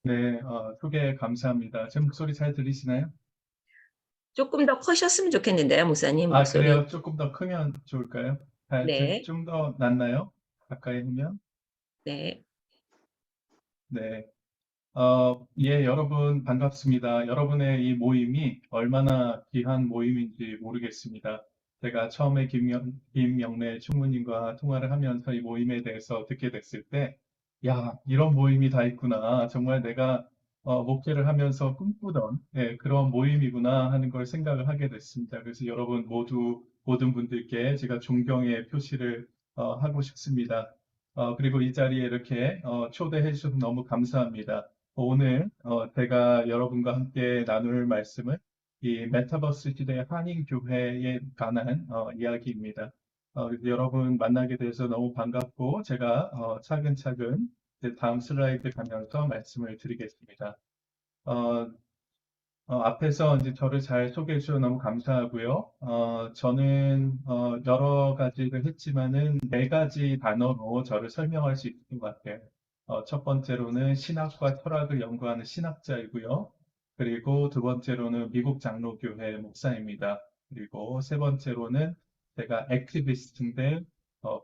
네, 소개 감사합니다. 제 목소리 잘 들리시나요? 조금 더 커셨으면 좋겠는데요, 목사님 아, 목소리. 그래요? 조금 더 크면 좋을까요? 네, 좀 더 낫나요? 가까이 하면? 네, 네. 예, 여러분 반갑습니다. 여러분의 이 모임이 얼마나 귀한 모임인지 모르겠습니다. 제가 처음에 김영래 총무님과 통화를 하면서 이 모임에 대해서 듣게 됐을 때, 야, 이런 모임이 다 있구나. 정말 내가 목회를 하면서 꿈꾸던 예, 그런 모임이구나 하는 걸 생각을 하게 됐습니다. 그래서 여러분 모든 분들께 제가 존경의 표시를 하고 싶습니다. 그리고 이 자리에 이렇게 초대해 주셔서 너무 감사합니다. 오늘 제가 여러분과 함께 나눌 말씀은 이 메타버스 시대 한인교회에 관한 이야기입니다. 그래서 여러분 만나게 돼서 너무 반갑고 제가 차근차근 이제 다음 슬라이드 가면서 말씀을 드리겠습니다. 어, 앞에서 이제 저를 잘 소개해 주셔서 너무 감사하고요. 저는 여러 가지를 했지만은 네 가지 단어로 저를 설명할 수 있을 것 같아요. 첫 번째로는 신학과 철학을 연구하는 신학자이고요. 그리고 두 번째로는 미국 장로교회 목사입니다. 그리고 세 번째로는 제가 액티비스트인데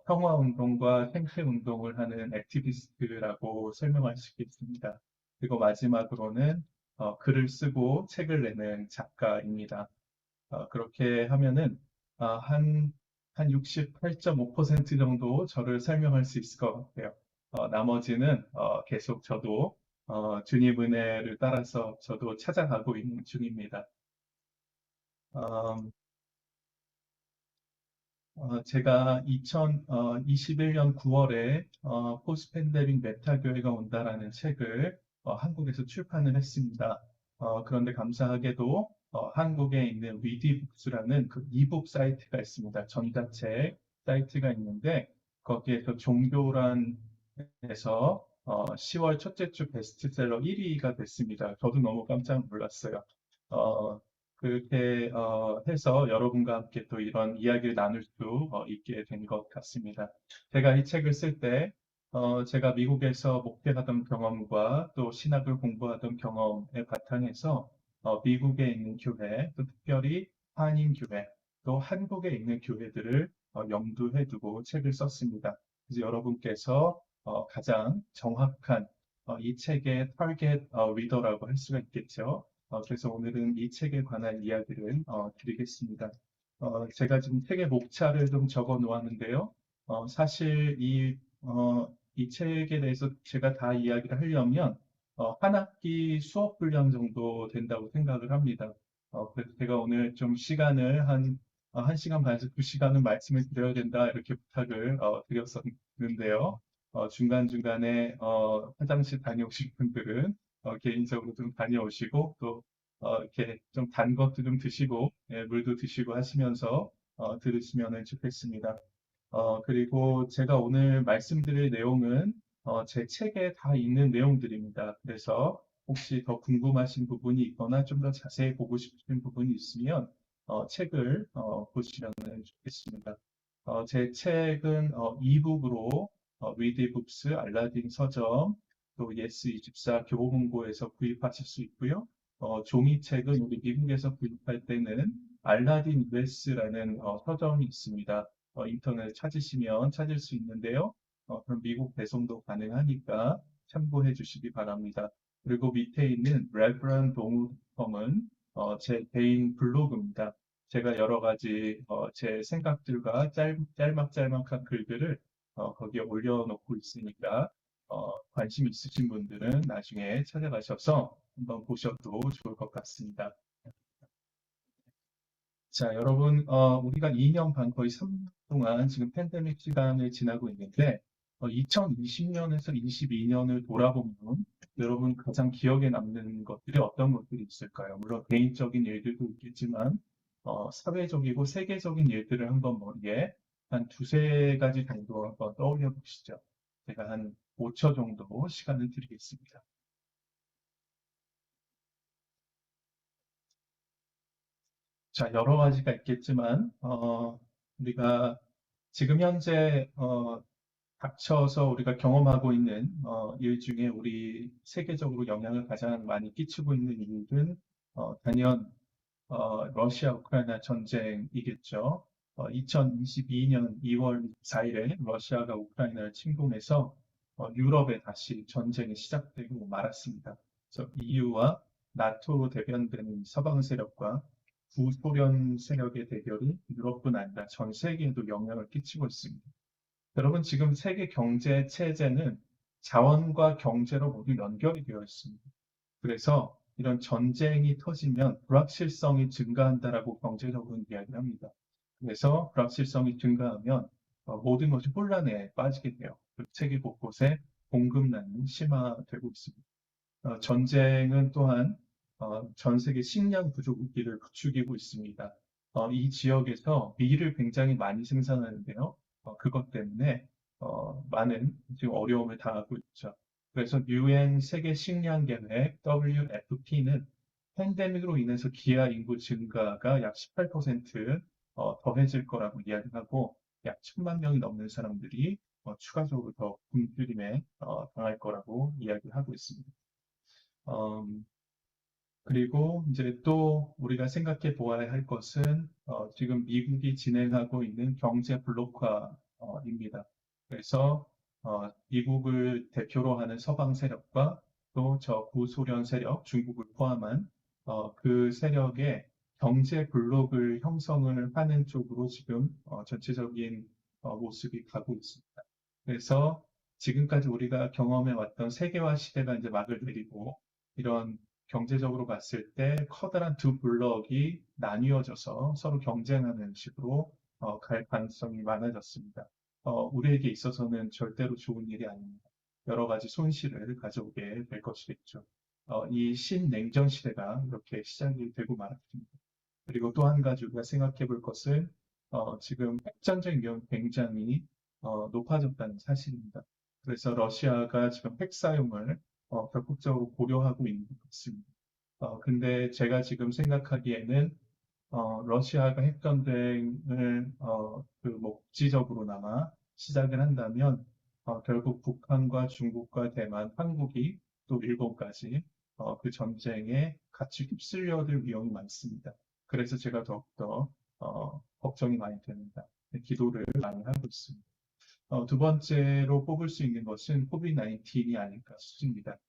평화운동과 생태운동을 하는 액티비스트라고 설명할 수 있겠습니다. 그리고 마지막으로는 글을 쓰고 책을 내는 작가입니다. 그렇게 하면은 한 68.5% 정도 저를 설명할 수 있을 것 같아요. 나머지는 계속 저도 주님 은혜를 따라서 저도 찾아가고 있는 중입니다. 음, 제가 2021년 9월에 포스트 팬데믹 메타교회가 온다라는 책을 한국에서 출판을 했습니다. 그런데 감사하게도 한국에 있는 위디북스라는 그 이북 사이트가 있습니다. 전자책 사이트가 있는데 거기에서 종교란에서 10월 첫째 주 베스트셀러 1위가 됐습니다. 저도 너무 깜짝 놀랐어요. 어, 그렇게 해서 여러분과 함께 또 이런 이야기를 나눌 수 있게 된 것 같습니다. 제가 이 책을 쓸 때, 제가 미국에서 목회하던 경험과 또 신학을 공부하던 경험에 바탕에서 미국에 있는 교회, 또 특별히 한인교회, 또 한국에 있는 교회들을 염두에 두고 책을 썼습니다. 그래서 여러분께서 가장 정확한 이 책의 타겟 리더라고 할 수가 있겠죠. 그래서 오늘은 이 책에 관한 이야기를 드리겠습니다. 제가 지금 책의 목차를 좀 적어 놓았는데요. 사실 이 책에 대해서 제가 다 이야기를 하려면 한 학기 수업 분량 정도 된다고 생각을 합니다. 그래서 제가 오늘 좀 시간을 한 시간 반에서 두 시간은 말씀을 드려야 된다 이렇게 부탁을 드렸었는데요. 중간중간에 화장실 다녀오신 분들은 개인적으로 좀 다녀오시고 또 이렇게 좀 단 것도 좀 드시고 예, 물도 드시고 하시면서 들으시면 좋겠습니다. 그리고 제가 오늘 말씀드릴 내용은 제 책에 다 있는 내용들입니다. 그래서 혹시 더 궁금하신 부분이 있거나 좀 더 자세히 보고 싶으신 부분이 있으면 책을 보시면 좋겠습니다. 제 책은 이북으로 위디북스, 알라딘 서점, 또 예스24 교보문고에서 구입하실 수 있고요. 종이책은 우리 미국에서 구입할 때는 알라딘 US라는 서점이 있습니다. 인터넷 찾으시면 찾을 수 있는데요. 그럼 미국 배송도 가능하니까 참고해 주시기 바랍니다. 그리고 밑에 있는 레브런 동우컴은 제 개인 블로그입니다. 제가 여러 가지 제 생각들과 짤막짤막한 글들을 거기에 올려놓고 있으니까 관심 있으신 분들은 나중에 찾아가셔서 한번 보셔도 좋을 것 같습니다. 자, 여러분, 우리가 2년 반, 거의 3년 동안 지금 팬데믹 시간을 지나고 있는데, 2020년에서 22년을 돌아보면 여러분 가장 기억에 남는 것들이 어떤 것들이 있을까요? 물론 개인적인 일들도 있겠지만, 사회적이고 세계적인 일들을 한번 머리에 한 두세 가지 정도 한번 떠올려 보시죠. 제가 한 5초 정도 시간을 드리겠습니다. 자, 여러 가지가 있겠지만, 우리가 지금 현재 닥쳐서 우리가 경험하고 있는 일 중에 우리 세계적으로 영향을 가장 많이 끼치고 있는 일은 단연 러시아 우크라이나 전쟁이겠죠. 2022년 2월 4일에 러시아가 우크라이나를 침공해서 유럽에 다시 전쟁이 시작되고 말았습니다. 그래서 EU와 나토로 대변되는 서방 세력과 구소련 세력의 대결이 유럽뿐 아니라 전 세계에도 영향을 끼치고 있습니다. 여러분, 지금 세계 경제 체제는 자원과 경제로 모두 연결이 되어 있습니다. 그래서 이런 전쟁이 터지면 불확실성이 증가한다라고 경제적으로 이야기합니다. 그래서 불확실성이 증가하면 모든 것이 혼란에 빠지게 돼요. 세계 곳곳에 공급난이 심화되고 있습니다. 전쟁은 또한 전 세계 식량 부족 위기를 부추기고 있습니다. 이 지역에서 밀을 굉장히 많이 생산하는데요. 그것 때문에 많은 지금 어려움을 당하고 있죠. 그래서 UN 세계 식량 계획 WFP는 팬데믹으로 인해서 기아 인구 증가가 약 18% 더해질 거라고 이야기하고 약 1,000만 명이 넘는 사람들이 추가적으로 더 굶주림에 당할 거라고 이야기하고 있습니다. 그리고 이제 또 우리가 생각해 보아야 할 것은 지금 미국이 진행하고 있는 경제 블록화입니다. 그래서 미국을 대표로 하는 서방 세력과 또 저 구소련 세력, 중국을 포함한 그 세력의 경제 블록을 형성을 하는 쪽으로 지금 전체적인 모습이 가고 있습니다. 그래서 지금까지 우리가 경험해 왔던 세계화 시대가 이제 막을 내리고 이런 경제적으로 봤을 때 커다란 두 블록이 나뉘어져서 서로 경쟁하는 식으로 갈 가능성이 많아졌습니다. 우리에게 있어서는 절대로 좋은 일이 아닙니다. 여러 가지 손실을 가져오게 될 것이겠죠. 이 신냉전 시대가 이렇게 시작이 되고 말았습니다. 그리고 또 한 가지 우리가 생각해 볼 것은 지금 핵전쟁 위험이 굉장히 높아졌다는 사실입니다. 그래서 러시아가 지금 핵 사용을 적극적으로 고려하고 있는 것 같습니다. 근데 제가 지금 생각하기에는 러시아가 핵전쟁을 그 목지적으로나마 시작을 한다면 결국 북한과 중국과 대만, 한국이 또 일본까지 그 전쟁에 같이 휩쓸려들 위험이 많습니다. 그래서 제가 더욱더 걱정이 많이 됩니다. 기도를 많이 하고 있습니다. 두 번째로 뽑을 수 있는 것은 코비드-19이 아닐까 싶습니다.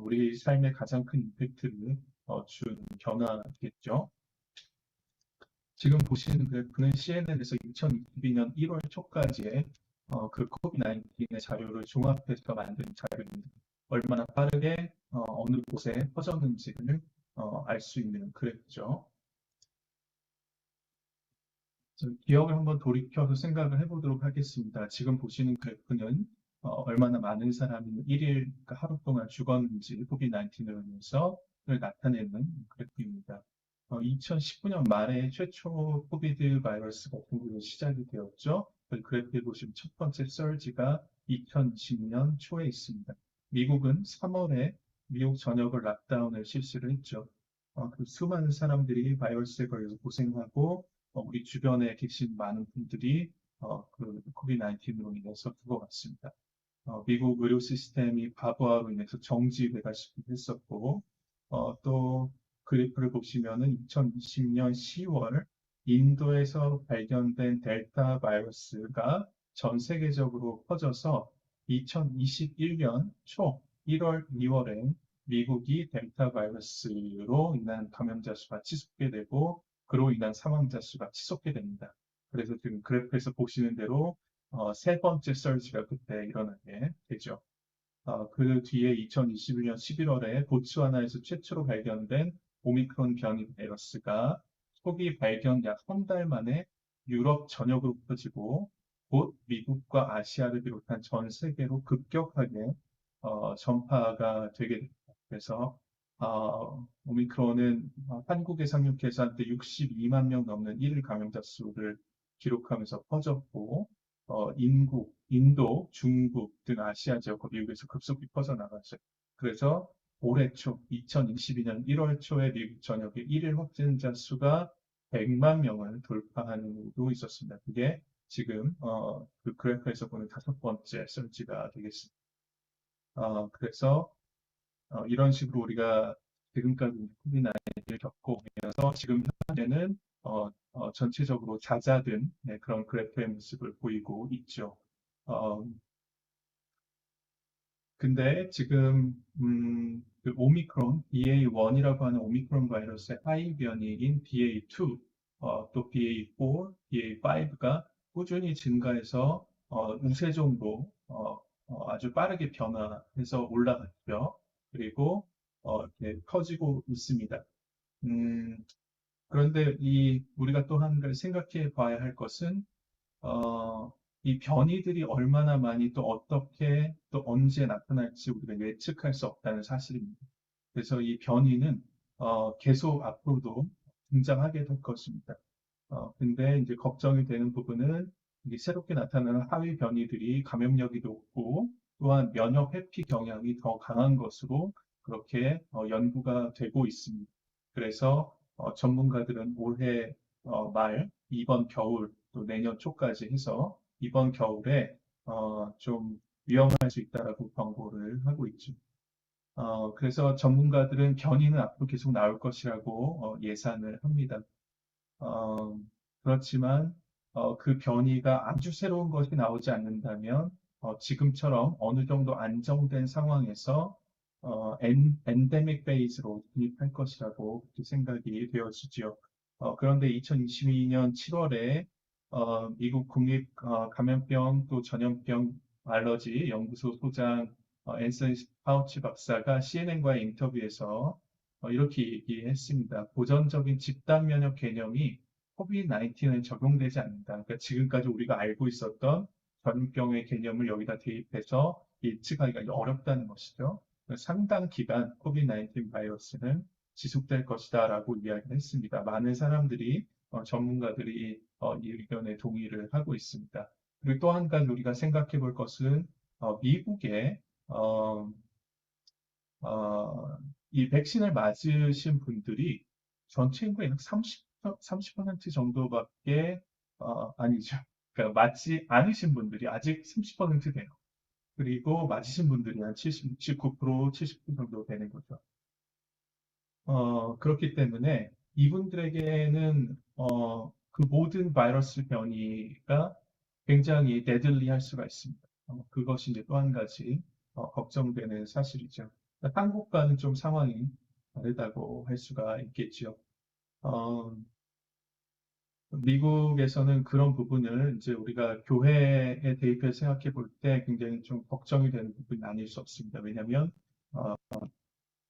우리 삶에 가장 큰 임팩트를 준 변화겠죠. 지금 보시는 그래프는 CNN에서 2022년 1월 초까지의 그 코비드-19의 자료를 종합해서 만든 자료입니다. 얼마나 빠르게 어느 곳에 퍼졌는지를 알 수 있는 그래프죠. 기억을 한번 돌이켜서 생각을 해보도록 하겠습니다. 지금 보시는 그래프는 얼마나 많은 사람이 1일, 그러니까 하루 동안 죽었는지 코비드-19으로 인해서 나타내는 그래프입니다. 2019년 말에 최초 코비드 바이러스가 중국에 시작이 되었죠. 그 그래프에 보시면 첫 번째 서지가 2020년 초에 있습니다. 미국은 3월에 미국 전역을 락다운을 실시를 했죠. 그 수많은 사람들이 바이러스에 걸려서 고생하고 우리 주변에 계신 많은 분들이 그 코비드-19으로 인해서 죽어갔습니다. 미국 의료 시스템이 과부하로 인해서 정지되다시피 했었고, 또 그래프를 보시면은 2020년 10월 인도에서 발견된 델타 바이러스가 전 세계적으로 퍼져서 2021년 초 1월, 2월에 미국이 델타 바이러스로 인한 감염자 수가 치솟게 되고 그로 인한 사망자 수가 치솟게 됩니다. 그래서 지금 그래프에서 보시는 대로 세 번째 서지가 그때 일어나게 되죠. 그 뒤에 2021년 11월에 보츠와나에서 최초로 발견된 오미크론 변이 바이러스가 초기 발견 약 한 달 만에 유럽 전역으로 퍼지고 곧 미국과 아시아를 비롯한 전 세계로 급격하게 전파가 되게 됩니다. 그래서 오미크론은 한국에 상륙해서 한때 62만 명 넘는 1일 감염자 수를 기록하면서 퍼졌고 인도, 중국 등 아시아 지역, 미국에서 급속히 퍼져나갔어요. 그래서 올해 초, 2022년 1월 초에 미국 전역의 1일 확진자 수가 100만 명을 돌파한 일도 있었습니다. 그게 지금 그 그래프에서 보는 5번째 설지가 되겠습니다. 그래서 이런 식으로 우리가 지금까지 코비드-19를 겪고 오면서 지금 현재는 전체적으로 잦아든 그런 그래프의 모습을 보이고 있죠. 어, 근데 지금 그 오미크론 BA1이라고 하는 오미크론 바이러스의 하이 변이인 BA2, 또 BA4, BA5가 꾸준히 증가해서 우세종으로 아주 빠르게 변화해서 올라갔죠. 그리고 이렇게 커지고 있습니다. 음, 그런데 우리가 또 한 가지 생각해 봐야 할 것은 어, 이 변이들이 얼마나 많이 또 어떻게 또 언제 나타날지 우리가 예측할 수 없다는 사실입니다. 그래서 이 변이는 계속 앞으로도 등장하게 될 것입니다. 근데 이제 걱정이 되는 부분은 이게 새롭게 나타나는 하위 변이들이 감염력이 높고 또한 면역 회피 경향이 더 강한 것으로 그렇게 연구가 되고 있습니다. 그래서 전문가들은 올해 말, 이번 겨울, 또 내년 초까지 해서 이번 겨울에 좀 위험할 수 있다라고 경고를 하고 있죠. 그래서 전문가들은 변이는 앞으로 계속 나올 것이라고 예상을 합니다. 어, 그렇지만 그 변이가 아주 새로운 것이 나오지 않는다면 지금처럼 어느 정도 안정된 상황에서 엔데믹 페이즈로 진입할 것이라고 그렇게 생각이 되어지죠. 그런데 2022년 7월에 미국 국립 감염병 또 전염병 알러지 연구소 소장 앤서니 파우치 박사가 CNN과의 인터뷰에서 이렇게 얘기했습니다. 보전적인 집단 면역 개념이 코비드-19에 적용되지 않는다. 그러니까 지금까지 우리가 알고 있었던 전염병의 개념을 여기다 대입해서 예측하기가 어렵다는 것이죠. 상당 기간 코비드-19 바이러스는 지속될 것이다라고 이야기를 했습니다. 많은 사람들이 전문가들이 이 의견에 동의를 하고 있습니다. 그리고 또 한 가지 우리가 생각해 볼 것은 미국의 어, 어, 이 백신을 맞으신 분들이 전체 인구의 약 30% 정도밖에 아니죠. 그러니까 맞지 않으신 분들이 아직 30% 돼요. 그리고 맞으신 분들이 한 70, 69%, 70% 정도 되는 거죠. 그렇기 때문에 이분들에게는 그 모든 바이러스 변이가 굉장히 데들리할 수가 있습니다. 그것이 이제 또 한 가지 걱정되는 사실이죠. 그러니까 한국과는 좀 상황이 다르다고 할 수가 있겠죠. 어, 미국에서는 그런 부분을 이제 우리가 교회에 대입해서 생각해 볼 때 굉장히 좀 걱정이 되는 부분이 아닐 수 없습니다. 왜냐하면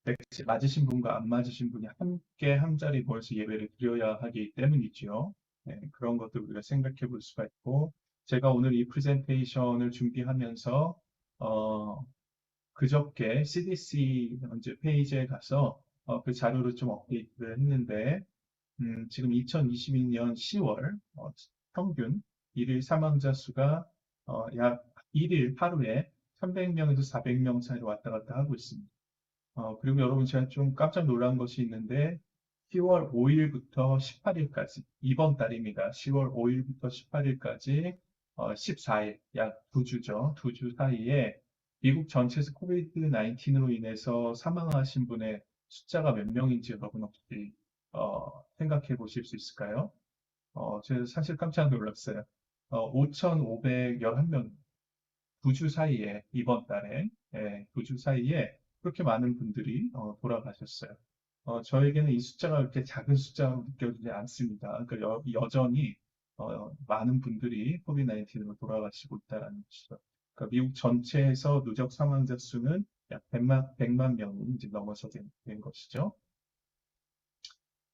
백신 맞으신 분과 안 맞으신 분이 함께 한 자리 모여서 예배를 드려야 하기 때문이지요. 네, 그런 것들 우리가 생각해 볼 수가 있고, 제가 오늘 이 프레젠테이션을 준비하면서 그저께 CDC 이제 페이지에 가서 그 자료를 좀 업데이트를 했는데 지금 2022년 10월 평균 일일 사망자 수가 약 1일 하루에 300명에서 400명 사이로 왔다 갔다 하고 있습니다. 그리고 여러분 제가 좀 깜짝 놀란 것이 있는데 10월 5일부터 18일까지 이번 달입니다. 10월 5일부터 18일까지 14일 약 2주죠. 2주 사이에 미국 전체에서 코비드-19으로 인해서 사망하신 분의 숫자가 몇 명인지 여러분 혹시 생각해 보실 수 있을까요? 제가 사실 깜짝 놀랐어요. 5,511명 9주 사이에 이번 달에 9주 사이에 그렇게 많은 분들이 돌아가셨어요. 저에게는 이 숫자가 그렇게 작은 숫자로 느껴지지 않습니다. 그러니까 여전히 많은 분들이 코비드-19으로 돌아가시고 있다는 것이죠. 그러니까 미국 전체에서 누적 사망자 수는 약 100만 명이 이제 넘어서 된 것이죠.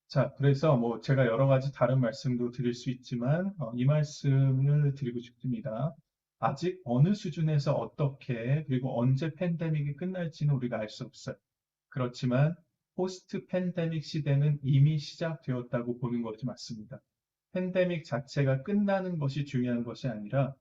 자, 그래서 뭐 제가 여러 가지 다른 말씀도 드릴 수 있지만 이 말씀을 드리고 싶습니다. 아직 어느 수준에서 어떻게 그리고 언제 팬데믹이 끝날지는 우리가 알 수 없어요. 그렇지만 포스트 팬데믹 시대는 이미 시작되었다고 보는 것이 맞습니다. 팬데믹 자체가 끝나는 것이 중요한 것이 아니라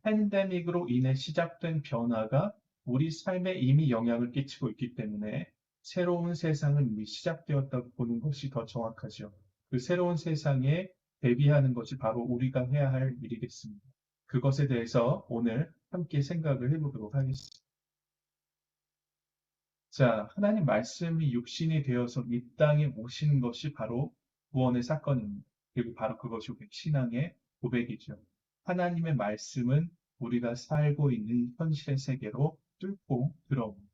팬데믹으로 인해 시작된 변화가 우리 삶에 이미 영향을 끼치고 있기 때문에 새로운 세상은 이미 시작되었다고 보는 것이 더 정확하죠. 그 새로운 세상에 대비하는 것이 바로 우리가 해야 할 일이겠습니다. 그것에 대해서 오늘 함께 생각을 해보도록 하겠습니다. 자, 하나님 말씀이 육신이 되어서 이 땅에 오신 것이 바로 구원의 사건입니다. 그리고 바로 그것이 우리 신앙의 고백이죠. 하나님의 말씀은 우리가 살고 있는 현실의 세계로 뚫고 들어옵니다.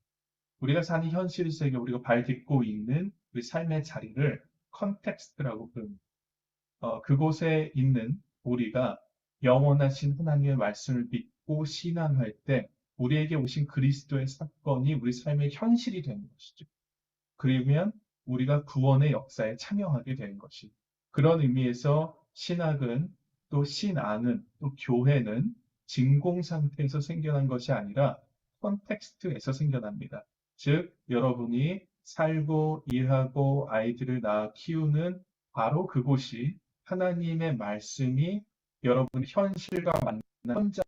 우리가 사는 현실 세계, 우리가 발 딛고 있는 우리 삶의 자리를 컨텍스트라고 부릅니다. 그곳에 있는 우리가 영원하신 하나님의 말씀을 믿고 신앙할 때 우리에게 오신 그리스도의 사건이 우리 삶의 현실이 되는 것이죠. 그러면 우리가 구원의 역사에 참여하게 되는 것이. 그런 의미에서 신학은 또 신앙은 또 교회는 진공 상태에서 생겨난 것이 아니라 컨텍스트에서 생겨납니다. 즉, 여러분이 살고 일하고 아이들을 낳아 키우는 바로 그곳이 하나님의 말씀이 여러분 현실과 만난 현장,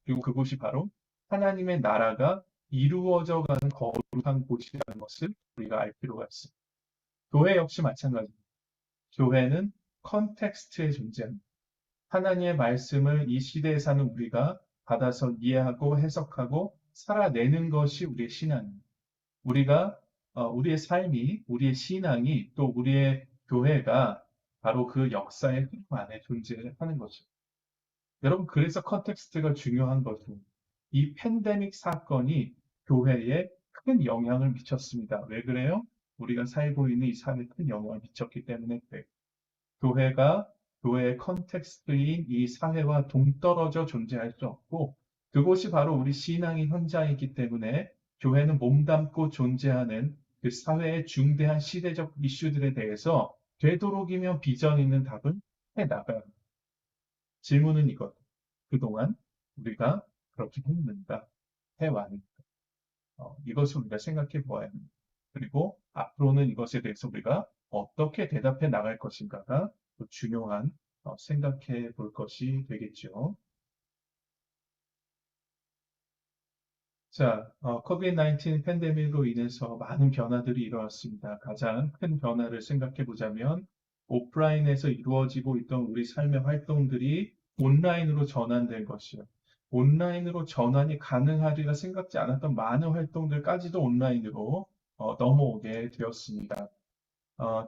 그리고 그곳이 바로 하나님의 나라가 이루어져 가는 거룩한 곳이라는 것을 우리가 알 필요가 있습니다. 교회 역시 마찬가지입니다. 교회는 컨텍스트에 존재합니다. 하나님의 말씀을 이 시대에 사는 우리가 받아서 이해하고 해석하고 살아내는 것이 우리의 신앙입니다. 우리가 우리의 삶이, 우리의 신앙이 또 우리의 교회가 바로 그 역사의 흐름 안에 존재하는 것입니다. 여러분, 그래서 컨텍스트가 중요한 것입니다. 이 팬데믹 사건이 교회에 큰 영향을 미쳤습니다. 왜 그래요? 우리가 살고 있는 이 삶에 큰 영향을 미쳤기 때문에 그래요. 교회가 교회의 컨텍스트인 이 사회와 동떨어져 존재할 수 없고 그곳이 바로 우리 신앙의 현장이기 때문에 교회는 몸담고 존재하는 그 사회의 중대한 시대적 이슈들에 대해서 되도록이면 비전 있는 답을 해나가야 합니다. 질문은 이것. 그동안 우리가 그렇게 했는가? 해왔는가? 이것을 우리가 생각해 보아야 합니다. 그리고 앞으로는 이것에 대해서 우리가 어떻게 대답해 나갈 것인가가 또 중요한 생각해 볼 것이 되겠죠. 자, 코비드-19 팬데믹으로 인해서 많은 변화들이 일어났습니다. 가장 큰 변화를 생각해 보자면 오프라인에서 이루어지고 있던 우리 삶의 활동들이 온라인으로 전환된 것이요. 온라인으로 전환이 가능하리라 생각지 않았던 많은 활동들까지도 온라인으로 넘어오게 되었습니다.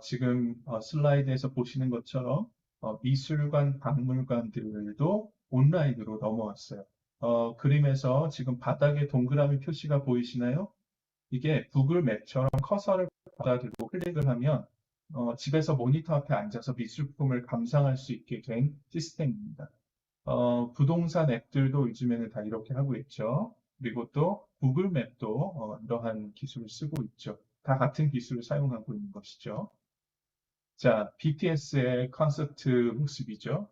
지금 슬라이드에서 보시는 것처럼 미술관, 박물관들도 온라인으로 넘어왔어요. 그림에서 지금 바닥에 동그라미 표시가 보이시나요? 이게 구글 맵처럼 커서를 받아들고 클릭을 하면 집에서 모니터 앞에 앉아서 미술품을 감상할 수 있게 된 시스템입니다. 부동산 앱들도 요즘에는 다 이렇게 하고 있죠. 그리고 또 구글 맵도 이러한 기술을 쓰고 있죠. 다 같은 기술을 사용하고 있는 것이죠. 자, BTS의 콘서트 모습이죠.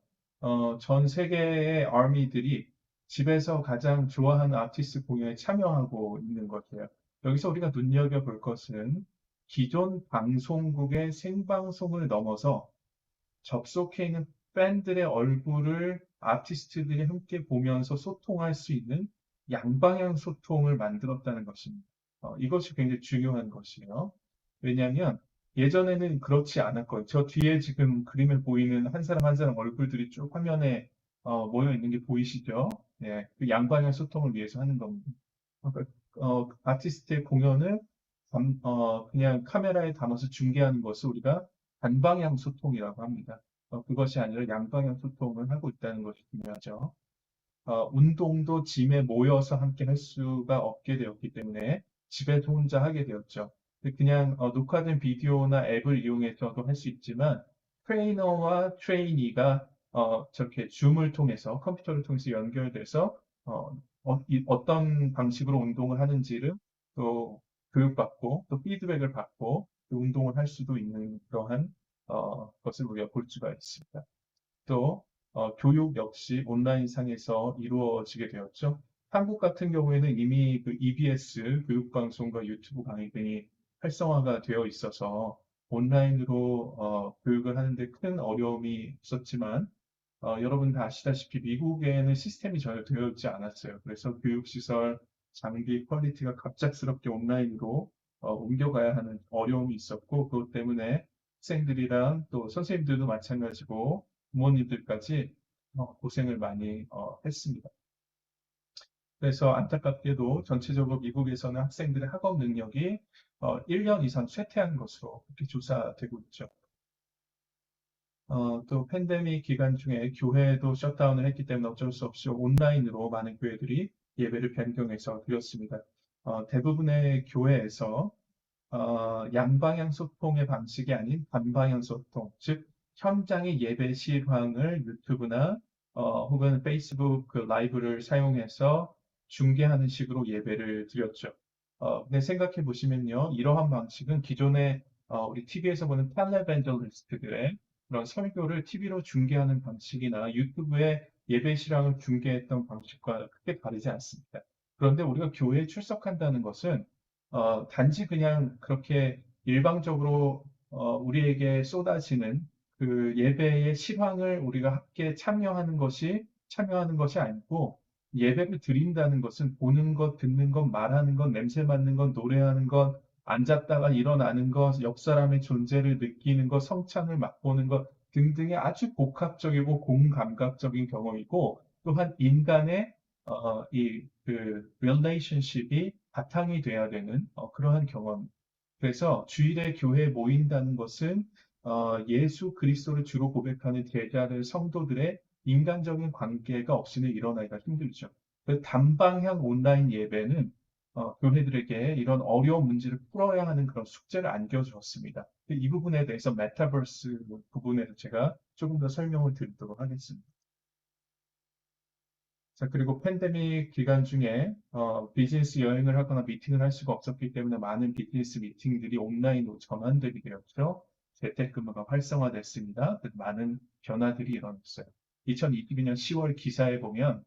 전 세계의 아미들이 집에서 가장 좋아하는 아티스트 공연에 참여하고 있는 것이에요. 여기서 우리가 눈여겨볼 것은 기존 방송국의 생방송을 넘어서 접속해 있는 팬들의 얼굴을 아티스트들이 함께 보면서 소통할 수 있는 양방향 소통을 만들었다는 것입니다. 이것이 굉장히 중요한 것이에요. 왜냐하면 예전에는 그렇지 않았거든요. 저 뒤에 지금 그림에 보이는 한 사람 한 사람 얼굴들이 쭉 화면에 모여 있는 게 보이시죠? 네, 그 양방향 소통을 위해서 하는 겁니다. 그러니까, 아티스트의 공연을 그냥 카메라에 담아서 중계하는 것을 우리가 단방향 소통이라고 합니다. 그것이 아니라 양방향 소통을 하고 있다는 것이 중요하죠. 운동도 짐에 모여서 함께 할 수가 없게 되었기 때문에 집에서 혼자 하게 되었죠. 그냥 녹화된 비디오나 앱을 이용해서도 할 수 있지만 트레이너와 트레이니가 저렇게 줌을 통해서 컴퓨터를 통해서 연결돼서 어떤 방식으로 운동을 하는지를 또 교육받고 또 피드백을 받고 그 운동을 할 수도 있는 그러한 것을 우리가 볼 수가 있습니다. 또 교육 역시 온라인상에서 이루어지게 되었죠. 한국 같은 경우에는 이미 그 EBS 교육방송과 유튜브 강의 등이 활성화가 되어 있어서 온라인으로 교육을 하는데 큰 어려움이 없었지만 여러분 다 아시다시피 미국에는 시스템이 전혀 되어 있지 않았어요. 그래서 교육시설, 장비 퀄리티가 갑작스럽게 온라인으로 옮겨가야 하는 어려움이 있었고 그것 때문에 학생들이랑 또 선생님들도 마찬가지고 부모님들까지 고생을 많이 했습니다. 그래서 안타깝게도 전체적으로 미국에서는 학생들의 학업 능력이 1년 이상 쇠퇴한 것으로 그렇게 조사되고 있죠. 또 팬데믹 기간 중에 교회도 셧다운을 했기 때문에 어쩔 수 없이 온라인으로 많은 교회들이 예배를 변경해서 드렸습니다. 대부분의 교회에서 양방향 소통의 방식이 아닌 반방향 소통, 즉 현장의 예배 실황을 유튜브나 혹은 페이스북 그 라이브를 사용해서 중계하는 식으로 예배를 드렸죠. 근데 생각해 보시면요, 이러한 방식은 기존에 우리 TV에서 보는 텔레벤저리스트들의 그런 설교를 TV로 중계하는 방식이나 유튜브에 예배 실황을 중계했던 방식과 크게 다르지 않습니다. 그런데 우리가 교회에 출석한다는 것은 단지 그냥 그렇게 일방적으로 우리에게 쏟아지는 그 예배의 실황을 우리가 함께 참여하는 것이 아니고 예배를 드린다는 것은 보는 것, 듣는 것, 말하는 것, 냄새 맡는 것, 노래하는 것, 앉았다가 일어나는 것, 옆 사람의 존재를 느끼는 것, 성찬을 맛보는 것 등등의 아주 복합적이고 공감각적인 경험이고 또한 인간의 그 relationship이 바탕이 돼야 되는 그러한 경험. 그래서 주일에 교회에 모인다는 것은 예수 그리스도를 주로 고백하는 제자들 성도들의 인간적인 관계가 없이는 일어나기가 힘들죠. 그 단방향 온라인 예배는 교회들에게 이런 어려운 문제를 풀어야 하는 그런 숙제를 안겨주었습니다. 이 부분에 대해서 메타버스 부분에서 제가 조금 더 설명을 드리도록 하겠습니다. 자, 그리고 팬데믹 기간 중에 비즈니스 여행을 하거나 미팅을 할 수가 없었기 때문에 많은 비즈니스 미팅들이 온라인으로 전환되게 되었죠. 재택근무가 활성화됐습니다. 많은 변화들이 일어났어요. 2022년 10월 기사에 보면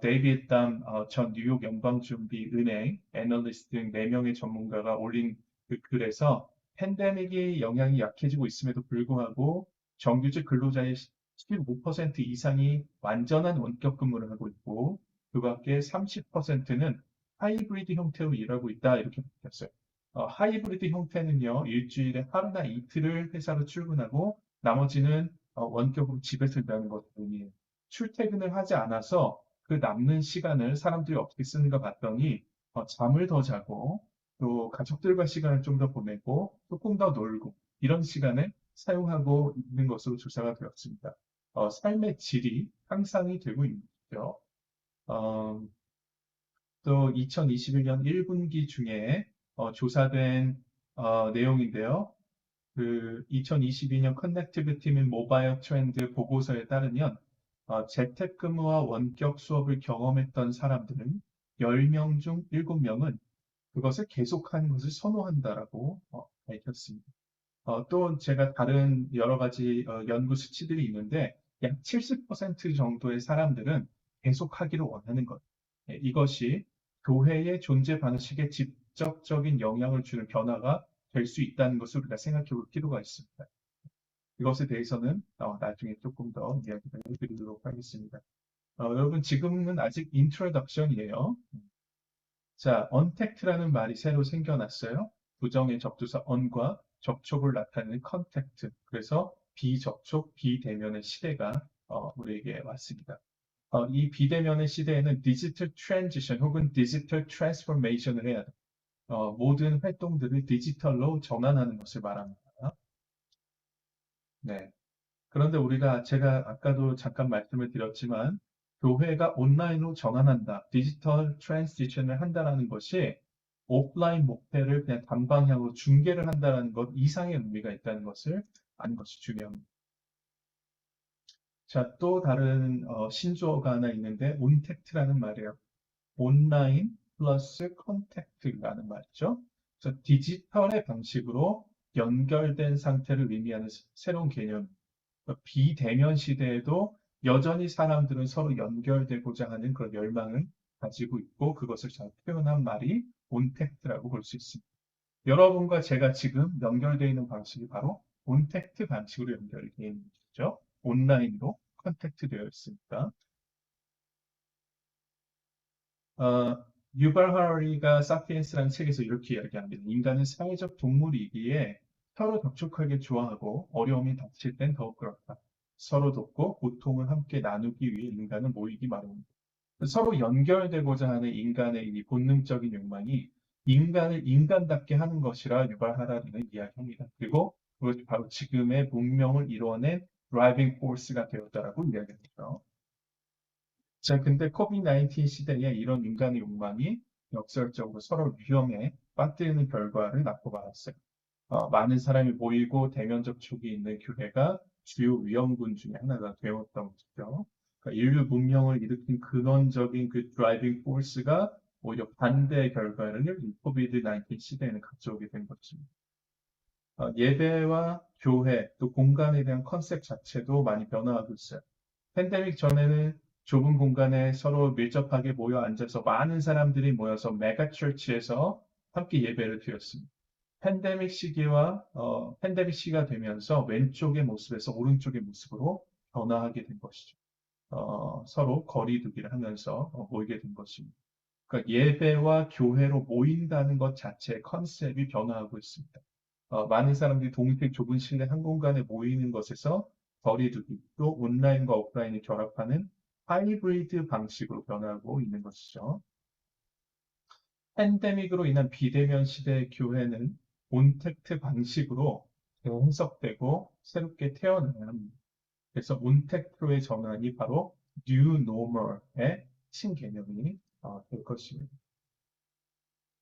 데이비드 담전 뉴욕 연방준비은행 애널리스트 등 4명의 전문가가 올린 그 글에서 팬데믹이 영향이 약해지고 있음에도 불구하고 정규직 근로자의 15% 이상이 완전한 원격 근무를 하고 있고 그 밖에 30%는 하이브리드 형태로 일하고 있다 이렇게 밝혔어요. 하이브리드 형태는요 일주일에 하루나 이틀을 회사로 출근하고 나머지는 원격으로 집에서 일하는 것을 의미해요. 출퇴근을 하지 않아서 그 남는 시간을 사람들이 어떻게 쓰는가 봤더니 잠을 더 자고 또 가족들과 시간을 좀 더 보내고 조금 더 놀고 이런 시간을 사용하고 있는 것으로 조사가 되었습니다. 삶의 질이 향상이 되고 있는 거죠. 어, 또 2021년 1분기 중에 조사된 내용인데요. 그 2022년 커넥티비티 및 모바일 트렌드 보고서에 따르면 재택근무와 원격 수업을 경험했던 사람들은 10명 중 7명은 그것을 계속하는 것을 선호한다라고 밝혔습니다. 또 제가 다른 여러 가지 연구 수치들이 있는데 약 70% 정도의 사람들은 계속하기를 원하는 것. 이것이 교회의 존재 방식에 직접적인 영향을 주는 변화가 될 수 있다는 것을 우리가 생각해 볼 필요가 있습니다. 이것에 대해서는 나중에 조금 더 이야기를 해드리도록 하겠습니다. 여러분 지금은 아직 인트로덕션이에요. 자, 언택트라는 말이 새로 생겨났어요. 부정의 접두사 on과 접촉을 나타내는 컨택트. 그래서 비접촉, 비대면의 시대가 우리에게 왔습니다. 이 비대면의 시대에는 디지털 트랜지션 혹은 디지털 트랜스포메이션을 해야 돼. 모든 활동들을 디지털로 전환하는 것을 말합니다. 네. 그런데 제가 아까도 잠깐 말씀을 드렸지만, 교회가 온라인으로 전환한다, 디지털 트랜지션을 한다는 것이 오프라인 목표를 그냥 단방향으로 중계를 한다는 것 이상의 의미가 있다는 것을 아는 것이 중요합니다. 자, 또 다른 신조어가 하나 있는데, 온택트라는 말이에요. 온라인 플러스 컨택트라는 말이죠. 그래서 디지털의 방식으로 연결된 상태를 의미하는 새로운 개념. 비대면 시대에도 여전히 사람들은 서로 연결되고자 하는 그런 열망을 가지고 있고 그것을 잘 표현한 말이 온택트라고 볼 수 있습니다. 여러분과 제가 지금 연결되어 있는 방식이 바로 온택트 방식으로 연결되어 있는 것이죠. 온라인으로 컨택트 되어 있으니까. 어, 유발 하라리가 사피엔스라는 책에서 이렇게 이야기합니다. 인간은 사회적 동물이기에 서로 접촉하기 좋아하고 어려움이 닥칠 땐 더욱 그렇다. 서로 돕고 고통을 함께 나누기 위해 인간은 모이기 마련입니다. 서로 연결되고자 하는 인간의 이 본능적인 욕망이 인간을 인간답게 하는 것이라 유발하라는 이야기입니다. 그리고 그것이 바로 지금의 문명을 이루어낸 드라이빙 포스가 되었다라고 이야기했죠. 자, 근데 코비드-19 시대에 이런 인간의 욕망이 역설적으로 서로 위험에 빠뜨리는 결과를 낳고 말았어요. 많은 사람이 모이고 대면 접촉이 있는 교회가 주요 위험군 중에 하나가 되었던 것이죠. 그러니까 인류 문명을 일으킨 근원적인 그 드라이빙 포스가 오히려 반대의 결과를 이 코비드-19 시대에는 가져오게 된 것입니다. 예배와 교회 또 공간에 대한 컨셉 자체도 많이 변화하고 있어요. 팬데믹 전에는 좁은 공간에 서로 밀접하게 모여 앉아서 많은 사람들이 모여서 메가처치에서 함께 예배를 드렸습니다. 팬데믹 시기가 되면서 왼쪽의 모습에서 오른쪽의 모습으로 변화하게 된 것이죠. 서로 거리두기를 하면서 모이게 된 것입니다. 그러니까 예배와 교회로 모인다는 것 자체의 컨셉이 변화하고 있습니다. 많은 사람들이 동시에 좁은 실내 한 공간에 모이는 것에서 거리두기, 또 온라인과 오프라인을 결합하는 하이브리드 방식으로 변화하고 있는 것이죠. 팬데믹으로 인한 비대면 시대의 교회는 온택트 방식으로 재해석되고 새롭게 태어나야 합니다. 그래서 온택트로의 전환이 바로 New Normal의 신개념이 될 것입니다.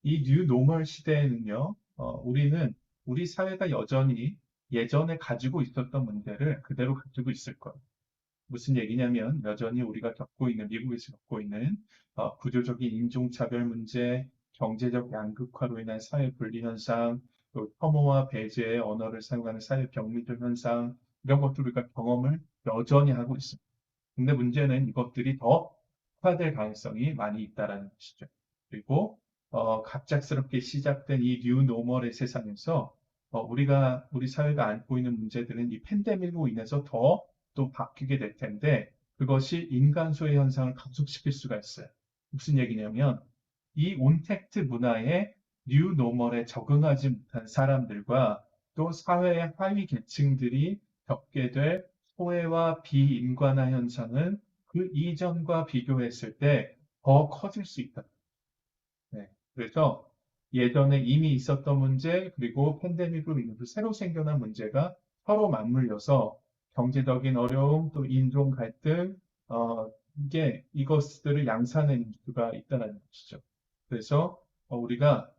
이 New Normal 시대에는요, 우리는 우리 사회가 여전히 예전에 가지고 있었던 문제를 그대로 가지고 있을 거예요. 무슨 얘기냐면 여전히 우리가 겪고 있는 미국에서 겪고 있는 구조적인 인종차별 문제, 경제적 양극화로 인한 사회 분리 현상, 또 혐오와 배제의 언어를 사용하는 사회 병리적 현상 이런 것들 우리가 경험을 여전히 하고 있습니다. 근데 문제는 이것들이 더 흑화될 가능성이 많이 있다는 것이죠. 그리고 갑작스럽게 시작된 이 뉴 노멀의 세상에서 우리 사회가 안고 있는 문제들은 이 팬데믹으로 인해서 더 또 바뀌게 될 텐데 그것이 인간 소외 현상을 가속시킬 수가 있어요. 무슨 얘기냐면 이 온택트 문화의 뉴 노멀에 적응하지 못한 사람들과 또 사회의 하위 계층들이 겪게 될 소외와 비인간화 현상은 그 이전과 비교했을 때 더 커질 수 있다. 네. 그래서 예전에 이미 있었던 문제, 그리고 팬데믹으로 인해서 새로 생겨난 문제가 서로 맞물려서 경제적인 어려움, 또 인종 갈등, 이것들을 양산해낼 수가 있다는 것이죠. 그래서 우리가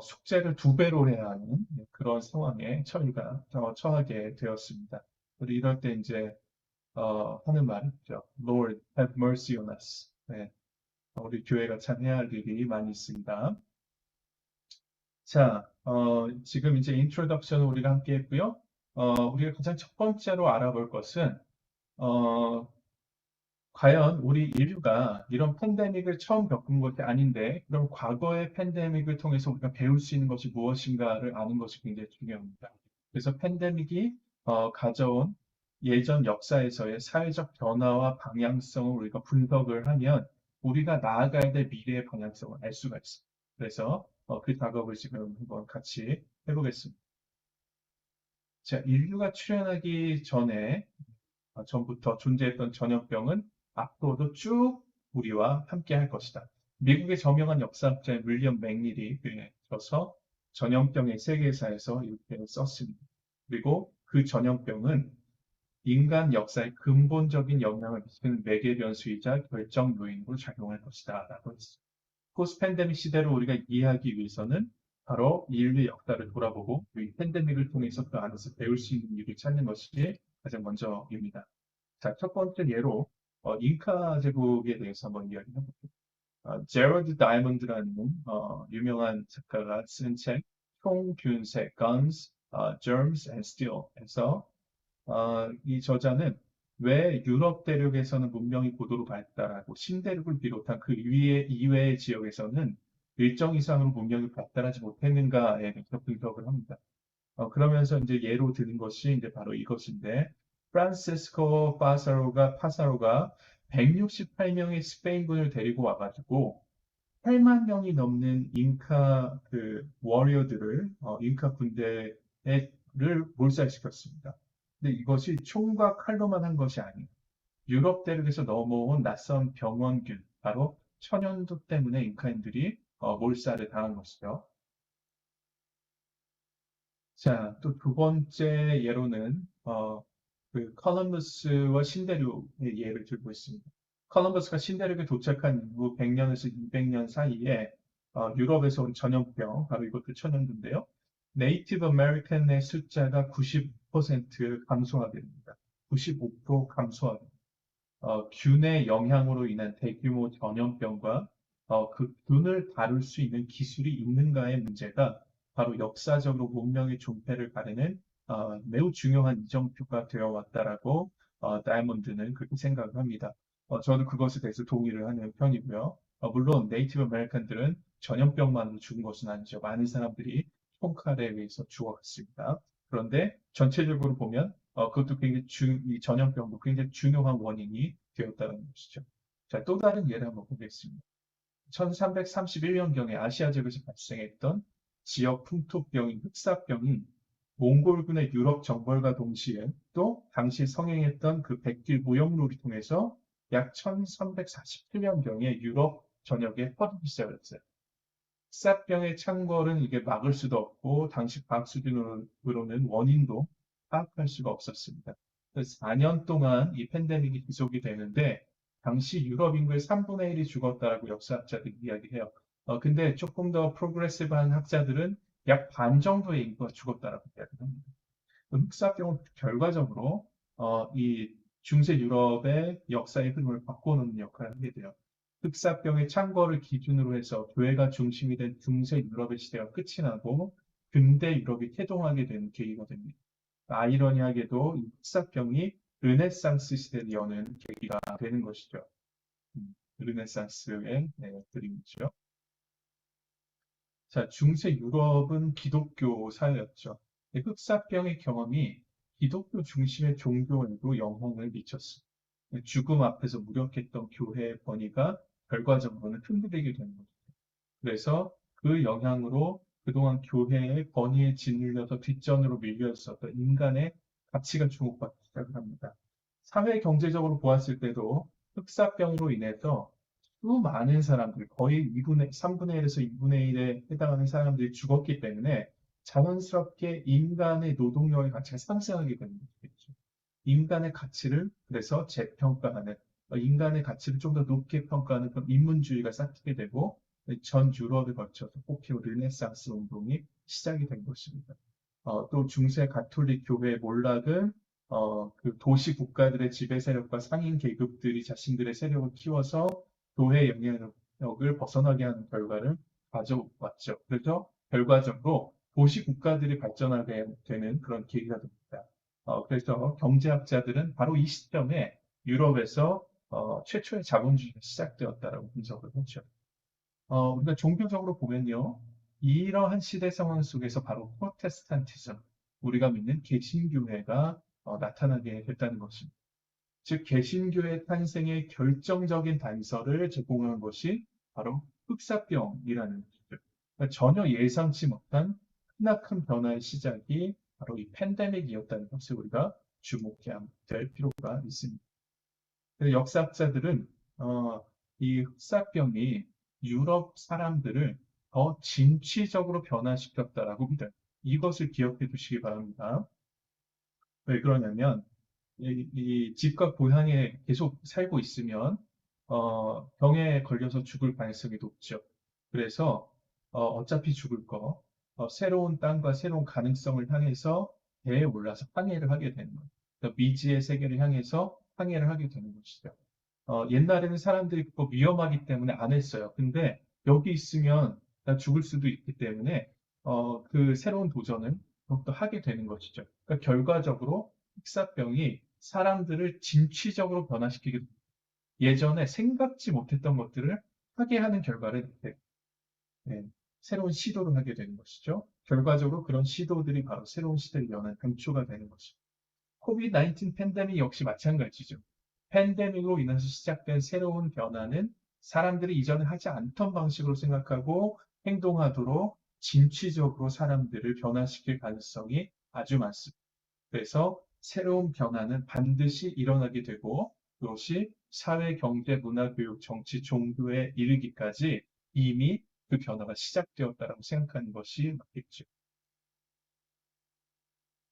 숙제를 두 배로 해야 하는 그런 상황에 처하게 되었습니다. 우리 이럴 때 이제 하는 말이 있죠. Lord, have mercy on us. 네, 우리 교회가 참 해야 할 일이 많이 있습니다. 자, 지금 이제 인트로덕션을 우리가 함께 했고요. 우리가 가장 첫 번째로 알아볼 것은 어, 과연 우리 인류가 이런 팬데믹을 처음 겪은 것이 아닌데, 그럼 과거의 팬데믹을 통해서 우리가 배울 수 있는 것이 무엇인가를 아는 것이 굉장히 중요합니다. 그래서 팬데믹이 가져온 예전 역사에서의 사회적 변화와 방향성을 우리가 분석을 하면 우리가 나아가야 될 미래의 방향성을 알 수가 있습니다. 그래서 그 작업을 지금 한번 같이 해보겠습니다. 자, 인류가 출현하기 전부터 존재했던 전염병은 앞으로도 쭉 우리와 함께 할 것이다. 미국의 저명한 역사학자 윌리엄 맥닐이 써서 전염병의 세계사에서 이렇게 썼습니다. 그리고 그 전염병은 인간 역사에 근본적인 영향을 미치는 매개 변수이자 결정 요인으로 작용할 것이다. 라고 했습니다. 포스트 팬데믹 시대를 우리가 이해하기 위해서는 바로 인류의 역사를 돌아보고 이 팬데믹을 통해서 그 안에서 배울 수 있는 일을 찾는 것이 가장 먼저입니다. 자, 첫 번째 예로 잉카 제국에 대해서 한번 이야기해볼게요. 제러드 다이먼드라는 유명한 작가가 쓴 책, 총균색, Guns, Germs and Steel에서 이 저자는 왜 유럽 대륙에서는 문명이 고도로 발달하고 신대륙을 비롯한 그 이외의 지역에서는 일정 이상으로 문명이 발달하지 못했는가에 대해서 분석을 합니다. 그러면서 이제 예로 드는 것이 이제 바로 이것인데, 프란시스코 파사로가 168명의 스페인군을 데리고 와가지고 8만 명이 넘는 잉카 그 워리어들을 잉카 군대를 몰살시켰습니다. 근데 이것이 총과 칼로만 한 것이 아니에요. 유럽 대륙에서 넘어온 낯선 병원균, 바로 천연두 때문에 인카인들이 몰살을 당한 것이죠. 자, 또 두 번째 예로는 그 콜럼버스와 신대륙의 예를 들고 있습니다. 콜럼버스가 신대륙에 도착한 이후 100년에서 200년 사이에 유럽에서 온 전염병, 바로 이것도 천연두인데요. 네이티브 아메리칸의 숫자가 90% 감소하게 됩니다. 95% 감소하게 됩니다. 균의 영향으로 인한 대규모 전염병과 그 균을 다룰 수 있는 기술이 있는가의 문제가 바로 역사적으로 문명의 존폐를 가르는 매우 중요한 이정표가 되어 왔다라고 다이아몬드는 그렇게 생각을 합니다. 저도 그것에 대해서 동의를 하는 편이고요. 물론 네이티브 아메리칸들은 전염병만으로 죽은 것은 아니죠. 많은 사람들이 총칼에 의해서 죽어갔습니다. 그런데 전체적으로 보면 그것도 굉장히 이 전염병도 굉장히 중요한 원인이 되었다는 것이죠. 자, 또 다른 예를 한번 보겠습니다. 1331년경에 아시아 지역에서 발생했던 지역 풍토병인 흑사병이 몽골군의 유럽 정벌과 동시에 또 당시 성행했던 그 백길 무역로를 통해서 약 1347년경에 유럽 전역에 퍼지기 시작했어요. 흑사병의 창궐은 이게 막을 수도 없고 당시 과학 수준으로는 원인도 파악할 수가 없었습니다. 그래서 4년 동안 이 팬데믹이 지속이 되는데 당시 유럽 인구의 3분의 1이 죽었다라고 역사학자들이 이야기해요. 근데 조금 더 프로그레시브한 학자들은 약 반 정도의 인구가 죽었다라고 이야기합니다. 흑사병은 결과적으로 이 중세 유럽의 역사의 흐름을 바꿔놓는 역할을 하게 돼요. 흑사병의 창궐을 기준으로 해서 교회가 중심이 된 중세 유럽의 시대가 끝이 나고 근대 유럽이 태동하게 되는 계기가 됩니다. 아이러니하게도 이 흑사병이 르네상스 시대를 여는 계기가 되는 것이죠. 르네상스의 그림이죠. 자, 중세 유럽은 기독교 사회였죠. 흑사병의 경험이 기독교 중심의 종교에도 영향을 미쳤습니다. 죽음 앞에서 무력했던 교회의 권위가 결과적으로는 흔들리게 된 거죠. 그래서 그 영향으로 그동안 교회의 권위에 짓눌려서 뒷전으로 밀려 있었던 인간의 가치가 주목받기 시작을 합니다. 사회 경제적으로 보았을 때도 흑사병으로 인해서 수많은 사람들, 거의 2분의, 3분의 1에서 2분의 1에 해당하는 사람들이 죽었기 때문에 자연스럽게 인간의 노동력의 가치가 상승하게 되는 거죠. 인간의 가치를 그래서 재평가하는, 인간의 가치를 좀 더 높게 평가하는 그런 인문주의가 쌓이게 되고 전 유럽에 걸쳐서 꽃피운 르네상스 운동이 시작이 된 것입니다. 또 중세 가톨릭 교회의 몰락은 그 도시 국가들의 지배 세력과 상인 계급들이 자신들의 세력을 키워서 교회의 영향력을 벗어나게 하는 결과를 가져왔죠. 그래서 결과적으로 도시 국가들이 발전하게 되는 그런 계기가 됩니다. 그래서 경제학자들은 바로 이 시점에 유럽에서 최초의 자본주의가 시작되었다라고 분석을 했죠. 우리가 종교적으로 보면요. 이러한 시대 상황 속에서 바로 프로테스탄티즘, 우리가 믿는 개신교회가 나타나게 됐다는 것입니다. 즉, 개신교회 탄생의 결정적인 단서를 제공한 것이 바로 흑사병이라는 것이죠. 그러니까 전혀 예상치 못한 크나큰 변화의 시작이 바로 이 팬데믹이었다는 것을 우리가 주목해야 될 필요가 있습니다. 역사학자들은 이 흑사병이 유럽 사람들을 더 진취적으로 변화시켰다라고 믿어요. 이것을 기억해 두시기 바랍니다. 왜 그러냐면 이 집과 고향에 계속 살고 있으면 병에 걸려서 죽을 가능성이 높죠. 그래서 어차피 죽을 거 새로운 땅과 새로운 가능성을 향해서 배에 올라서 항해를 하게 되는 거예요. 그러니까 미지의 세계를 향해서 항해를 하게 되는 것이죠. 옛날에는 사람들이 그거 위험하기 때문에 안 했어요. 근데 여기 있으면 나 죽을 수도 있기 때문에 그 새로운 도전을 더욱더 하게 되는 것이죠. 그러니까 결과적으로 흑사병이 사람들을 진취적으로 변화시키게 됩니다. 예전에 생각지 못했던 것들을 하게 하는 결과를 네, 새로운 시도를 하게 되는 것이죠. 결과적으로 그런 시도들이 바로 새로운 시대를 여는 단초가 되는 것이죠. 코비드-19 팬데믹 역시 마찬가지죠. 팬데믹으로 인해서 시작된 새로운 변화는 사람들이 이전에 하지 않던 방식으로 생각하고 행동하도록 진취적으로 사람들을 변화시킬 가능성이 아주 많습니다. 그래서 새로운 변화는 반드시 일어나게 되고 그것이 사회, 경제, 문화, 교육, 정치, 종교에 이르기까지 이미 그 변화가 시작되었다라고 생각하는 것이 맞겠죠.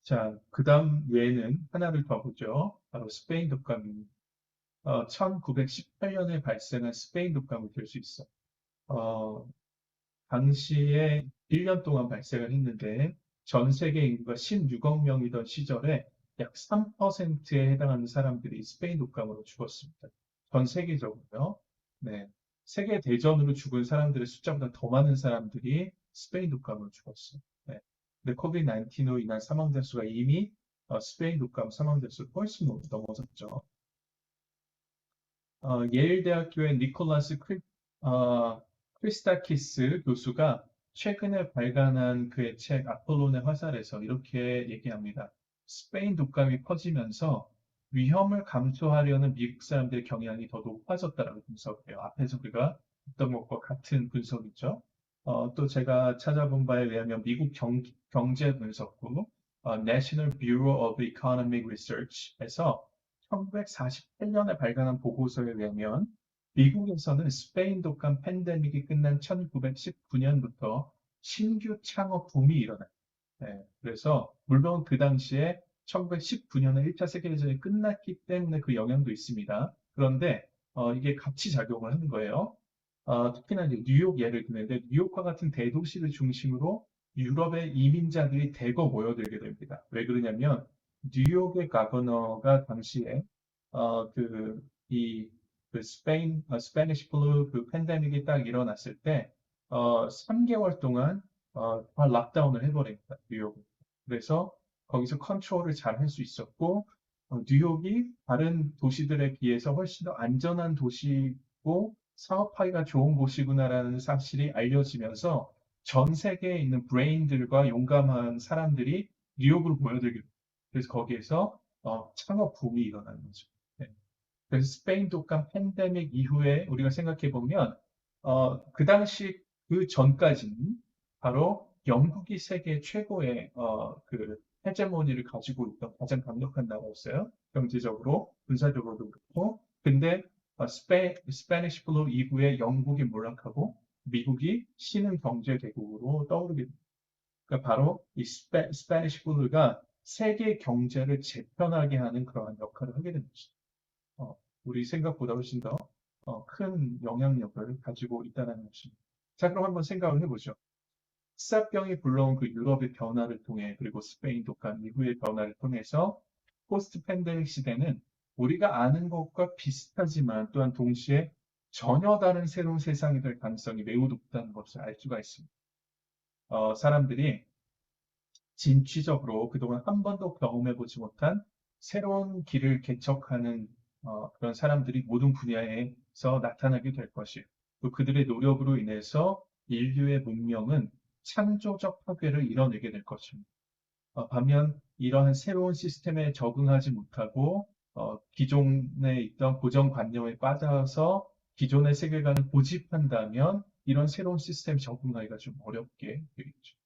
자, 그 다음 외에는 하나를 더 보죠. 바로 스페인 독감입니다. 1918년에 발생한 스페인 독감이 될 수 있어. 어, 당시에 1년 동안 발생을 했는데 전 세계 인구가 16억 명이던 시절에 약 3%에 해당하는 사람들이 스페인 독감으로 죽었습니다. 전 세계적으로요. 네. 세계 대전으로 죽은 사람들의 숫자보다 더 많은 사람들이 스페인 독감으로 죽었어요. 네. 근데 코비드-19로 인한 사망자 수가 이미 스페인 독감 사망자 수 훨씬 넘어섰죠. 예일대학교의 니콜라스 크리스타키스 교수가 최근에 발간한 그의 책 아폴론의 화살에서 이렇게 얘기합니다. 스페인 독감이 퍼지면서 위험을 감수하려는 미국 사람들의 경향이 더 높아졌다라고 분석해요. 앞에서 우리가 했던 것과 같은 분석이죠. 또 제가 찾아본 바에 의하면 미국 경제 분석국 National Bureau of Economic Research에서 1948년에 발간한 보고서에 의하면 미국에서는 스페인 독감 팬데믹이 끝난 1919년부터 신규 창업 붐이 일어나요. 네, 그래서 물론 그 당시에 1919년에 1차 세계대전이 끝났기 때문에 그 영향도 있습니다. 그런데 이게 같이 작용을 하는 거예요. 특히나 이제 뉴욕 예를 드는데 뉴욕과 같은 대도시를 중심으로 유럽의 이민자들이 대거 모여들게 됩니다. 왜 그러냐면 뉴욕의 가버너가 당시에 이 스페니시 플루 그 팬데믹이 딱 일어났을 때 3개월 동안 다 락다운을 해버립니다. 뉴욕. 그래서 거기서 컨트롤을 잘 할 수 있었고 뉴욕이 다른 도시들에 비해서 훨씬 더 안전한 도시고 사업하기가 좋은 곳이구나라는 사실이 알려지면서 전 세계에 있는 브레인들과 용감한 사람들이 뉴욕으로 모여들게 됩니다. 그래서 거기에서 창업 붐이 일어나는 거죠. 네. 그래서 스페인 독감 팬데믹 이후에 우리가 생각해 보면 그 당시 그 전까지는 바로 영국이 세계 최고의 그 헤제모니를 가지고 있던 가장 강력한 나라였어요. 경제적으로, 군사적으로도 그렇고. 근데 스페니시 플루 이후에 영국이 몰락하고 미국이 신흥 경제 대국으로 떠오르게 됩니다. 그러니까 바로 이 스페니시 플루가 세계 경제를 재편하게 하는 그러한 역할을 하게 된 것이죠. 우리 생각보다 훨씬 더 큰 영향력을 가지고 있다는 것입니다. 자, 그럼 한번 생각을 해보죠. 흑사병이 불러온 그 유럽의 변화를 통해 그리고 스페인 독감 이후의 변화를 통해서 포스트 팬데믹 시대는 우리가 아는 것과 비슷하지만 또한 동시에 전혀 다른 새로운 세상이 될 가능성이 매우 높다는 것을 알 수가 있습니다. 사람들이 진취적으로 그동안 한 번도 경험해보지 못한 새로운 길을 개척하는 그런 사람들이 모든 분야에서 나타나게 될 것이에요. 또 그들의 노력으로 인해서 인류의 문명은 창조적 파괴를 이뤄내게 될 것입니다. 반면 이러한 새로운 시스템에 적응하지 못하고 기존에 있던 고정관념에 빠져서 기존의 세계관을 고집한다면 이런 새로운 시스템 적응하기가 좀 어렵게 되겠죠.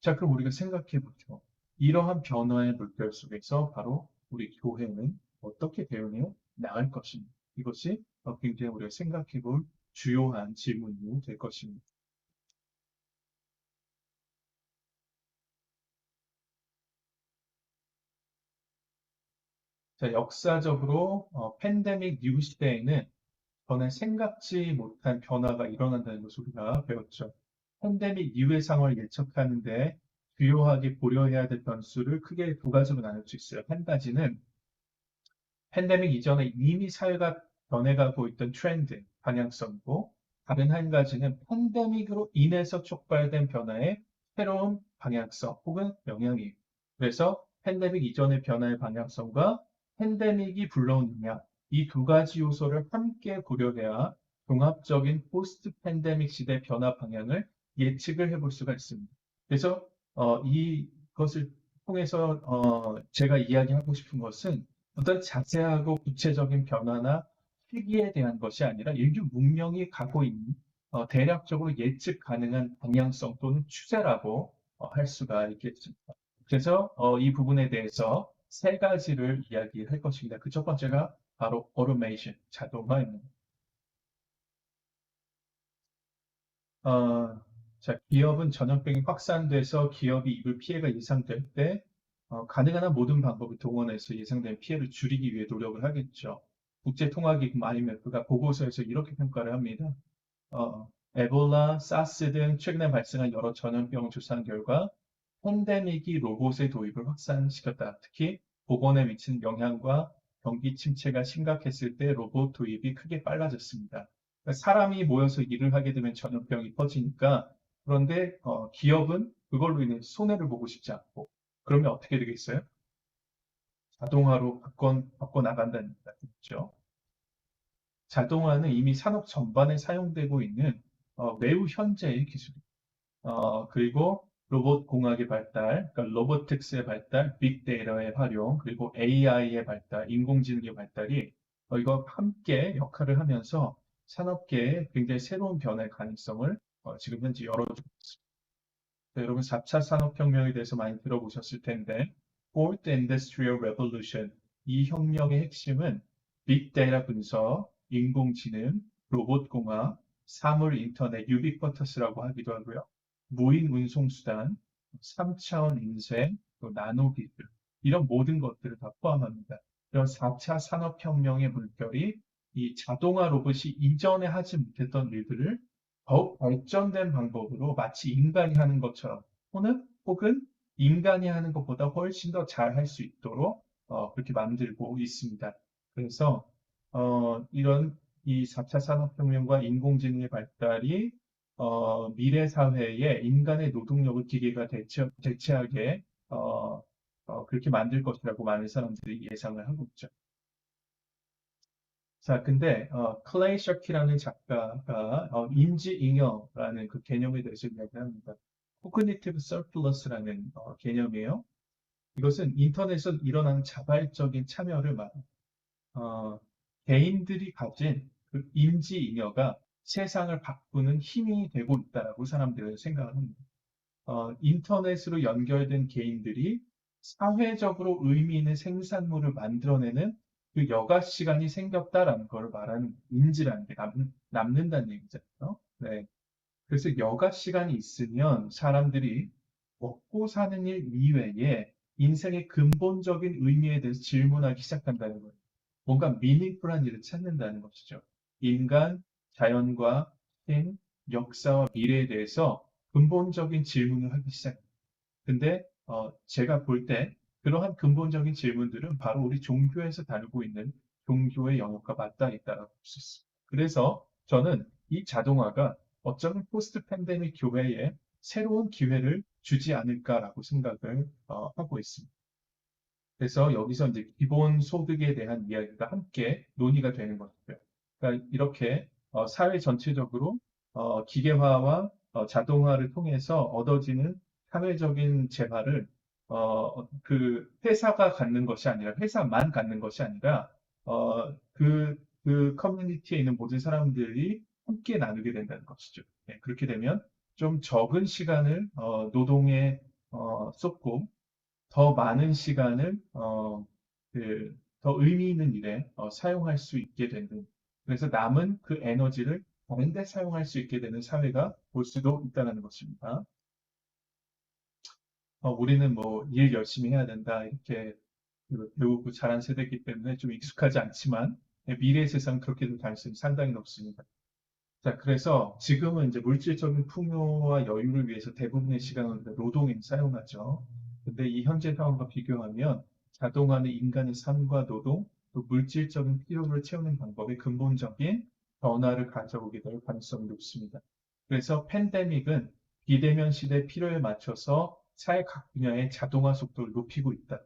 자, 그럼 우리가 생각해 보죠. 이러한 변화의 물결 속에서 바로 우리 교회는 어떻게 대응해 나갈 것인가? 이것이 굉장히 우리가 생각해 볼 주요한 질문이 될 것입니다. 자, 역사적으로 팬데믹 이후 시대에는 전에 생각지 못한 변화가 일어난다는 것을 우리가 배웠죠. 팬데믹 이후의 상황을 예측하는데 주요하게 고려해야 될 변수를 크게 두 가지로 나눌 수 있어요. 한 가지는 팬데믹 이전에 이미 사회가 변해가고 있던 트렌드, 방향성이고, 다른 한 가지는 팬데믹으로 인해서 촉발된 변화의 새로운 방향성 혹은 영향이에요. 그래서 팬데믹 이전의 변화의 방향성과 팬데믹이 불러온 영향, 이 두 가지 요소를 함께 고려해야 종합적인 포스트 팬데믹 시대 변화 방향을 예측을 해볼 수가 있습니다. 그래서 이것을 통해서 제가 이야기하고 싶은 것은 어떤 자세하고 구체적인 변화나 시기에 대한 것이 아니라 인류 문명이 가고 있는 대략적으로 예측 가능한 방향성 또는 추세라고 할 수가 있겠습니다. 그래서 이 부분에 대해서 세 가지를 이야기할 것입니다. 그 첫 번째가 바로 automation, 자동화입니다. 어, 자, 기업은 전염병이 확산돼서 기업이 입을 피해가 예상될 때 가능한 한 모든 방법을 동원해서 예상된 피해를 줄이기 위해 노력을 하겠죠. 국제통화기금 IMF가 보고서에서 이렇게 평가를 합니다. 에볼라, 사스 등 최근에 발생한 여러 전염병을 조사한 결과 팬데믹이 로봇의 도입을 확산시켰다. 특히 보건에 미친 영향과 경기 침체가 심각했을 때 로봇 도입이 크게 빨라졌습니다. 그러니까 사람이 모여서 일을 하게 되면 전염병이 퍼지니까 그런데 기업은 그걸로 인해 손해를 보고 싶지 않고 그러면 어떻게 되겠어요? 자동화로 바꿔 나간다는 얘기죠. 자동화는 이미 산업 전반에 사용되고 있는 매우 현재의 기술입니다. 그리고 로봇 공학의 발달, 그러니까 로보틱스의 발달, 빅데이터의 활용, 그리고 AI의 발달, 인공지능의 발달이 이거 함께 역할을 하면서 산업계에 굉장히 새로운 변화의 가능성을 지금 현재 열어주고 있습니다. 여러분 4차 산업혁명에 대해서 많이 들어보셨을 텐데 Fourth Industrial Revolution 이 혁명의 핵심은 빅데이터 분석, 인공지능, 로봇공학, 사물 인터넷, 유비쿼터스라고 하기도 하고요. 무인 운송수단, 3차원 인쇄, 또 나노기술 이런 모든 것들을 다 포함합니다. 이런 4차 산업혁명의 물결이 이 자동화 로봇이 이전에 하지 못했던 일들을 더욱 발전된 방법으로 마치 인간이 하는 것처럼 혹은 인간이 하는 것보다 훨씬 더 잘 할 수 있도록 그렇게 만들고 있습니다. 그래서 이런 이 4차 산업혁명과 인공지능의 발달이 미래 사회에 인간의 노동력을 기계가 대체하게 그렇게 만들 것이라고 많은 사람들이 예상을 하고 있죠. 자, 근데 클레이 셔키라는 작가가 인지잉여라는 그 개념에 대해서 이야기합니다. Cognitive Surplus라는 개념이에요. 이것은 인터넷에서 일어나는 자발적인 참여를 말합니다. 어, 개인들이 가진 그 인지잉여가 세상을 바꾸는 힘이 되고 있다라고 사람들은 생각을 합니다. 인터넷으로 연결된 개인들이 사회적으로 의미 있는 생산물을 만들어내는 그 여가 시간이 생겼다라는 걸 말하는 인지라는 게 남는다는 얘기잖아요. 네. 그래서 여가 시간이 있으면 사람들이 먹고 사는 일 이외에 인생의 근본적인 의미에 대해서 질문하기 시작한다는 거예요. 뭔가 미닝풀한 일을 찾는다는 것이죠. 인간, 자연과 신, 역사와 미래에 대해서 근본적인 질문을 하기 시작합니다. 근데 제가 볼 때 그러한 근본적인 질문들은 바로 우리 종교에서 다루고 있는 종교의 영역과 맞닿아 있다고 볼 수 있습니다. 그래서 저는 이 자동화가 어쩌면 포스트 팬데믹 교회에 새로운 기회를 주지 않을까라고 생각을 하고 있습니다. 그래서 여기서 이제 기본 소득에 대한 이야기가 함께 논의가 되는 것이죠. 그러니까 이렇게 사회 전체적으로 기계화와 자동화를 통해서 얻어지는 사회적인 재화를 그 회사가 갖는 것이 아니라 회사만 갖는 것이 아니라 그 커뮤니티에 있는 모든 사람들이 함께 나누게 된다는 것이죠. 네, 그렇게 되면 좀 적은 시간을 노동에 쏟고 더 많은 시간을 더 의미 있는 일에 사용할 수 있게 되는 그래서 남은 그 에너지를 다른 데 사용할 수 있게 되는 사회가 올 수도 있다는 것입니다. 우리는 뭐 일 열심히 해야 된다 이렇게 그 배우고 자란 세대이기 때문에 좀 익숙하지 않지만 미래의 세상 그렇게 될 가능성이 상당히 높습니다. 자, 그래서 지금은 이제 물질적인 풍요와 여유를 위해서 대부분의 시간을 노동에 사용하죠. 근데 이 현재 상황과 비교하면 자동화는 인간의 삶과 노동, 또 물질적인 필요를 채우는 방법의 근본적인 변화를 가져오게 될 가능성이 높습니다. 그래서 팬데믹은 비대면 시대 필요에 맞춰서 사회 각 분야의 자동화 속도를 높이고 있다.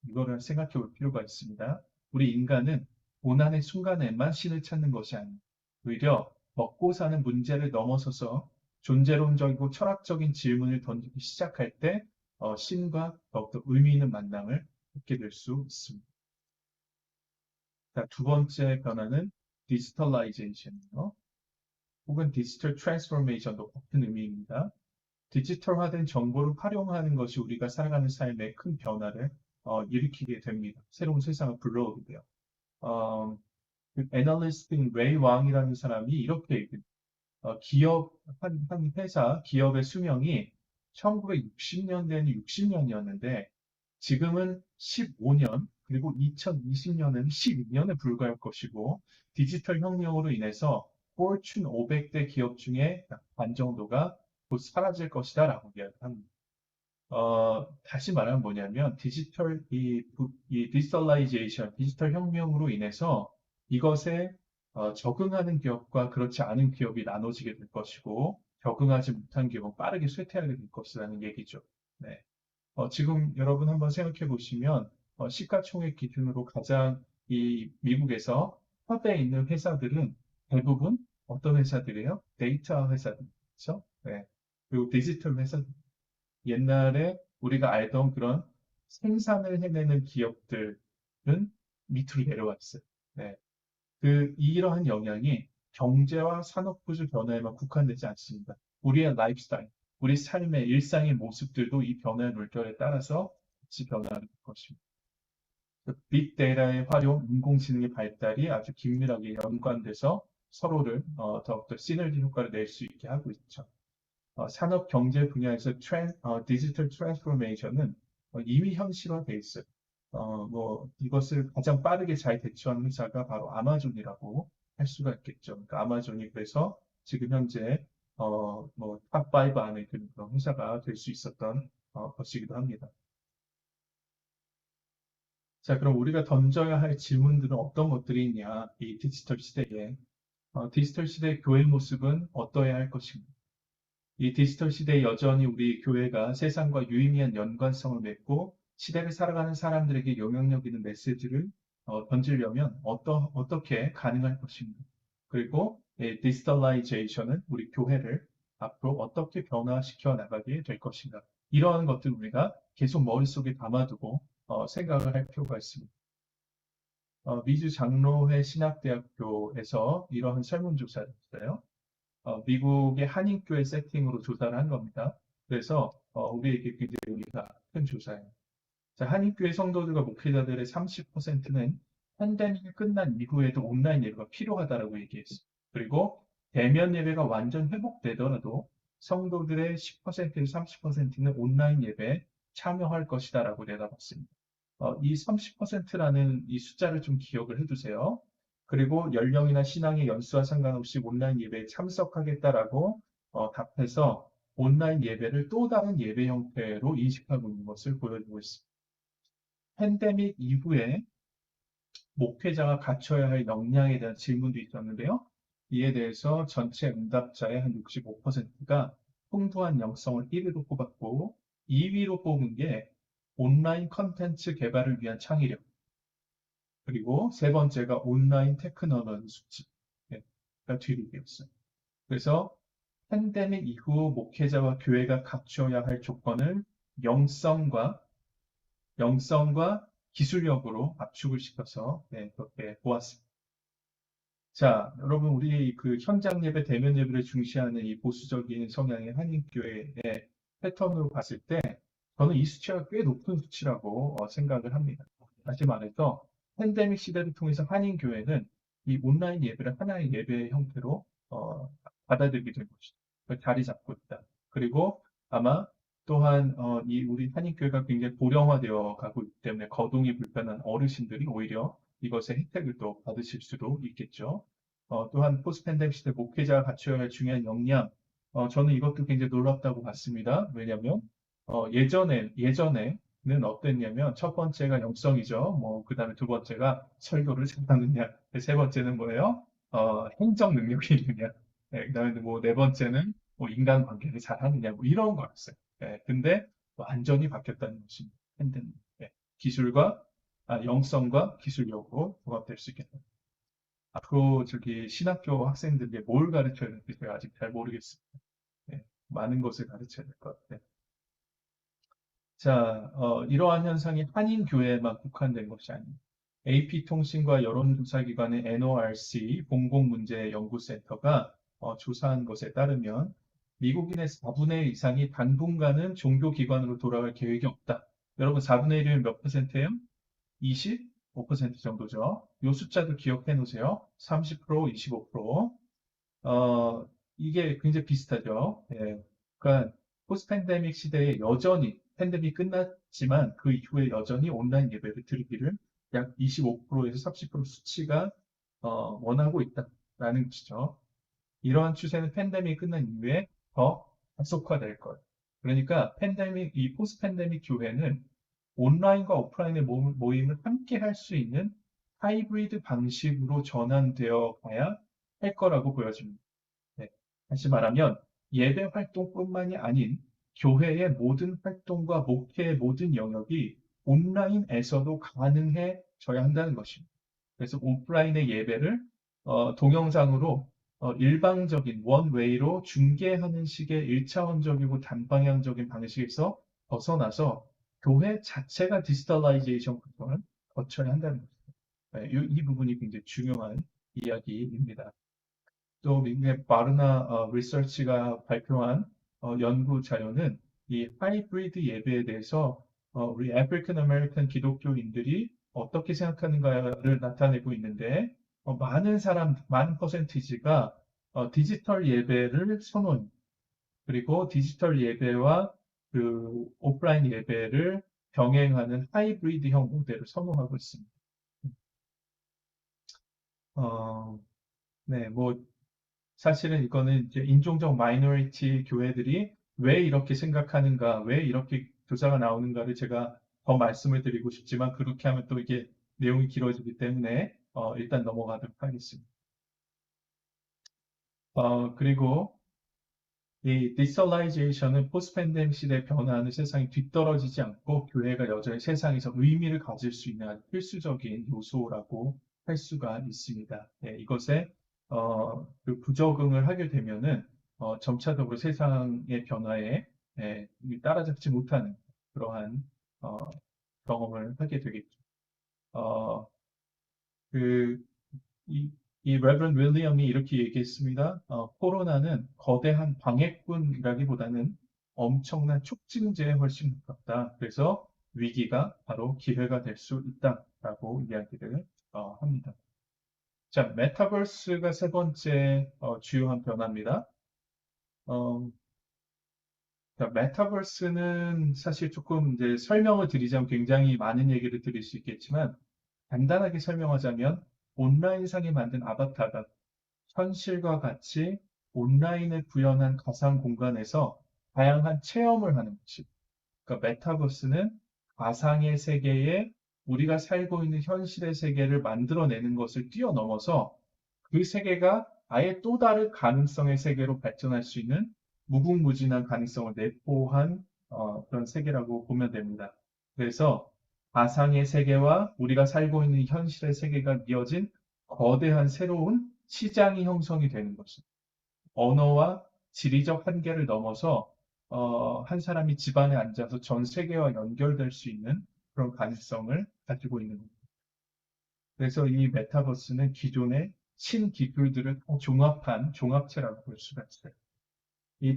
이거를 생각해 볼 필요가 있습니다. 우리 인간은 고난의 순간에만 신을 찾는 것이 아닙니다. 오히려 먹고 사는 문제를 넘어서서 존재론적이고 철학적인 질문을 던지기 시작할 때 신과 더욱더 의미 있는 만남을 갖게 될 수 있습니다. 자, 두 번째 변화는 디지털라이제이션이요. 혹은 디지털 트랜스포메이션도 같은 의미입니다. 디지털화된 정보를 활용하는 것이 우리가 살아가는 삶에 큰 변화를 일으키게 됩니다. 새로운 세상을 불러오게 돼요. 어, 그 애널리스트인 레이 왕이라는 사람이 이렇게 얘기해요. 한 회사, 기업의 수명이 1960년대에는 60년이었는데 지금은 15년, 그리고 2020년에는 12년에 불과할 것이고 디지털 혁명으로 인해서 포춘 500대 기업 중에 약 반 정도가 곧 사라질 것이다라고 이야기합니다. 다시 말하면 뭐냐면 이 디지털라이제이션, 디지털 혁명으로 인해서 이것에 적응하는 기업과 그렇지 않은 기업이 나눠지게 될 것이고 적응하지 못한 기업은 빠르게 쇠퇴하게 될 것이라는 얘기죠. 네. 지금 여러분 한번 생각해 보시면 시가총액 기준으로 가장 이 미국에서 탑에 있는 회사들은 대부분 어떤 회사들이에요? 데이터 회사들이죠. 네. 그리고 디지털 회사 옛날에 우리가 알던 그런 생산을 해내는 기업들은 밑으로 내려와 있어요. 네. 이러한 영향이 경제와 산업 구조 변화에만 국한되지 않습니다. 우리의 라이프스타일, 우리 삶의 일상의 모습들도 이 변화의 물결에 따라서 같이 변화할 것입니다. 빅데이터의 활용, 인공지능의 발달이 아주 긴밀하게 연관돼서 서로를 더욱더 시너지 효과를 낼 수 있게 하고 있죠. 산업 경제 분야에서 디지털 트랜스포메이션은 이미 현실화돼 있어요. 이것을 가장 빠르게 잘 대처한 회사가 바로 아마존이라고 할 수가 있겠죠. 그러니까 아마존이 그래서 지금 현재 탑5 안에 드는 그런 회사가 될 수 있었던 것이기도 합니다. 자, 그럼 우리가 던져야 할 질문들은 어떤 것들이 있냐? 이 디지털 시대에. 디지털 시대의 교회 모습은 어떠해야 할 것인가? 이 디지털 시대에 여전히 우리 교회가 세상과 유의미한 연관성을 맺고 시대를 살아가는 사람들에게 영향력 있는 메시지를 던지려면 어떻게 가능할 것인가? 그리고 디지털라이제이션은 우리 교회를 앞으로 어떻게 변화시켜 나가게 될 것인가? 이러한 것들 우리가 계속 머릿속에 담아두고 생각을 할 필요가 있습니다. 미주 장로회 신학대학교에서 이러한 설문조사를 했어요. 미국의 한인교회 세팅으로 조사를 한 겁니다. 그래서 우리에게 굉장히 의미가 큰 조사예요. 자, 한인교회 성도들과 목회자들의 30%는 팬데믹이 끝난 이후에도 온라인 예배가 필요하다라고 얘기했어요. 그리고 대면 예배가 완전 회복되더라도 성도들의 10%에서 30%는 온라인 예배에 참여할 것이다라고 내다봤습니다. 이 30%라는 이 숫자를 좀 기억을 해두세요. 그리고 연령이나 신앙의 연수와 상관없이 온라인 예배에 참석하겠다라고 답해서 온라인 예배를 또 다른 예배 형태로 인식하고 있는 것을 보여주고 있습니다. 팬데믹 이후에 목회자가 갖춰야 할 역량에 대한 질문도 있었는데요. 이에 대해서 전체 응답자의 한 65%가 풍부한 영성을 1위로 뽑았고 2위로 뽑은 게 온라인 컨텐츠 개발을 위한 창의력, 그리고 세 번째가 온라인 테크놀로지 수치가 뒤로 되었어요. 그래서 팬데믹 이후 목회자와 교회가 갖춰야 할 조건을 영성과 기술력으로 압축을 시켜서 그렇게 보았습니다. 자, 여러분 우리 그 현장 예배, 대면 예배를 중시하는 이 보수적인 성향의 한인교회의 패턴으로 봤을 때 저는 이 수치가 꽤 높은 수치라고 생각을 합니다. 다시 말해서 팬데믹 시대를 통해서 한인교회는 이 온라인 예배를 하나의 예배 형태로 받아들이게 된 것이다. 자리 잡고 있다. 그리고 아마 또한 이 우리 한인교회가 굉장히 고령화되어 가고 있기 때문에 거동이 불편한 어르신들이 오히려 이것의 혜택을 또 받으실 수도 있겠죠. 또한 포스트 팬데믹 시대 목회자가 갖춰야 할 중요한 역량, 저는 이것도 굉장히 놀랍다고 봤습니다. 왜냐하면 예전에는 어땠냐면 첫 번째가 영성이죠. 그 다음에 두 번째가 설교를 잘하느냐, 세 번째는 뭐예요? 행정 능력이 있느냐, 그 다음에 네 번째는 인간관계를 잘하느냐, 이런 거였어요. 근데 완전히 바뀌었다는 것입니다. 팬데믹. 영성과 기술력으로 부합될 수 있겠다. 앞으로 신학교 학생들에게 뭘 가르쳐야 될지 제가 아직 잘 모르겠습니다. 많은 것을 가르쳐야 될 것 같아요. 자, 이러한 현상이 한인교회에만 국한된 것이 아닙니다. AP통신과 여론조사기관의 NORC 공공문제연구센터가 조사한 것에 따르면 미국인의 4분의 1 이상이 당분간은 종교기관으로 돌아갈 계획이 없다. 여러분 4분의 1이면 몇 퍼센트예요? 25% 정도죠. 이 숫자도 기억해 놓으세요. 30%, 25%. 이게 굉장히 비슷하죠. 예. 그러니까 포스트 팬데믹 시대에 여전히 팬데믹 끝났지만 그 이후에 여전히 온라인 예배를 드리기를 약 25%에서 30% 수치가 원하고 있다라는 것이죠. 이러한 추세는 팬데믹이 끝난 이후에 더 가속화될 거예요. 그러니까 이 포스트 팬데믹 교회는 온라인과 오프라인의 모임을 함께 할 수 있는 하이브리드 방식으로 전환되어 가야 할 거라고 보여집니다. 네. 다시 말하면 예배 활동뿐만이 아닌 교회의 모든 활동과 목회의 모든 영역이 온라인에서도 가능해져야 한다는 것입니다. 그래서 오프라인의 예배를 동영상으로 일방적인 원웨이로 중계하는 식의 일차원적이고 단방향적인 방식에서 벗어나서 교회 자체가 디지털라이제이션 과정을 거쳐야 한다는 것입니다. 네, 이 부분이 굉장히 중요한 이야기입니다. 또 미국의 바르나 리서치가 발표한 연구 자료는 이 하이브리드 예배에 대해서 우리 아프리칸 아메리칸 기독교인들이 어떻게 생각하는가를 나타내고 있는데 많은 퍼센티지가 디지털 예배를 선호합니다. 그리고 디지털 예배와 그 오프라인 예배를 병행하는 하이브리드형 모델을 선호하고 있습니다. 어, 네, 뭐 사실은 이거는 이제 인종적 마이너리티 교회들이 왜 이렇게 생각하는가, 왜 이렇게 교사가 나오는가를 제가 더 말씀을 드리고 싶지만 그렇게 하면 또 이게 내용이 길어지기 때문에 일단 넘어가도록 하겠습니다. 그리고 이 디지털라이제이션은 포스트 팬데믹 시대에 변화하는 세상이 뒤떨어지지 않고 교회가 여전히 세상에서 의미를 가질 수 있는 아주 필수적인 요소라고 할 수가 있습니다. 예, 이것에 그 부적응을 하게 되면은 점차적으로 세상의 변화에 따라잡지 못하는 그러한 어, 경험을 하게 되겠죠. 어, 그 이, 이 레버런 윌리엄이 이렇게 얘기했습니다. 코로나는 거대한 방해꾼이라기보다는 엄청난 촉진제에 훨씬 가깝다. 그래서 위기가 바로 기회가 될 수 있다라고 이야기를 합니다. 자, 메타버스가 세 번째 주요한 변화입니다. 어, 메타버스는 사실 조금 이제 설명을 드리자면 굉장히 많은 얘기를 드릴 수 있겠지만 간단하게 설명하자면 온라인상에 만든 아바타가 현실과 같이 온라인에 구현한 가상 공간에서 다양한 체험을 하는 것이. 그러니까 메타버스는 가상의 세계에 우리가 살고 있는 현실의 세계를 만들어내는 것을 뛰어넘어서 그 세계가 아예 또 다른 가능성의 세계로 발전할 수 있는 무궁무진한 가능성을 내포한 그런 세계라고 보면 됩니다. 그래서 가상의 세계와 우리가 살고 있는 현실의 세계가 이어진 거대한 새로운 시장이 형성이 되는 것입니다. 언어와 지리적 한계를 넘어서 한 사람이 집안에 앉아서 전 세계와 연결될 수 있는 그런 가능성을 가지고 있는 겁니다. 그래서 이 메타버스는 기존의 신기술들을 종합한 종합체라고 볼 수가 있어요. 이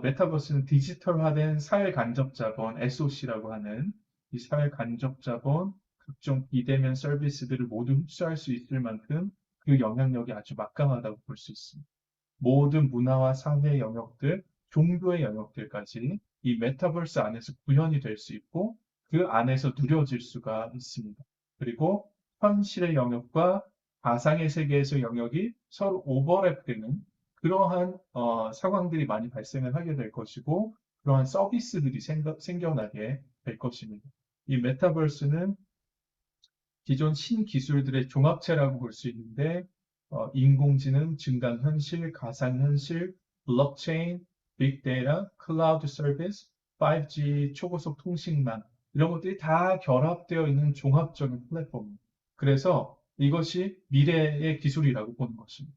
메타버스는 디지털화된 사회 간접 자본, SOC라고 하는 이 사회 간접 자본, 각종 비대면 서비스들을 모두 흡수할 수 있을 만큼 그 영향력이 아주 막강하다고 볼 수 있습니다. 모든 문화와 사회 영역들, 종교의 영역들까지 이 메타버스 안에서 구현이 될 수 있고 그 안에서 누려질 수가 있습니다. 그리고 현실의 영역과 가상의 세계에서 영역이 서로 오버랩되는 그러한 상황들이 많이 발생을 하게 될 것이고 그러한 서비스들이 생겨나게 될 것입니다. 이 메타버스는 기존 신기술들의 종합체라고 볼 수 있는데 인공지능, 증강현실, 가상현실, 블록체인, 빅데이터, 클라우드 서비스, 5G 초고속 통신망 이런 것들이 다 결합되어 있는 종합적인 플랫폼입니다. 그래서 이것이 미래의 기술이라고 보는 것입니다.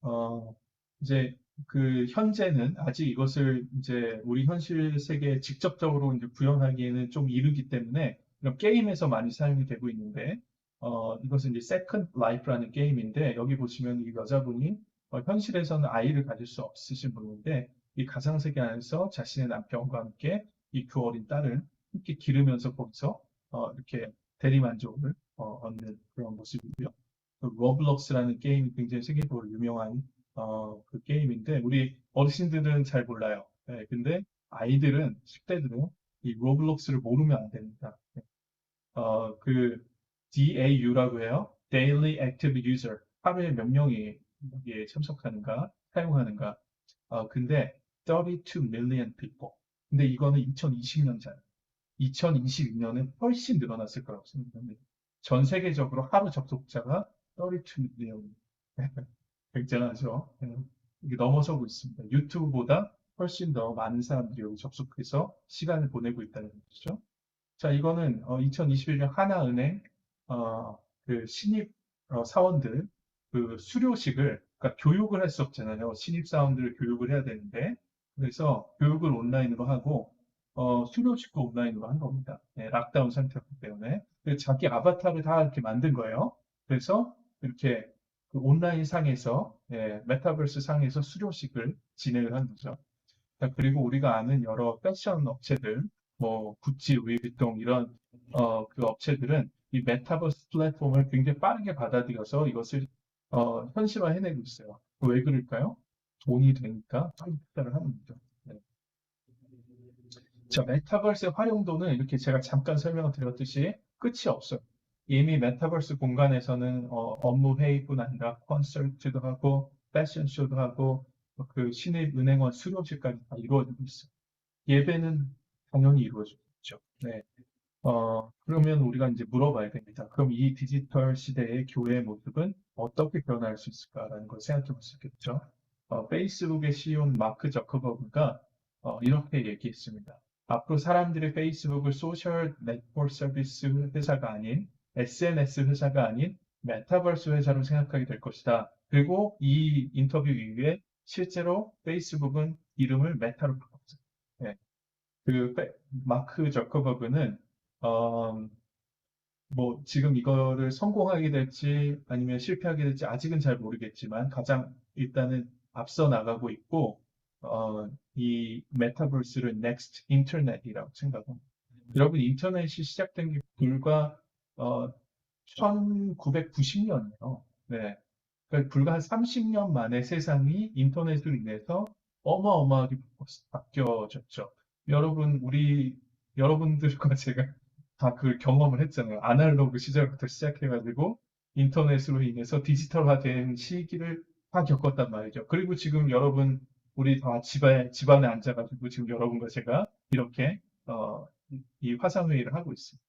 어, 이제 그 현재는 아직 이것을 이제 우리 현실 세계에 직접적으로 이제 구현하기에는 좀 이르기 때문에 이런 게임에서 많이 사용이 되고 있는데 이것은 이제 세컨드 라이프라는 게임인데 여기 보시면 이 여자분이 현실에서는 아이를 가질 수 없으신 분인데 이 가상세계 안에서 자신의 남편과 함께 이 두 어린 딸을 함께 기르면서 거기서 이렇게 대리만족을 얻는 그런 모습이고요. 그 로블록스라는 게임이 굉장히 세계적으로 유명한 그 게임인데 우리 어르신들은 잘 몰라요. 네, 근데 아이들은 10대들은 이 로블록스를 모르면 안 됩니다. 그 DAU라고 해요. Daily Active User. 하루에 몇 명이 여기에 참석하는가, 사용하는가. 근데 32 million people. 근데 이거는 2020년잖아요. 2022년은 훨씬 늘어났을 거라고 생각합니다. 전 세계적으로 하루 접속자가 32 million. 굉장하죠. 이게 넘어서고 있습니다. 유튜브보다 훨씬 더 많은 사람들이 여기 접속해서 시간을 보내고 있다는 것이죠. 자, 이거는 2021년 하나은행 그 신입 사원들 그 수료식을 그러니까 교육을 할 수 없잖아요. 신입 사원들을 교육을 해야 되는데 그래서 교육을 온라인으로 하고 수료식도 온라인으로 한 겁니다. 네, 락다운 상태였기 때문에 그래서 자기 아바타를 다 이렇게 만든 거예요. 그래서 이렇게 그 온라인 상에서 메타버스 상에서 수료식을 진행을 한 거죠. 자, 그리고 우리가 아는 여러 패션 업체들, 뭐 구찌, 루이비통 이런 그 업체들은 이 메타버스 플랫폼을 굉장히 빠르게 받아들여서 이것을 현실화해내고 있어요. 왜 그럴까요? 돈이 되니까 빨리 투자를 하는 거죠. 네. 자, 메타버스의 활용도는 이렇게 제가 잠깐 설명을 드렸듯이 끝이 없어요. 이미 메타버스 공간에서는 업무 회의뿐 아니라 콘서트도 하고 패션쇼도 하고 그 신입 은행원 수료식까지 다 이루어지고 있어요. 예배는 당연히 이루어지겠죠. 네. 그러면 우리가 이제 물어봐야 됩니다. 그럼 이 디지털 시대의 교회의 모습은 어떻게 변화할 수 있을까라는 걸 생각해 볼 수 있겠죠. 페이스북의 CEO 마크 저커버그가 이렇게 얘기했습니다. 앞으로 사람들이 페이스북을 소셜 네트워크 서비스 회사가 아닌 SNS 회사가 아닌 메타버스 회사로 생각하게 될 것이다. 그리고 이 인터뷰 이후에 실제로 페이스북은 이름을 메타로 바꿨어요. 네. 마크 저커버그는 어, 뭐 지금 이거를 성공하게 될지 아니면 실패하게 될지 아직은 잘 모르겠지만 가장 일단은 앞서 나가고 있고 이 메타버스를 next internet이라고 생각합니다. 여러분 인터넷이 시작된 게 불과 어, 1990년이에요. 네. 그러니까 불과 한 30년 만에 세상이 인터넷으로 인해서 어마어마하게 바뀌어졌죠. 여러분들과 제가 다 그 경험을 했잖아요. 아날로그 시절부터 시작해가지고 인터넷으로 인해서 디지털화된 시기를 다 겪었단 말이죠. 그리고 지금 여러분, 우리 다 집안에 앉아가지고 지금 여러분과 제가 이렇게, 이 화상회의를 하고 있습니다.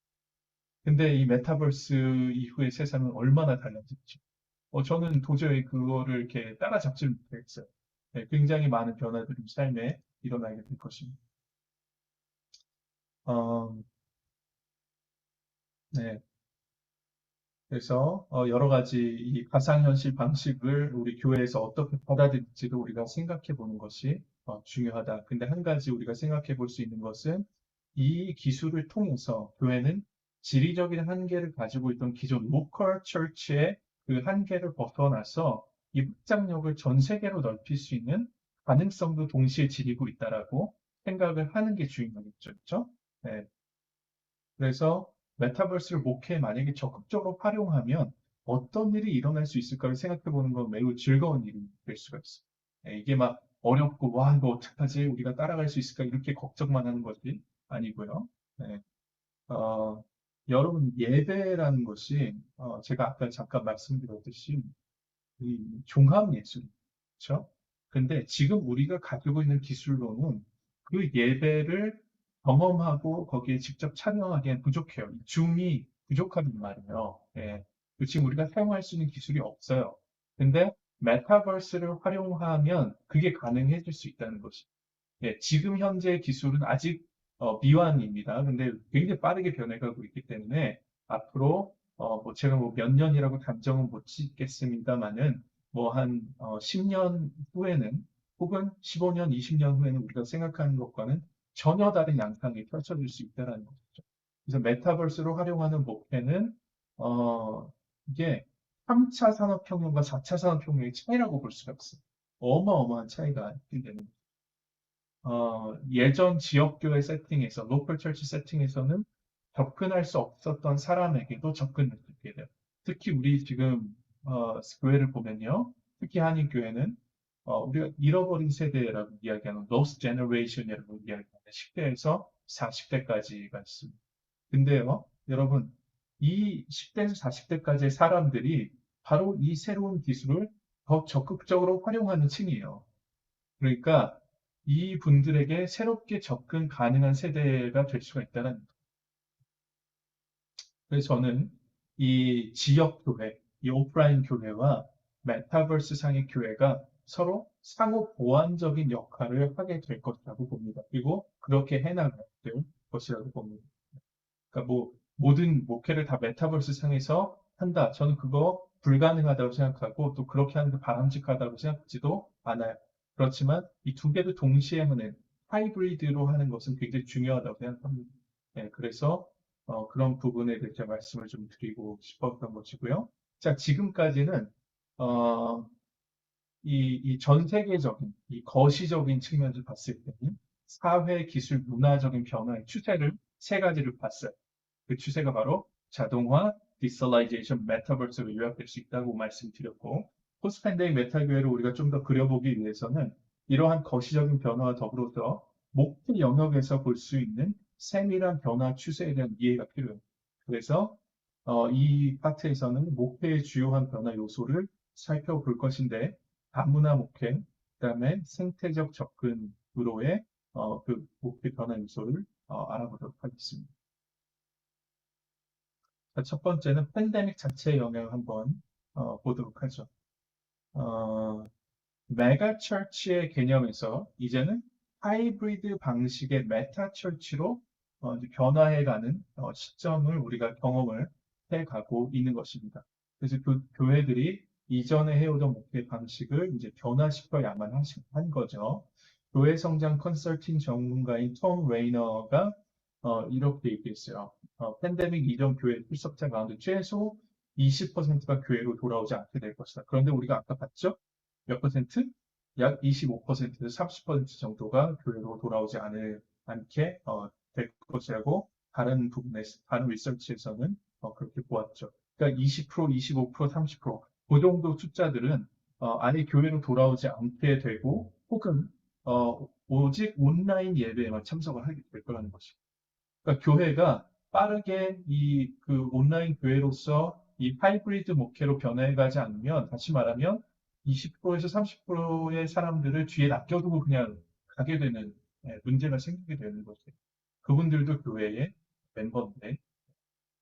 근데 이 메타버스 이후의 세상은 얼마나 달라질지. 저는 도저히 그거를 이렇게 따라잡지 못했어요. 네, 굉장히 많은 변화들이 삶에 일어나게 될 것입니다. 어, 네. 그래서 여러 가지 이 가상현실 방식을 우리 교회에서 어떻게 받아들일지를 우리가 생각해 보는 것이 중요하다. 근데 한 가지 우리가 생각해 볼 수 있는 것은 이 기술을 통해서 교회는 지리적인 한계를 가지고 있던 기존 로컬 처치의 그 한계를 벗어나서 이 확장력을 전 세계로 넓힐 수 있는 가능성도 동시에 지니고 있다라고 생각을 하는 게 중요하겠죠. 그렇죠? 네. 그래서 메타버스를 목회에 만약에 적극적으로 활용하면 어떤 일이 일어날 수 있을까를 생각해 보는 건 매우 즐거운 일이 될 수가 있어요. 네, 이게 막 어렵고, 와, 이거 어떡하지? 우리가 따라갈 수 있을까? 이렇게 걱정만 하는 것이 아니고요. 네, 어, 여러분, 예배라는 것이, 제가 아까 잠깐 말씀드렸듯이, 이 종합예술, 그렇죠? 근데 지금 우리가 가지고 있는 기술로는 그 예배를 경험하고 거기에 직접 참여하기엔 부족해요. 줌이 부족하단 말이에요. 예. 지금 우리가 사용할 수 있는 기술이 없어요. 근데 메타버스를 활용하면 그게 가능해질 수 있다는 것이. 예, 지금 현재 기술은 아직 미완입니다. 근데 굉장히 빠르게 변해가고 있기 때문에 앞으로 뭐 제가 뭐 몇 년이라고 단정은 못 짓겠습니다만은 뭐 한 10년 후에는 혹은 15년, 20년 후에는 우리가 생각하는 것과는 전혀 다른 양상이 펼쳐질 수 있다는 거죠. 그래서 메타버스로 활용하는 목표는 이게 3차 산업혁명과 4차 산업혁명의 차이라고 볼 수가 있어요. 어마어마한 차이가 있기 때문에. 예전 지역교회 세팅에서, 로컬 처치 세팅에서는 접근할 수 없었던 사람에게도 접근을 할 수 있게 돼요. 특히 우리 지금 교회를 보면요. 특히 한인교회는 우리가 잃어버린 세대라고 이야기하는 lost generation이라고 이야기하는 10대에서 40대까지가 있습니다. 근데요, 여러분, 이 10대에서 40대까지의 사람들이 바로 이 새로운 기술을 더 적극적으로 활용하는 층이에요. 그러니까 이 분들에게 새롭게 접근 가능한 세대가 될 수가 있다는 거예요. 그래서 저는 이 지역 교회, 이 오프라인 교회와 메타버스 상의 교회가 서로 상호 보완적인 역할을 하게 될 것이라고 봅니다. 그리고 그렇게 해나갈 것이라고 봅니다. 그러니까 뭐 모든 목회를 다 메타버스 상에서 한다. 저는 그거 불가능하다고 생각하고 또 그렇게 하는 게 바람직하다고 생각하지도 않아요. 그렇지만 이 두 개를 동시에 하는 하이브리드로 하는 것은 굉장히 중요하다고 생각합니다. 네, 그래서 그런 부분에 대해서 말씀을 좀 드리고 싶었던 것이고요. 자, 지금까지는 어, 이 전 세계적인 이 거시적인 측면을 봤을 때는 사회, 기술, 문화적인 변화의 추세를 세 가지를 봤어요. 그 추세가 바로 자동화, 디지털라이제이션, 메타버스로 요약될 수 있다고 말씀드렸고, 포스트-팬데믹 메타교회를 우리가 좀 더 그려보기 위해서는 이러한 거시적인 변화와 더불어서 목표 영역에서 볼 수 있는 세밀한 변화 추세에 대한 이해가 필요해요. 그래서 이 파트에서는 목표의 주요한 변화 요소를 살펴볼 것인데, 다문화 목회, 그다음에 생태적 접근으로의 그 목표 변화 요소를 알아보도록 하겠습니다. 첫 번째는 팬데믹 자체의 영향을 한번 보도록 하죠. 어, 메가 처치의 개념에서 이제는 하이브리드 방식의 메타 처치로 이제 변화해가는 시점을 우리가 경험을 해가고 있는 것입니다. 그래서 교회들이 이전에 해오던 목회 방식을 이제 변화시켜야만 한 거죠. 교회 성장 컨설팅 전문가인 톰 레이너가 이렇게 얘기했어요. 팬데믹 이전 교회 출석자 가운데 최소 20%가 교회로 돌아오지 않게 될 것이다. 그런데 우리가 아까 봤죠? 몇 퍼센트? 약 25%에서 30% 정도가 교회로 돌아오지 않게 될 것이라고 다른 리서치에서는 그렇게 보았죠. 그러니까 20%, 25%, 30%, 그 정도 숫자들은 아예 교회로 돌아오지 않게 되고 혹은 오직 온라인 예배에만 참석을 하게 될 거라는 것이죠. 그러니까 교회가 빠르게 그 온라인 교회로서 이 하이브리드 목회로 변해가지 않으면, 다시 말하면 20%에서 30%의 사람들을 뒤에 낚여두고 그냥 가게 되는 문제가 생기게 되는 거죠. 그분들도 교회의 멤버인데,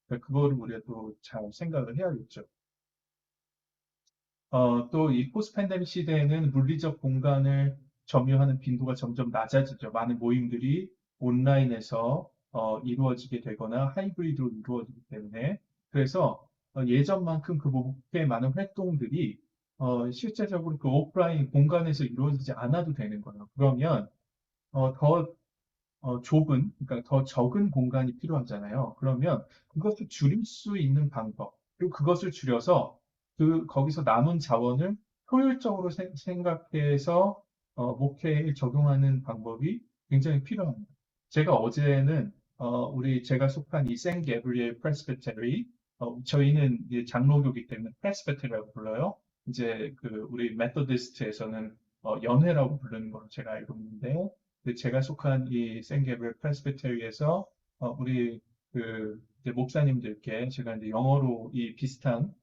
그러니까 그거를 우리가 또 잘 생각을 해야겠죠. 또 이 포스트 팬데믹 시대에는 물리적 공간을 점유하는 빈도가 점점 낮아지죠. 많은 모임들이 온라인에서 이루어지게 되거나 하이브리드로 이루어지기 때문에 그래서 예전만큼 그 목표의 많은 활동들이 실제적으로 그 오프라인 공간에서 이루어지지 않아도 되는 거예요. 그러면 더 그러니까 더 적은 공간이 필요하잖아요. 그러면 그것을 줄일 수 있는 방법, 그리고 그것을 줄여서 거기서 남은 자원을 효율적으로 생각해서 목회에 적용하는 방법이 굉장히 필요합니다. 제가 어제는 제가 속한 이 생 게브리엘 프레스비테리, 저희는 이제 장로교기 때문에 프레스비테리라고 불러요. 이제 우리 메토디스트에서는 연회라고 부르는 걸로 제가 알고 있는데 제가 속한 이 생게블 프레스비테리에서 우리 이제 목사님들께 제가 이제 영어로 이 비슷한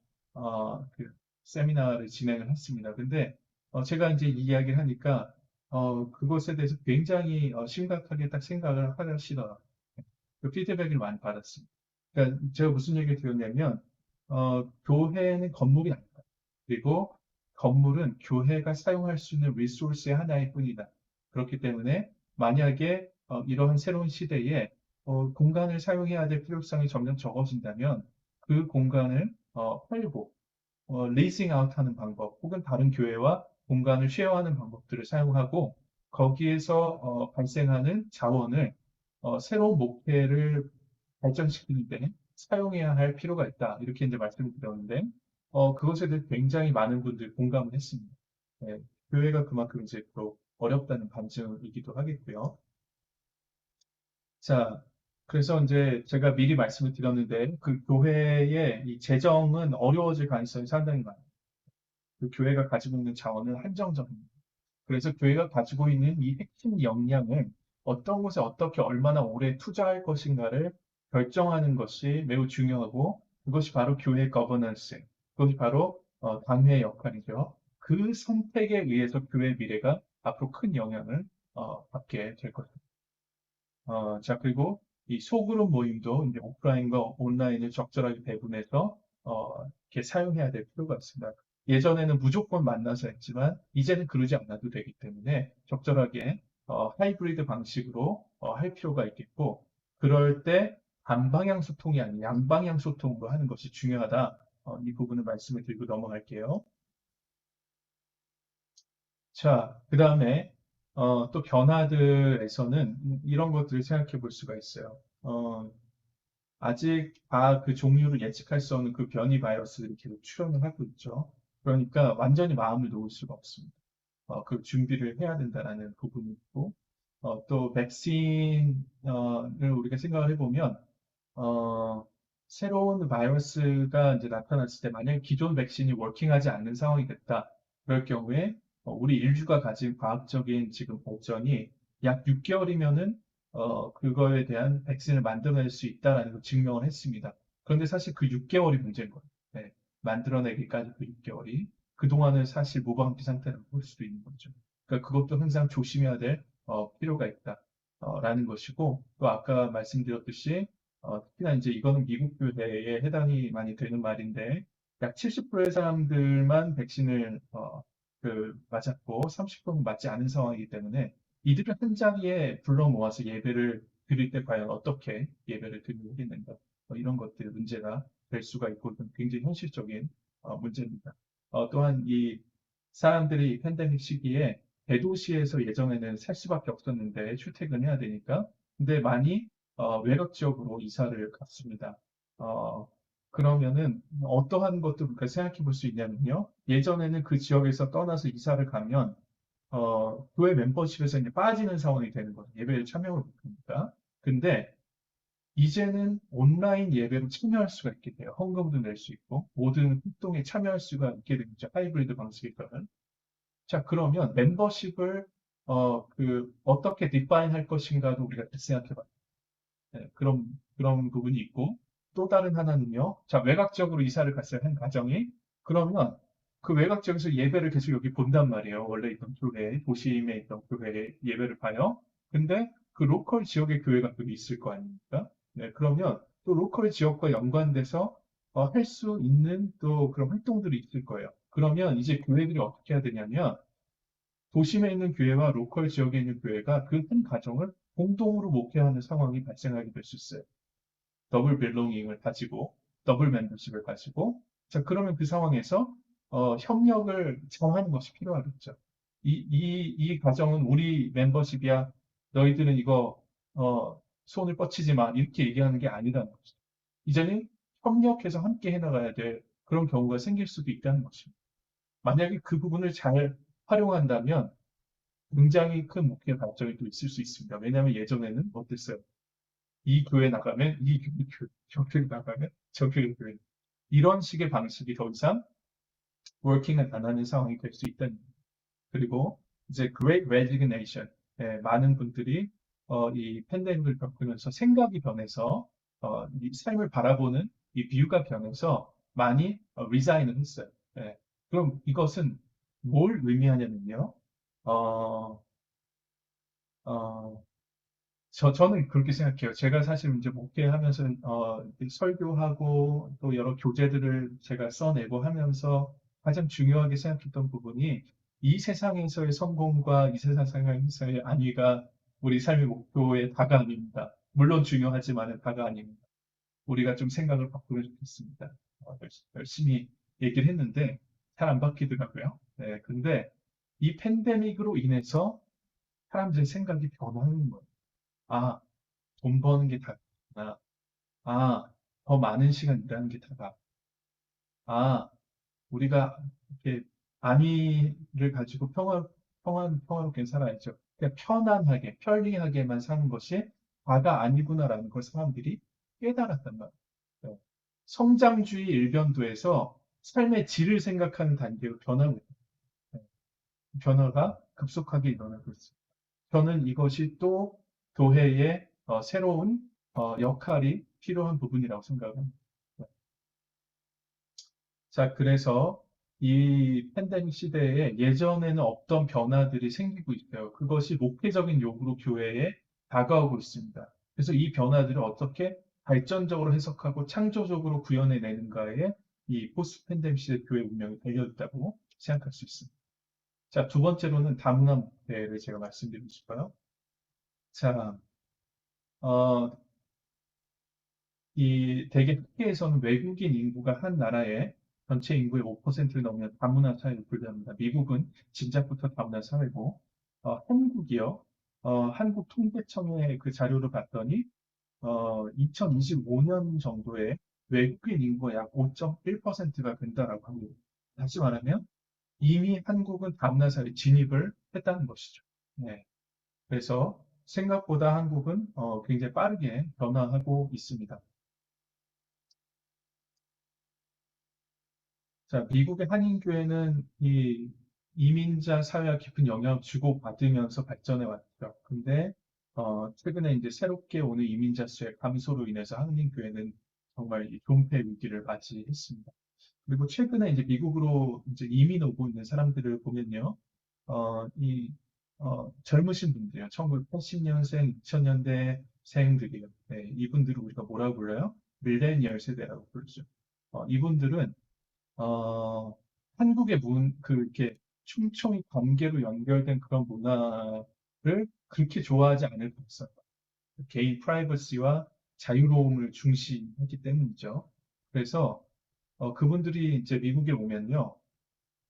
그 세미나를 진행을 했습니다. 근데 제가 이제 이 이야기를 하니까 그것에 대해서 굉장히 심각하게 딱 생각을 하시더라고요. 그 피드백을 많이 받았습니다. 그러니까 제가 무슨 얘기를 드렸냐면 교회는 건물이 아니다. 그리고 건물은 교회가 사용할 수 있는 리소스의 하나일 뿐이다. 그렇기 때문에 만약에 이러한 새로운 시대에 공간을 사용해야 될 필요성이 점점 적어진다면 그 공간을 팔고 리징 아웃하는 방법 혹은 다른 교회와 공간을 쉐어하는 방법들을 사용하고 거기에서 발생하는 자원을 새로운 목표를 발전시키는 데 사용해야 할 필요가 있다. 이렇게 이제 말씀을 드렸는데 그것에 대해 굉장히 많은 분들이 공감을 했습니다. 네, 교회가 그만큼 이제 또 어렵다는 반증이기도 하겠고요. 자, 그래서 이제 제가 미리 말씀을 드렸는데 그 교회의 이 재정은 어려워질 가능성이 상당히 많아요. 그 교회가 가지고 있는 자원은 한정적입니다. 그래서 교회가 가지고 있는 이 핵심 역량을 어떤 곳에 어떻게 얼마나 오래 투자할 것인가를 결정하는 것이 매우 중요하고 그것이 바로 교회 거버넌스, 그것이 바로 당회의 역할이죠. 그 선택에 의해서 교회 미래가 앞으로 큰 영향을 받게 될 것입니다. 자, 그리고 이 소그룹 모임도 이제 오프라인과 온라인을 적절하게 배분해서 이렇게 사용해야 될 필요가 있습니다. 예전에는 무조건 만나서 했지만 이제는 그러지 않아도 되기 때문에 적절하게 하이브리드 방식으로 할 필요가 있겠고 그럴 때 반방향 소통이 아닌 양방향 소통으로 하는 것이 중요하다. 이 부분을 말씀을 드리고 넘어갈게요. 자, 그 다음에 또 변화들에서는 이런 것들을 생각해 볼 수가 있어요. 아직 다 그 종류를 예측할 수 없는 그 변이 바이러스들이 계속 출현을 하고 있죠. 그러니까 완전히 마음을 놓을 수가 없습니다. 그 준비를 해야 된다는 부분이 있고, 또 백신을 우리가 생각을 해보면, 어, 새로운 바이러스가 이제 나타났을 때 만약에 기존 백신이 워킹하지 않는 상황이 됐다. 그럴 경우에 우리 인류가 가진 과학적인 지금 발전이 약 6개월이면은 그거에 대한 백신을 만들어낼 수 있다라는 걸 증명을 했습니다. 그런데 사실 그 6개월이 문제인 거예요. 네, 만들어내기까지 그 6개월이. 그동안은 사실 무방비 상태라고 볼 수도 있는 거죠. 그러니까 그것도 항상 조심해야 될 필요가 있다. 라는 것이고, 또 아까 말씀드렸듯이 특히나 이제 이거는 미국 교회에 해당이 많이 되는 말인데, 약 70%의 사람들만 백신을 맞았고 30%는 맞지 않은 상황이기 때문에 이들을 한 자리에 불러 모아서 예배를 드릴 때 과연 어떻게 예배를 드리겠는가 이런 것들 문제가 될 수가 있고 굉장히 현실적인 문제입니다. 또한 이 사람들이 팬데믹 시기에 대도시에서 예전에는 살 수밖에 없었는데 출퇴근해야 되니까 근데 많이 외곽 지역으로 이사를 갔습니다. 어, 그러면은 어떠한 것도 우리가 생각해 볼 수 있냐면요. 예전에는 그 지역에서 떠나서 이사를 가면 교회 멤버십에서 이제 빠지는 상황이 되는 거죠. 예배에 참여를 못하니까. 근데 이제는 온라인 예배로 참여할 수가 있게 돼요. 헌금도 낼 수 있고 모든 활동에 참여할 수가 있게 되죠. 하이브리드 방식에 따른. 자, 그러면 멤버십을 어떻게 디파인 할 것인가도 우리가 생각해 봐요. 네, 그런 부분이 있고, 또 다른 하나는요. 자, 외곽적으로 이사를 갔어요. 한 가정이. 그러면 그 외곽지역에서 예배를 계속 여기 본단 말이에요. 원래 있던 교회, 도심에 있던 교회에 예배를 봐요. 근데 그 로컬 지역의 교회가 또 있을 거 아닙니까? 네, 그러면 또 로컬 지역과 연관돼서 할 수 있는 또 그런 활동들이 있을 거예요. 그러면 이제 교회들이 어떻게 해야 되냐면 도심에 있는 교회와 로컬 지역에 있는 교회가 그 한 가정을 공동으로 목회하는 상황이 발생하게 될 수 있어요. 더블 벨롱잉을 가지고, 더블 멤버십을 가지고, 자, 그러면 그 상황에서 협력을 정하는 것이 필요하겠죠. 이 가정은 우리 멤버십이야. 너희들은 이거 손을 뻗치지 마. 이렇게 얘기하는 게 아니라는 거죠. 이제는 협력해서 함께 해나가야 될 그런 경우가 생길 수도 있다는 것입니다. 만약에 그 부분을 잘 활용한다면 굉장히 큰 목표 발전이 또 있을 수 있습니다. 왜냐하면 예전에는 어땠어요? 이 교회 나가면 이 교회, 저 교회 나가면 저 교회. 이런 식의 방식이 더 이상 워킹을 안 하는 상황이 될 수 있다는 거예요. 그리고 이제 Great Resignation, 많은 분들이 이 팬데믹을 겪으면서 생각이 변해서 이 삶을 바라보는 이 뷰가 변해서 많이 리자인을 했어요. 예. 그럼 이것은 뭘 의미하냐면요. 어, 어, 저는 그렇게 생각해요. 제가 사실 이제 목회하면서 설교하고 또 여러 교재들을 제가 써내고 하면서 가장 중요하게 생각했던 부분이 이 세상에서의 성공과 이 세상에서의 안위가 우리 삶의 목표의 다가 아닙니다. 물론 중요하지만 다가 아닙니다. 우리가 좀 생각을 바꾸면 좋겠습니다. 열심히 얘기를 했는데 잘 안 바뀌더라고요. 네, 근데 이 팬데믹으로 인해서 사람들의 생각이 변하는 거예요. 아, 돈 버는 게 다구나. 아, 더 많은 시간 일하는 게 다다. 아, 우리가 이렇게 안위를 가지고 평화롭게 살아야죠. 그냥 편안하게, 편리하게만 사는 것이 다가 아니구나라는 걸 사람들이 깨달았단 말이에요. 네. 성장주의 일변도에서 삶의 질을 생각하는 단계로 변하고 있어요. 네. 변화가 급속하게 일어나고 있습니다. 저는 이것이 또 교회의 새로운 역할이 필요한 부분이라고 생각합니다. 네. 자, 그래서 이 팬데믹 시대에 예전에는 없던 변화들이 생기고 있어요. 그것이 목회적인 요구로 교회에 다가오고 있습니다. 그래서 이 변화들을 어떻게 발전적으로 해석하고 창조적으로 구현해내는가에 이 포스트 팬데믹 시대 교회 운명이 달려있다고 생각할 수 있습니다. 자, 두 번째로는 다문화 목회를 제가 말씀드리고 싶어요. 자, 어, 이 대개 학계에서는 외국인 인구가 한 나라의 전체 인구의 5%를 넘는 다문화 사회를 분류합니다. 미국은 진작부터 다문화 사회고, 한국이요. 한국 통계청의 그 자료를 봤더니 2025년 정도에 외국인 인구가 약 5.1%가 된다라고 합니다. 다시 말하면 이미 한국은 다문화 사회 진입을 했다는 것이죠. 네. 그래서 생각보다 한국은 굉장히 빠르게 변화하고 있습니다. 자, 미국의 한인교회는 이 이민자 사회와 깊은 영향을 주고받으면서 발전해 왔죠. 근데 최근에 이제 새롭게 오는 이민자 수의 감소로 인해서 한인교회는 정말 이 존폐 위기를 맞이했습니다. 그리고 최근에 이제 미국으로 이제 이민 오고 있는 사람들을 보면요, 이 젊으신 분들이요, 1980년생, 2000년대생들이요. 네, 이분들을 우리가 뭐라고 불러요? 밀레니얼 세대라고 부르죠. 이분들은 어, 한국의 이렇게 촘촘히 관계로 연결된 그런 문화를 그렇게 좋아하지 않을 것 같아요. 개인 프라이버시와 자유로움을 중시하기 때문이죠. 그래서 그분들이 이제 미국에 오면요,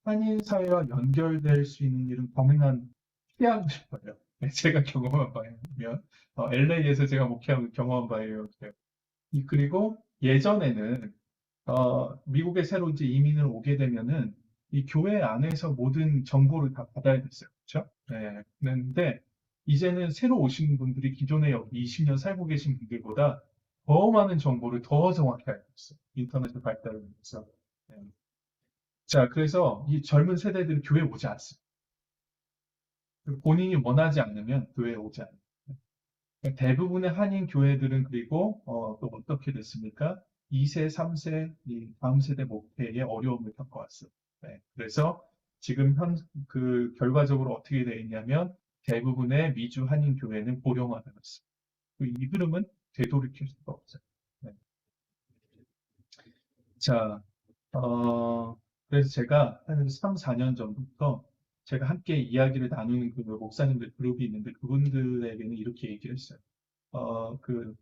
한인 사회와 연결될 수 있는 일은 가능한 피하고 싶어요. 네, 제가 경험한 바에면 LA에서 제가 목회하고 경험한 바에요. 그리고 예전에는 미국에 새로 이제 이민을 오게 되면은 이 교회 안에서 모든 정보를 다 받아야 됐어요. 그렇죠? 네. 그런데 이제는 새로 오신 분들이 기존에 여기 20년 살고 계신 분들보다 더 많은 정보를 더 정확히 알고 있어요. 인터넷의 발달을 위해서. 네. 자, 그래서 이 젊은 세대들이 교회에 오지 않습니다. 본인이 원하지 않으면 교회에 오지 않아요. 대부분의 한인 교회들은 그리고 또 어떻게 됐습니까? 2세, 3세, 이 다음 세대 목회에 어려움을 겪어왔어요. 네, 그래서 지금 결과적으로 어떻게 되어 있냐면 대부분의 미주 한인 교회는 고령화되고 있습니다. 이 흐름은 되돌이킬 수가 없어요. 네. 자, 그래서 제가 한 3, 4년 전부터 제가 함께 이야기를 나누는 그 목사님들 그룹이 있는데 그분들에게는 이렇게 얘기를 했어요. 그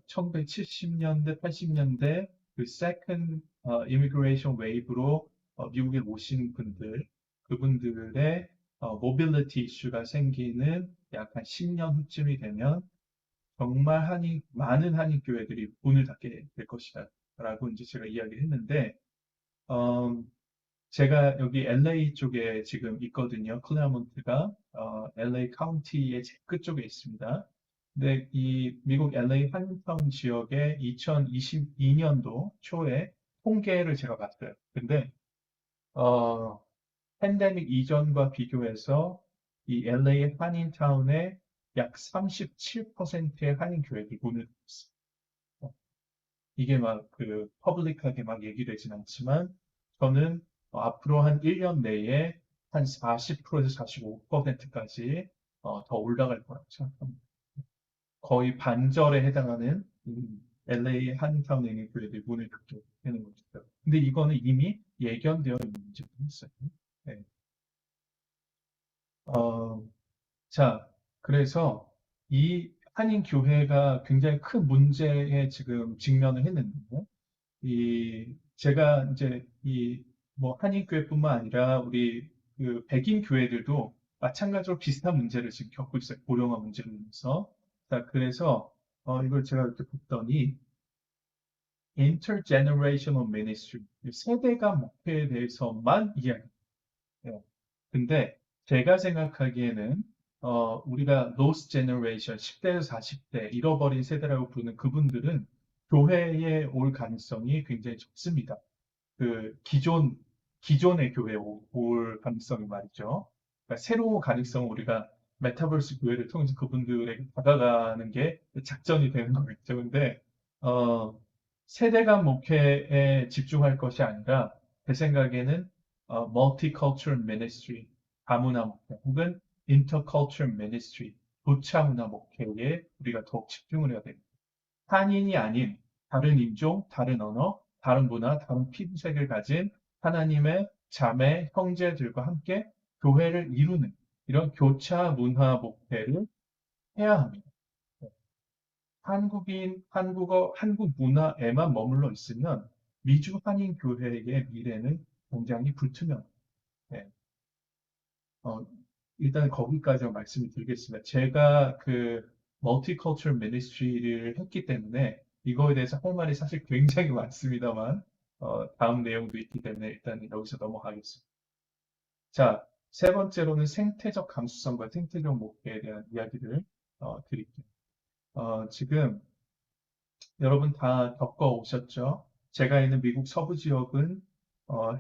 1970년대, 80년대 그 second immigration wave로 미국에 오신 분들, 그분들의 mobility 이슈가 생기는 약 한 10년 후쯤이 되면 정말 많은 한인 교회들이 문을 닫게 될 것이다. 라고 이제 제가 이야기를 했는데, 어, 제가 여기 LA 쪽에 지금 있거든요. 클레어몬트가 LA 카운티의 제 끝쪽에 있습니다. 근데 이 미국 LA 한인타운 지역의 2022년도 초에 통계를 제가 봤어요. 근데 어, 팬데믹 이전과 비교해서 이 LA 한인타운의 약 37%의 한인 교회들이 문을 닫았어요. 이게 막 퍼블릭하게 막 얘기되진 않지만 저는 앞으로 한 1년 내에 한 40%에서 45%까지 더 올라갈 거라고 생각합니다. 거의 반절에 해당하는 LA 한인타운 앵의 교회들이 문을 닫게 되는 거죠. 근데 이거는 이미 예견되어 있는 문제도 있어요. 네. 어, 자, 그래서 이 한인 교회가 굉장히 큰 문제에 지금 직면을 했는데 제가 이제 뭐 한인교회뿐만 아니라 우리 그 백인 교회들도 마찬가지로 비슷한 문제를 지금 겪고 있어요. 고령화 문제로 인해서. 자, 그래서 이걸 제가 이렇게 봤더니 intergenerational ministry 세대가 목회에 대해서만 이야기해요. 근데 제가 생각하기에는 우리가 lost generation, 10대에서 40대 잃어버린 세대라고 부르는 그분들은 교회에 올 가능성이 굉장히 적습니다. 그 기존의 교회에 올 가능성이 말이죠. 그러니까 새로운 가능성을 우리가 메타버스 교회를 통해서 그분들에게 다가가는 게 작전이 되는 거겠죠. 근데 어, 세대 간 목회에 집중할 것이 아니라 제 생각에는 multicultural ministry, 다문화 목회 혹은 intercultural ministry, 교차문화 목회에 우리가 더욱 집중을 해야 됩니다. 한인이 아닌 다른 인종, 다른 언어, 다른 문화, 다른 피부색을 가진 하나님의 자매, 형제들과 함께 교회를 이루는 이런 교차 문화 목회를 해야 합니다. 한국인, 한국어, 한국 문화에만 머물러 있으면 미주 한인 교회의 미래는 굉장히 불투명. 네. 어, 일단 거기까지 말씀을 드리겠습니다. 제가 그 멀티컬처럴 미니스트리를 했기 때문에 이거에 대해서 할 말이 사실 굉장히 많습니다만 다음 내용도 있기 때문에 일단 여기서 넘어가겠습니다. 자, 세 번째로는 생태적 감수성과 생태적 목표에 대한 이야기를 드릴게요. 지금 여러분 다 겪어 오셨죠? 제가 있는 미국 서부 지역은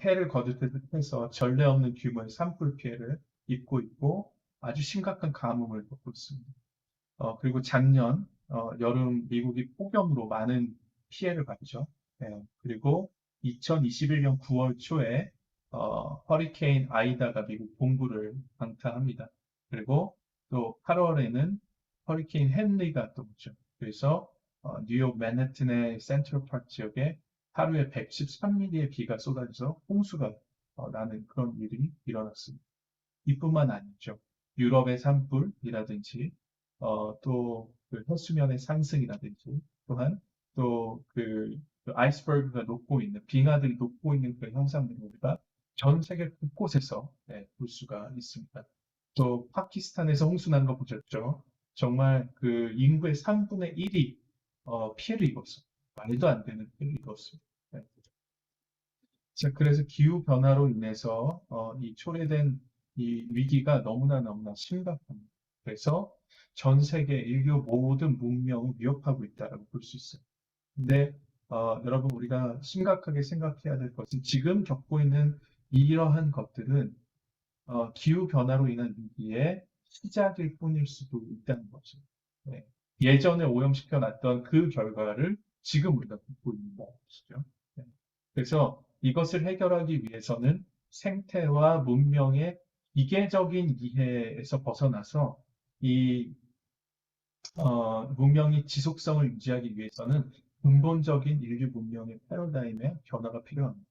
해를 거듭해서 전례 없는 규모의 산불 피해를 입고 있고 아주 심각한 가뭄을 겪고 있습니다. 그리고 작년 여름 미국이 폭염으로 많은 피해를 봤죠. 예, 그리고 2021년 9월 초에 허리케인 아이다가 미국 동부를 강타합니다. 그리고 또 8월에는 허리케인 헨리가 또 오죠. 그래서 뉴욕 맨해튼의 센트럴파크 지역에 하루에 113mm의 비가 쏟아져서 홍수가 나는 그런 일이 일어났습니다. 이뿐만 아니죠. 유럽의 산불이라든지 또그 해수면의 상승이라든지 또한 또그 아이스버그가 녹고 있는 빙하들이 녹고 있는 그런 현상들을 우리가 전 세계 곳곳에서 볼 수가 있습니다. 또 파키스탄에서 홍수 난 거 보셨죠? 정말 그 인구의 3분의 1이 피해를 입었어요. 말도 안 되는 피해를 입었습니다. 네. 자, 그래서 기후 변화로 인해서 이 초래된 이 위기가 너무나 심각합니다. 그래서 전 세계 인류 모든 문명을 위협하고 있다고 볼 수 있어요. 근데 여러분 우리가 심각하게 생각해야 될 것은 지금 겪고 있는 이러한 것들은 기후 변화로 인한 위기의 시작일 뿐일 수도 있다는 거죠. 네. 예전에 오염시켜 놨던 그 결과를 지금 우리가 겪고 있는 것이죠. 네. 그래서 이것을 해결하기 위해서는 생태와 문명의 기계적인 이해에서 벗어나서 이 문명이 지속성을 유지하기 위해서는 근본적인 인류 문명의 패러다임의 변화가 필요합니다.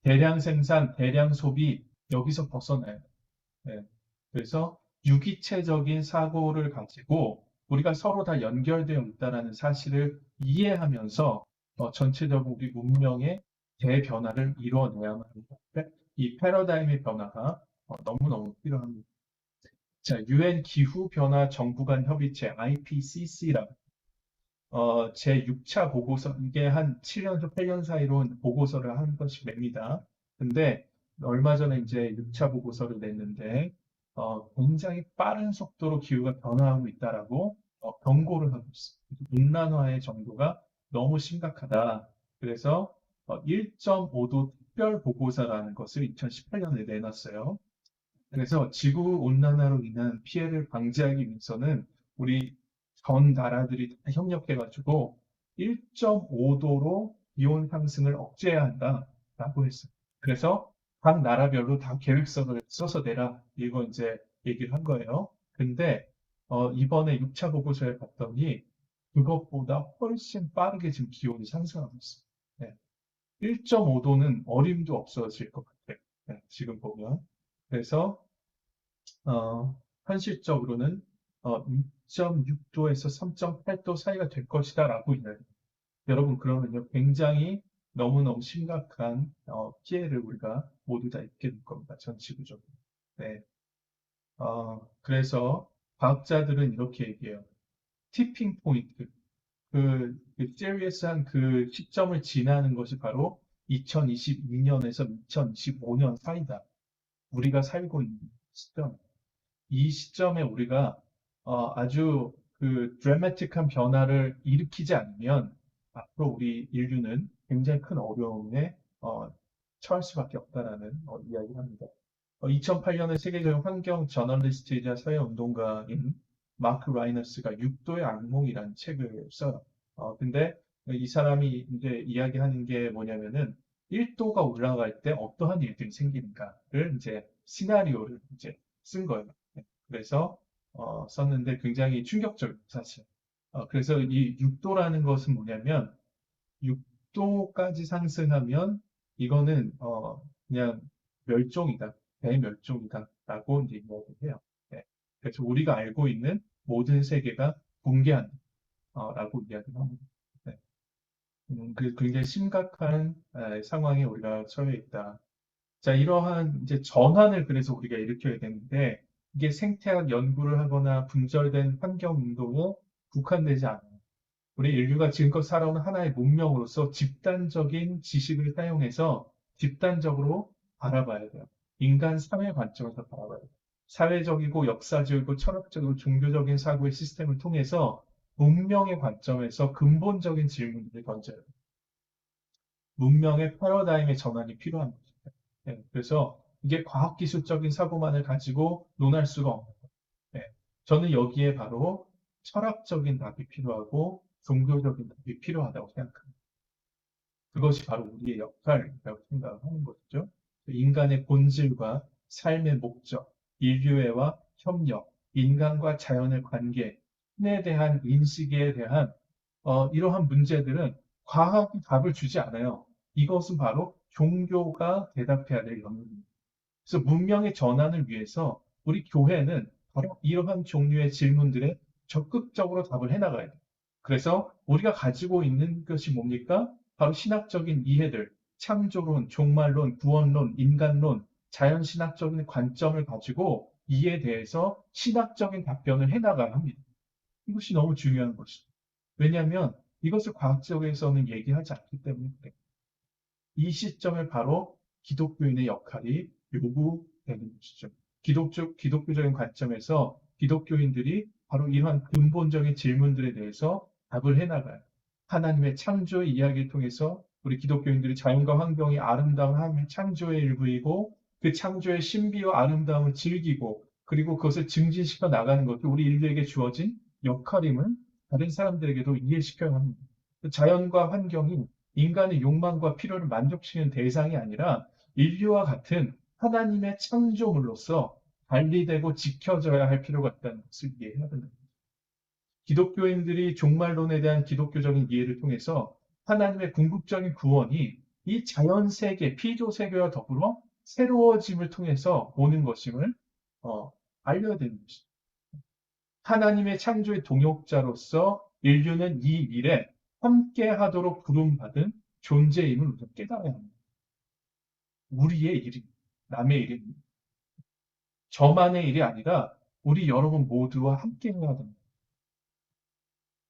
대량 생산, 대량 소비 여기서 벗어나야 돼요. 네. 그래서 유기체적인 사고를 가지고 우리가 서로 다 연결되어 있다는 사실을 이해하면서 전체적으로 우리 문명의 대변화를 이루어내야만 합니다. 이 패러다임의 변화가 너무너무 필요합니다. 자, 유엔 기후변화 정부 간 협의체 IPCC라고 제 6차 보고서, 이게 한 7년에서 8년 사이로 보고서를 한 번씩 냅니다. 근데 얼마 전에 이제 6차 보고서를 냈는데, 굉장히 빠른 속도로 기후가 변화하고 있다라고 경고를 하고 있습니다. 온난화의 정도가 너무 심각하다. 그래서 1.5도 특별 보고서라는 것을 2018년에 내놨어요. 그래서 지구 온난화로 인한 피해를 방지하기 위해서는 우리 전 나라들이 다 협력해가지고 1.5도로 기온 상승을 억제해야 한다라고 했어요. 그래서 각 나라별로 다 계획서를 써서 내라. 이거 이제 얘기를 한 거예요. 근데 이번에 6차 보고서에 봤더니 그것보다 훨씬 빠르게 지금 기온이 상승하고 있어요. 네. 1.5도는 어림도 없어질 것 같아요. 네, 지금 보면. 그래서 현실적으로는 2.6도에서 3.8도 사이가 될 것이다라고 이야기. 여러분 그러면요 굉장히 너무너무 심각한 피해를 우리가 모두 다 입게 될 겁니다. 전 지구적으로. 네. 그래서 과학자들은 이렇게 얘기해요. 티핑 포인트. 그 시리어스한 그 시점을 지나는 것이 바로 2022년에서 2025년 사이다. 우리가 살고 있는 시점. 이 시점에 우리가 아주 그 드라마틱한 변화를 일으키지 않으면 앞으로 우리 인류는 굉장히 큰 어려움에 처할 수밖에 없다라는 이야기를 합니다. 2008년에 세계적인 환경 저널리스트이자 사회운동가인 마크 라이너스가 6도의 악몽이라는 책을 써요. 근데 이 사람이 이제 이야기하는 게 뭐냐면은 1도가 올라갈 때 어떠한 일들이 생기는가를 이제 시나리오를 이제 쓴 거예요. 네. 그래서 썼는데 굉장히 충격적이에요, 사실. 그래서 이 6도라는 것은 뭐냐면 6도까지 상승하면 이거는 그냥 멸종이다, 대멸종이다라고 이제 이야기를 해요. 네. 그래서 우리가 알고 있는 모든 세계가 붕괴한다라고 이야기를 합니다. 네. 그 굉장히 심각한 상황에 우리가 처해 있다. 자, 이러한 이제 전환을 그래서 우리가 일으켜야 되는데 이게 생태학 연구를 하거나 분절된 환경 운동에 국한되지 않아요. 우리 인류가 지금껏 살아온 하나의 문명으로서 집단적인 지식을 사용해서 집단적으로 바라봐야 돼요. 인간 사회 관점에서 바라봐야 돼요. 사회적이고 역사적이고 철학적이고 종교적인 사고의 시스템을 통해서 문명의 관점에서 근본적인 질문들을 던져요. 문명의 패러다임의 전환이 필요한 거죠. 네, 그래서 이게 과학기술적인 사고만을 가지고 논할 수가 없는 거예요. 네, 저는 여기에 바로 철학적인 답이 필요하고 종교적인 답이 필요하다고 생각합니다. 그것이 바로 우리의 역할이라고 생각하는 것이죠. 인간의 본질과 삶의 목적, 인류애와 협력, 인간과 자연의 관계, 신에 대한 인식에 대한 이러한 문제들은 과학이 답을 주지 않아요. 이것은 바로 종교가 대답해야 될 영역입니다. 그래서 문명의 전환을 위해서 우리 교회는 바로 이러한 종류의 질문들에 적극적으로 답을 해나가야 돼요. 그래서 우리가 가지고 있는 것이 뭡니까? 바로 신학적인 이해들, 창조론, 종말론, 구원론, 인간론, 자연신학적인 관점을 가지고 이에 대해서 신학적인 답변을 해나가야 합니다. 이것이 너무 중요한 것이죠. 왜냐하면 이것을 과학적에서는 얘기하지 않기 때문에 그래요. 이 시점에 바로 기독교인의 역할이 요구되는 것이죠. 기독교적인 관점에서 기독교인들이 바로 이러한 근본적인 질문들에 대해서 답을 해나가요. 하나님의 창조의 이야기를 통해서 우리 기독교인들이 자연과 환경이 아름다운 하나님의 창조의 일부이고 그 창조의 신비와 아름다움을 즐기고 그리고 그것을 증진시켜 나가는 것도 우리 인류에게 주어진 역할임을 다른 사람들에게도 이해시켜야 합니다. 자연과 환경이 인간의 욕망과 필요를 만족시키는 대상이 아니라 인류와 같은 하나님의 창조물로서 관리되고 지켜져야 할 필요가 있다는 것을 이해해야 된다. 기독교인들이 종말론에 대한 기독교적인 이해를 통해서 하나님의 궁극적인 구원이 이 자연 세계, 피조 세계와 더불어 새로워짐을 통해서 오는 것임을 알려야 되는 것입니다. 하나님의 창조의 동역자로서 인류는 이 일에 함께 하도록 부름받은 존재임을 우리가 깨달아야 합니다. 우리의 일입니다. 남의 일입니다. 저만의 일이 아니라 우리 여러분 모두와 함께 해야 됩니다.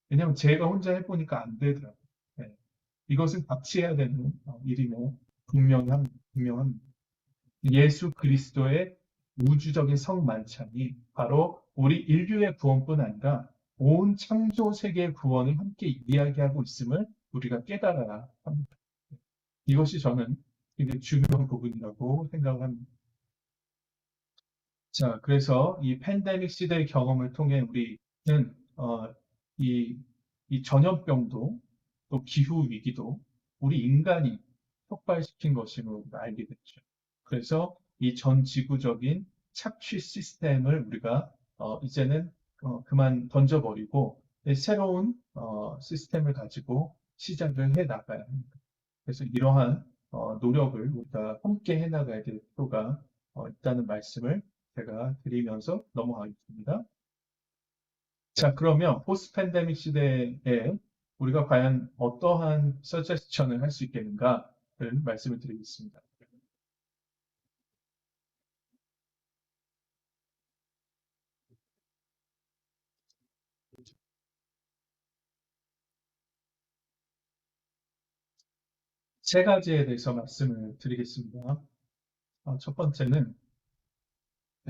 왜냐하면 제가 혼자 해보니까 안 되더라고요. 네. 이것은 같이 해야 되는 일임에 분명합니다. 예수 그리스도의 우주적인 성만찬이 바로 우리 인류의 구원뿐 아니라 온 창조 세계의 구원을 함께 이야기하고 있음을 우리가 깨달아야 합니다. 이것이 저는 굉장히 중요한 부분이라고 생각을 합니다. 자, 그래서 이 팬데믹 시대의 경험을 통해 우리는 이, 이 전염병도 또 기후 위기도 우리 인간이 촉발시킨 것임을 우리가 알게 됐죠. 그래서 이 전 지구적인 착취 시스템을 우리가 이제는 그만 던져버리고 새로운 시스템을 가지고 시작을 해 나가야 합니다. 그래서 이러한 노력을 우리가 함께 해 나가야 될 필요가 있다는 말씀을 제가 드리면서 넘어가겠습니다. 자, 그러면 포스트 팬데믹 시대에 우리가 과연 어떠한 서제스천을 할 수 있겠는가를 말씀을 드리겠습니다. 세 가지에 대해서 말씀을 드리겠습니다. 첫 번째는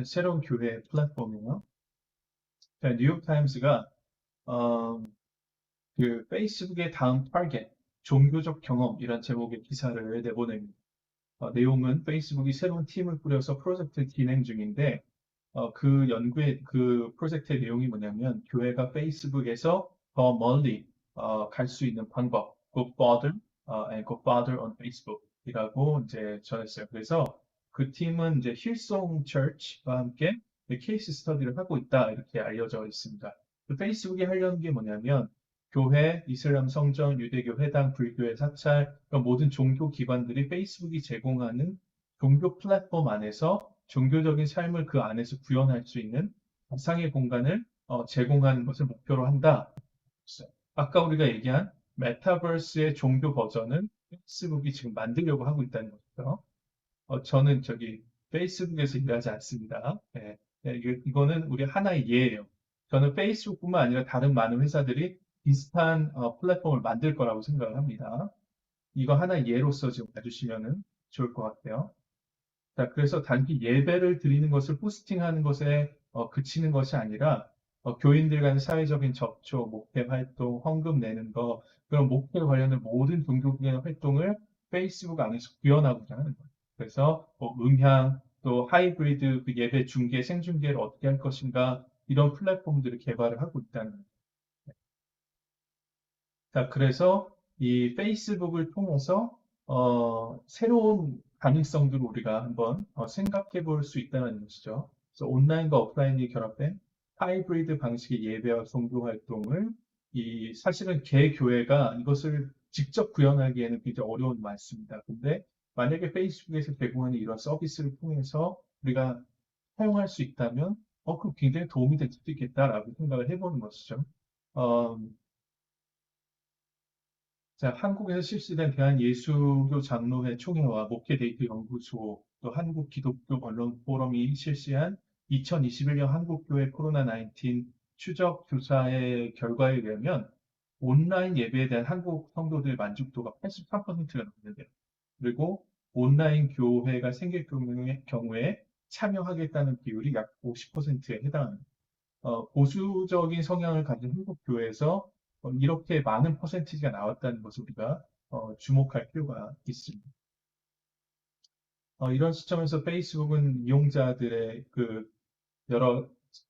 새로운 교회 플랫폼이요. 뉴욕타임스가 그 페이스북의 다음 타겟, 종교적 경험 이란 제목의 기사를 내보냅니다. 내용은 페이스북이 새로운 팀을 꾸려서 프로젝트를 진행 중인데 그 프로젝트의 내용이 뭐냐면 교회가 페이스북에서 더 멀리 갈 수 있는 방법, go further and go further on Facebook이라고 이제 전했어요. 그래서 그 팀은 이제 힐송 처치와 함께 케이스 스터디를 하고 있다 이렇게 알려져 있습니다. 그 페이스북이 하려는 게 뭐냐면 교회, 이슬람 성전, 유대교 회당, 불교의 사찰, 그런 모든 종교 기관들이 페이스북이 제공하는 종교 플랫폼 안에서 종교적인 삶을 그 안에서 구현할 수 있는 가상의 공간을 제공하는 것을 목표로 한다. 아까 우리가 얘기한 메타버스의 종교 버전은 페이스북이 지금 만들려고 하고 있다는 거죠. 저는 저기 페이스북에서 일하지 않습니다. 이거는 우리 하나의 예예요. 저는 페이스북뿐만 아니라 다른 많은 회사들이 비슷한 플랫폼을 만들 거라고 생각을 합니다. 이거 하나의 예로서 지금 봐주시면 좋을 것 같아요. 자, 그래서 단지 예배를 드리는 것을 포스팅하는 것에 그치는 것이 아니라 교인들 간의 사회적인 접촉, 목회 활동, 헌금 내는 거, 그런 목회 관련된 모든 종교계의 활동을 페이스북 안에서 구현하고자 하는 거예요. 그래서 뭐 음향, 또 하이브리드 그 예배 중계, 생중계를 어떻게 할 것인가 이런 플랫폼들을 개발을 하고 있다는 거예요. 자, 그래서 이 페이스북을 통해서 새로운 가능성들을 우리가 한번 생각해 볼 수 있다는 것이죠. 그래서 온라인과 오프라인이 결합된 하이브리드 방식의 예배와 종교 활동을 사실은 개교회가 이것을 직접 구현하기에는 굉장히 어려운 말씀입니다. 근데 만약에 페이스북에서 제공하는 이런 서비스를 통해서 우리가 사용할 수 있다면 그럼 굉장히 도움이 될 수도 있겠다라고 생각을 해보는 것이죠. 어, 자, 한국에서 실시된 대한예수교 장로회 총회와 목회데이트 연구소, 또 한국기독교 언론 포럼이 실시한 2021년 한국교회 코로나19 추적 조사의 결과에 의하면 온라인 예배에 대한 한국 성도들 만족도가 83%가 넘는데요. 그리고 온라인 교회가 생길 경우에 참여하겠다는 비율이 약 50%에 해당합니다. 보수적인 성향을 가진 한국 교회에서 이렇게 많은 퍼센티지가 나왔다는 것을 우리가 주목할 필요가 있습니다. 이런 시점에서 페이스북은 이용자들의 그 여러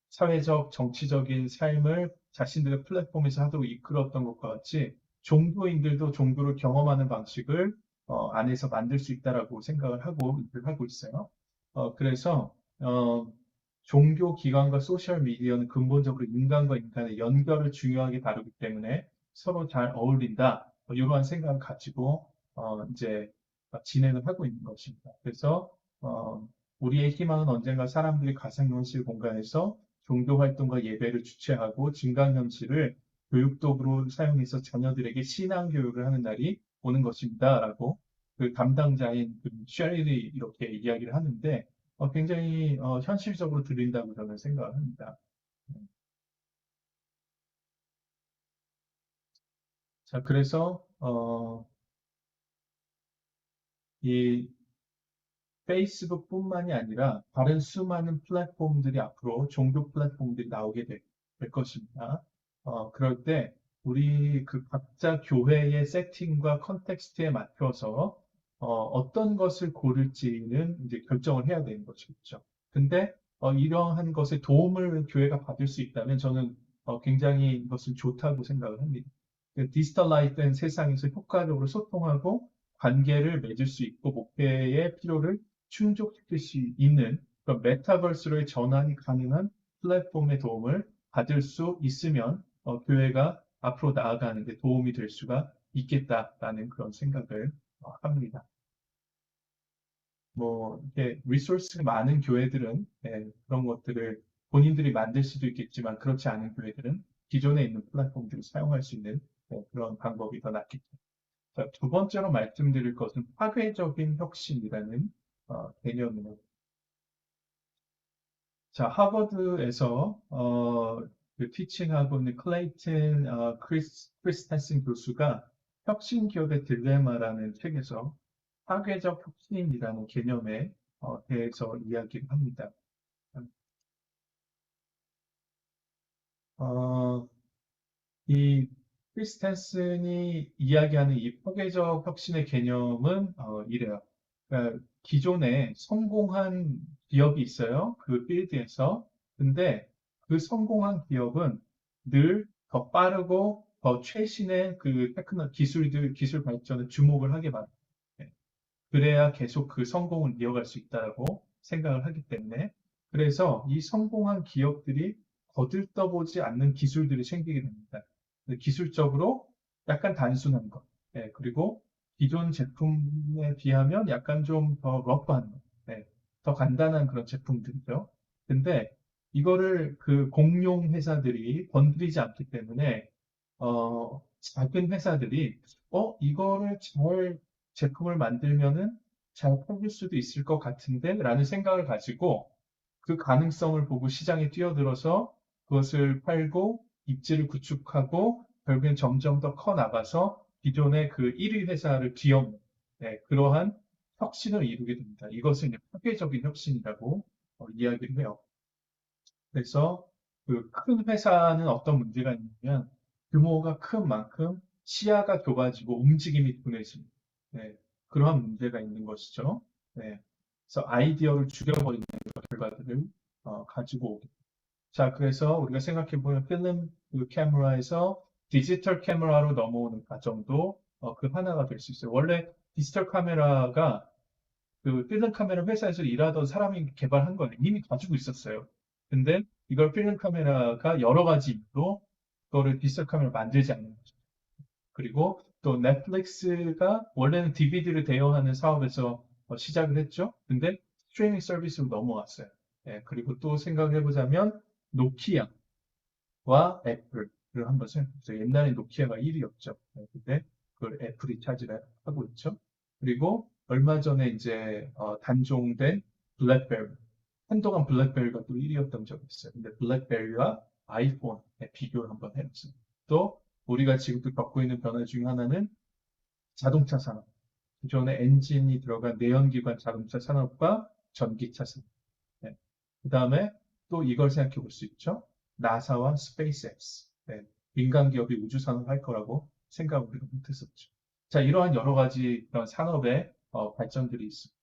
사회적, 정치적인 삶을 자신들의 플랫폼에서 하도록 이끌었던 것과 같이 종교인들도 종교를 경험하는 방식을 안에서 만들 수 있다라고 생각을 하고 일을 하고 있어요. 그래서 종교 기관과 소셜 미디어는 근본적으로 인간과 인간의 연결을 중요하게 다루기 때문에 서로 잘 어울린다. 이러한 생각을 가지고 이제 진행을 하고 있는 것입니다. 그래서 우리의 희망은 언젠가 사람들이 가상현실 공간에서 종교 활동과 예배를 주최하고 증강현실을 교육도구로 사용해서 자녀들에게 신앙 교육을 하는 날이 오는 것입니다라고 그 담당자인 그 셰릴이 이렇게 이야기를 하는데 굉장히 현실적으로 들린다고 저는 생각을 합니다. 자, 그래서 이 페이스북뿐만이 아니라 다른 수많은 플랫폼들이 앞으로 종교 플랫폼들이 나오게 될 것입니다. 그럴 때 우리 그 각자 교회의 세팅과 컨텍스트에 맞춰서 떤 것을 고를지는 이제 결정을 해야 되는 것이겠죠. 근데 이러한 것에 도움을 교회가 받을 수 있다면 저는 굉장히 이것은 좋다고 생각을 합니다. 디지털라이트된 세상에서 효과적으로 소통하고 관계를 맺을 수 있고 목회의 필요를 충족시킬 수 있는 그런 메타버스로의 전환이 가능한 플랫폼의 도움을 받을 수 있으면 교회가 앞으로 나아가는 데 도움이 될 수가 있겠다라는 그런 생각을 합니다. 뭐 이렇게 리소스가 많은 교회들은 그런 것들을 본인들이 만들 수도 있겠지만 그렇지 않은 교회들은 기존에 있는 플랫폼들을 사용할 수 있는 그런 방법이 더 낫겠죠. 자, 두 번째로 말씀드릴 것은 파괴적인 혁신이라는 개념입니다. 자, 하버드에서 그 티칭하고 있는 클레이튼 크리스텐슨 교수가 혁신 기업의 딜레마라는 책에서 파괴적 혁신이라는 개념에 대해서 이야기를 합니다. 어, 이 크리스텐슨이 이야기하는 이 파괴적 혁신의 개념은 이래요. 그러니까 기존에 성공한 기업이 있어요. 그 필드에서. 근데 그 성공한 기업은 늘 더 빠르고 더 최신의 그 기술 발전에 주목을 하게 만듭니다. 그래야 계속 그 성공을 이어갈 수 있다고 생각을 하기 때문에 그래서 이 성공한 기업들이 거들떠보지 않는 기술들이 생기게 됩니다. 기술적으로 약간 단순한 것, 그리고 기존 제품에 비하면 약간 좀 더 러프한 것, 더 간단한 그런 제품들이죠. 근데 이거를 그 공룡 회사들이 건드리지 않기 때문에 작은 회사들이 이거를 잘 제품을 만들면은 잘 팔릴 수도 있을 것 같은데 라는 생각을 가지고 그 가능성을 보고 시장에 뛰어들어서 그것을 팔고 입지를 구축하고 결국엔 점점 더 커 나가서 기존의 그 1위 회사를 뒤엎는 그러한 혁신을 이루게 됩니다. 이것을 이제 파괴적인 혁신이라고 이야기를 해요. 그래서 그 큰 회사는 어떤 문제가 있냐면 규모가 큰 만큼 시야가 좁아지고 움직임이 둔해집니다. 네, 그러한 문제가 있는 것이죠. 네, 그래서 아이디어를 죽여버리는 결과들을 가지고 오게. 자, 그래서 우리가 생각해보면 필름 그 카메라에서 디지털 카메라로 넘어오는 과정도 그 하나가 될 수 있어요. 원래 디지털 카메라가 그 필름 카메라 회사에서 일하던 사람이 개발한 거예요. 이미 가지고 있었어요. 근데 이걸 필름 카메라가 여러 가지 이유로 그거를 디지털 카메라 만들지 않는 거죠. 그리고 또 넷플릭스가 원래는 DVD를 대여하는 사업에서 시작을 했죠. 근데 스트리밍 서비스로 넘어왔어요. 그리고 또 생각을 해보자면 노키아와 애플을 한번 생각해보세요. 옛날에 노키아가 1위였죠. 근데 그걸 애플이 차지를 하고 있죠. 그리고 얼마 전에 이제 단종된 블랙베리. 한동안 블랙베리가 또 1위였던 적이 있어요. 근데 블랙베리와 아이폰의 비교를 한번 해봤어요. 또 우리가 지금 또 겪고 있는 변화 중에 하나는 자동차 산업. 기존에 엔진이 들어간 내연기관 자동차 산업과 전기차 산업. 그 다음에 또 이걸 생각해 볼 수 있죠. 나사와 스페이스X. 민간 기업이 우주 산업을 할 거라고 생각을 우리가 못했었죠. 자, 이러한 여러 가지 그런 산업의 발전들이 있습니다.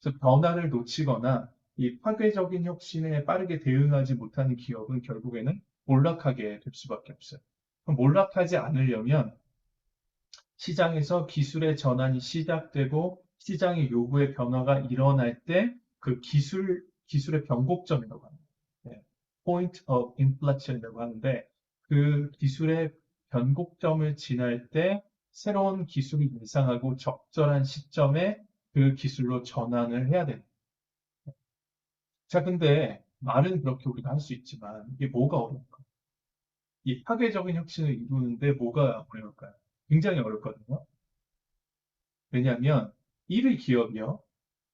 그래서 변화를 놓치거나 이 파괴적인 혁신에 빠르게 대응하지 못하는 기업은 결국에는 몰락하게 될 수밖에 없어요. 그럼 몰락하지 않으려면 시장에서 기술의 전환이 시작되고 시장의 요구의 변화가 일어날 때 그 기술의 변곡점이라고 합니다. Point of Inflection이라고 하는데 그 기술의 변곡점을 지날 때 새로운 기술을 예상하고 적절한 시점에 그 기술로 전환을 해야 됩니다. 자, 근데 말은 그렇게 우리가 할 수 있지만 이게 뭐가 어려울까? 이 파괴적인 혁신을 이루는데 뭐가 어려울까요? 굉장히 어렵거든요. 왜냐하면 1위 기업이요.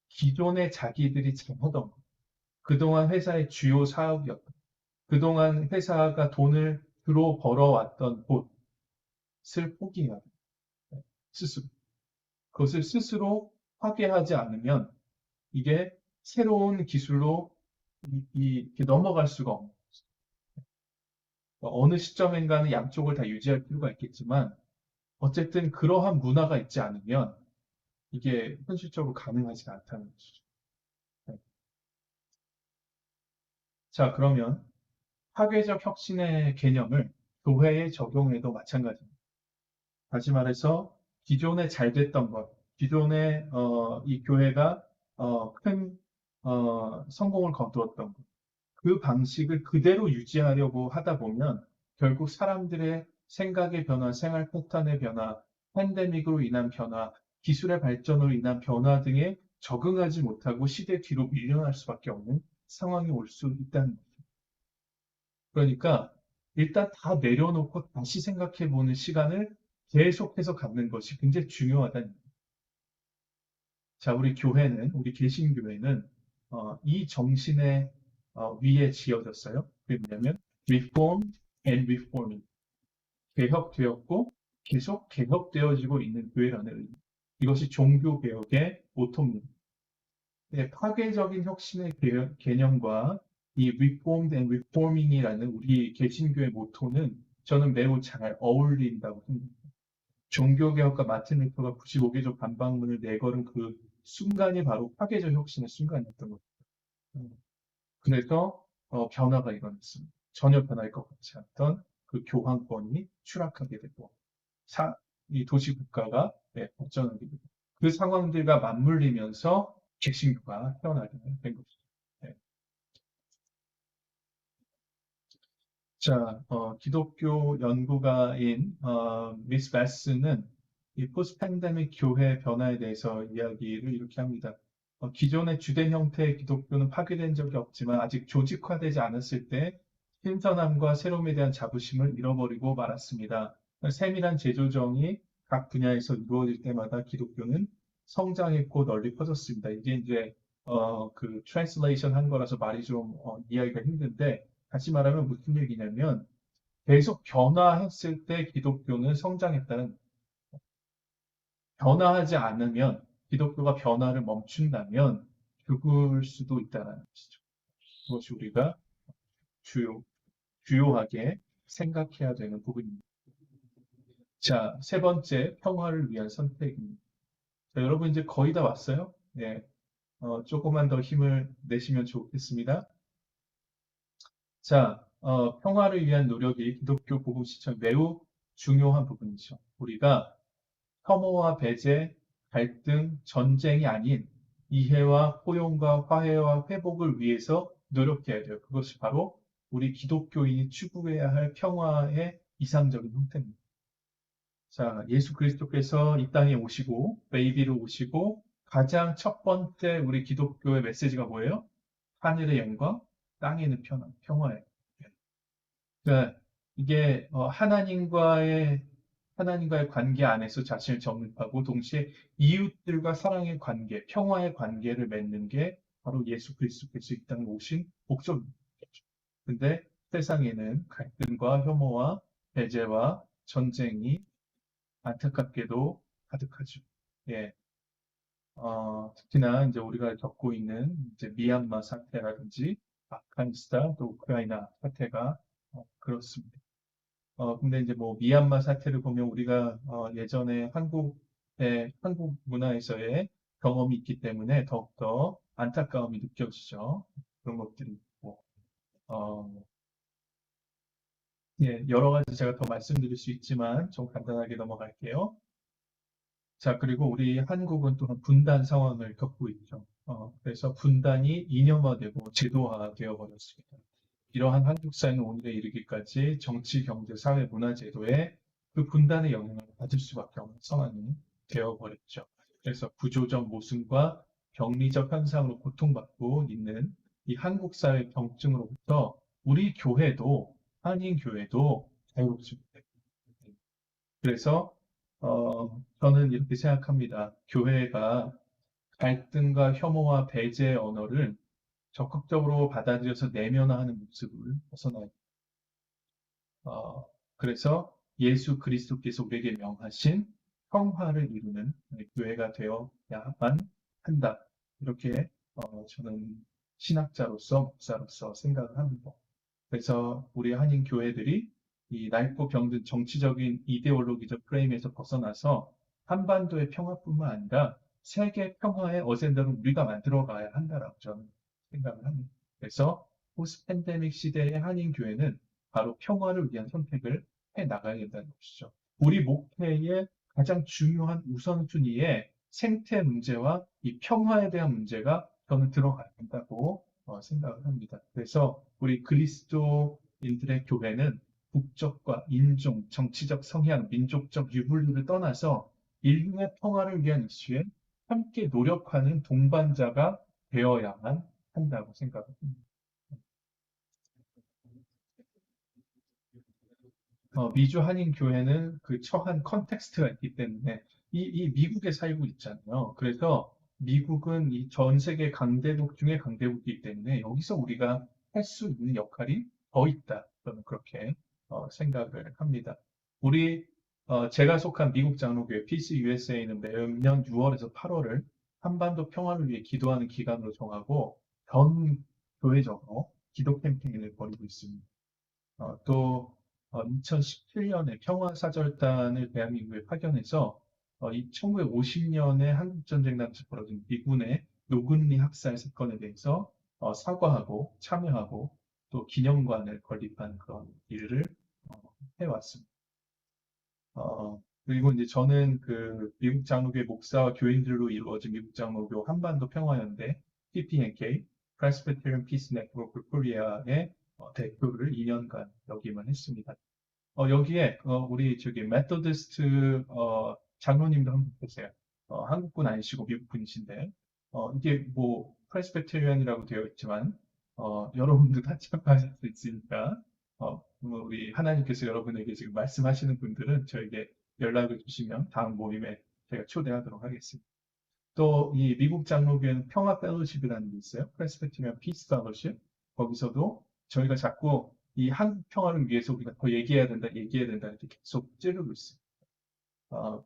기존에 자기들이 잘하던 것, 그동안 회사의 주요 사업이었던, 그동안 회사가 돈을 주로 벌어왔던 곳을 포기해야 돼요. 스스로. 그것을 스스로 파괴하지 않으면 이게 새로운 기술로 이렇게 넘어갈 수가 없는 거죠. 어느 시점인가는 양쪽을 다 유지할 필요가 있겠지만 어쨌든 그러한 문화가 있지 않으면 이게 현실적으로 가능하지 않다는 것이죠. 네. 자, 그러면 파괴적 혁신의 개념을 교회에 적용해도 마찬가지입니다. 다시 말해서 기존에 잘 됐던 것, 기존에 이 교회가 큰 성공을 거두었던 것, 그 방식을 그대로 유지하려고 하다 보면 결국 사람들의 생각의 변화, 생활 패턴의 변화, 팬데믹으로 인한 변화, 기술의 발전으로 인한 변화 등에 적응하지 못하고 시대 뒤로 밀려날 수밖에 없는 상황이 올 수 있다는 거죠. 그러니까 일단 다 내려놓고 다시 생각해 보는 시간을 계속해서 갖는 것이 굉장히 중요하다는 거예요. 자, 우리 교회는, 우리 개신교회는 이 정신의 위에 지어졌어요. 그게 뭐냐면 reform and reforming. 개혁되었고 계속 개혁되어지고 있는 교회라는 의미. 이것이 종교개혁의 모토입니다. 네, 파괴적인 혁신의 개념과 이 Reformed and Reforming이라는 우리 개신교의 모토는 저는 매우 잘 어울린다고 생각합니다. 종교개혁가 마틴 루터가 95개조 반박문을 내걸은 그 순간이 바로 파괴적 혁신의 순간이었던 거죠. 그래서 변화가 일어났습니다. 전혀 변할 것 같지 않던 그 교황권이 추락하게 되고 이 도시 국가가 발전하게 되고 그 상황들과 맞물리면서 개신교가 태어나게 된 것이죠. 네. 자, 기독교 연구가인 미스 베스는 이 포스트 팬데믹 교회 변화에 대해서 이야기를 이렇게 합니다. 기존의 주된 형태의 기독교는 파괴된 적이 없지만 아직 조직화되지 않았을 때 신선함과 새로움에 대한 자부심을 잃어버리고 말았습니다. 세밀한 재조정이 각 분야에서 이루어질 때마다 기독교는 성장했고 널리 퍼졌습니다. 이게 이제 그 트랜슬레이션 한 거라서 말이 좀 이해하기가 힘든데 다시 말하면 무슨 얘기냐면 계속 변화했을 때 기독교는 성장했다는 변화하지 않으면 기독교가 변화를 멈춘다면 죽을 수도 있다는 것이죠. 그것이 우리가 주요하게 생각해야 되는 부분입니다. 자, 세 번째 평화를 위한 선택입니다. 자, 여러분 이제 거의 다 왔어요? 네, 조금만 더 힘을 내시면 좋겠습니다. 자, 평화를 위한 노력이 기독교 복음 시청 매우 중요한 부분이죠. 우리가 혐오와 배제, 갈등, 전쟁이 아닌 이해와 포용과 화해와 회복을 위해서 노력해야 돼요. 그것이 바로 우리 기독교인이 추구해야 할 평화의 이상적인 형태입니다. 자, 예수 그리스도께서 이 땅에 오시고, 베이비로 오시고, 가장 첫 번째 우리 기독교의 메시지가 뭐예요? 하늘의 영광, 땅에 있는 평화예요. 그러니까 이게 하나님과의 관계 안에서 자신을 정립하고 동시에 이웃들과 사랑의 관계, 평화의 관계를 맺는 게 바로 예수 그리스도께서 이 땅에 오신 목적입니다. 근데 세상에는 갈등과 혐오와 배제와 전쟁이 안타깝게도 가득하죠. 예. 특히나 이제 우리가 겪고 있는 이제 미얀마 사태라든지 아프가니스탄 또 우크라이나 사태가 그렇습니다. 근데 이제 뭐 미얀마 사태를 보면 우리가 예전에 한국 문화에서의 경험이 있기 때문에 더욱더 안타까움이 느껴지죠. 그런 것들이 있고, 어, 예, 여러 가지 제가 더 말씀드릴 수 있지만 좀 간단하게 넘어갈게요. 자, 그리고 우리 한국은 또한 분단 상황을 겪고 있죠. 그래서 분단이 이념화되고 제도화되어 버렸습니다. 이러한 한국 사회는 오늘에 이르기까지 정치, 경제, 사회, 문화 제도에 그 분단의 영향을 받을 수밖에 없는 상황이 되어버렸죠. 그래서 구조적 모순과 병리적 현상으로 고통받고 있는 이 한국 사회 병증으로부터 우리 교회도, 한인 교회도 자유롭습니다. 그래서 저는 이렇게 생각합니다. 교회가 갈등과 혐오와 배제의 언어를 적극적으로 받아들여서 내면화하는 모습을 벗어나야 합니다. 그래서 예수 그리스도께서 우리에게 명하신 평화를 이루는 교회가 되어야만 한다. 이렇게 저는 신학자로서 목사로서 생각을 합니다. 그래서 우리 한인 교회들이 이 낡고 병든 정치적인 이데올로기적 프레임에서 벗어나서 한반도의 평화뿐만 아니라 세계 평화의 어젠다를 우리가 만들어가야 한다라고 저는 생각을 합니다. 그래서 포스트 팬데믹 시대의 한인 교회는 바로 평화를 위한 선택을 해 나가야 된다는 것이죠. 우리 목회의 가장 중요한 우선순위에 생태 문제와 이 평화에 대한 문제가 저는 들어가야 한다고 생각을 합니다. 그래서 우리 그리스도인들의 교회는 국적과 인종, 정치적 성향, 민족적 유불리를 떠나서 인류의 평화를 위한 이슈에 함께 노력하는 동반자가 되어야만 한다고 생각합니다. 미주 한인 교회는 그 처한 컨텍스트가 있기 때문에 이 미국에 살고 있잖아요. 그래서 미국은 이 전 세계 강대국 중에 강대국이기 때문에 여기서 우리가 할 수 있는 역할이 더 있다. 저는 그렇게 생각을 합니다. 제가 속한 미국 장로교회 PC USA는 매년 6월에서 8월을 한반도 평화를 위해 기도하는 기간으로 정하고 전 교회적으로 기도 캠페인을 벌이고 있습니다. 또 2017년에 평화사절단을 대한민국에 파견해서 이 1950년에 한국전쟁 당시 벌어진 미군의 노근리 학살 사건에 대해서 사과하고 참여하고 또 기념관을 건립한 그런 일을 어, 해왔습니다. 그리고 이제 저는 그 미국 장로교회 목사와 교인들로 이루어진 미국 장로교 한반도 평화연대 PPNK (Presbyterian Peace Network Korea의 대표를 2년간 역임을 했습니다. 여기에 우리 저기 메토디스트 장로님도 한분 계세요. 한국분 아니시고 미국분이신데 이게 뭐 프레스비테리안이라고 되어 있지만 여러분도 다 참가하실 수 있으니까 뭐 우리 하나님께서 여러분에게 지금 말씀하시는 분들은 저에게 연락을 주시면 다음 모임에 제가 초대하도록 하겠습니다. 또 이 미국 장로교회는 평화 펠로십이라는 게 있어요. 프레스비테리안 피스 펠로십. 거기서도 저희가 자꾸 이 한국 평화를 위해서 우리가 더 얘기해야 된다, 얘기해야 된다 이렇게 계속 찌르고 있습니다.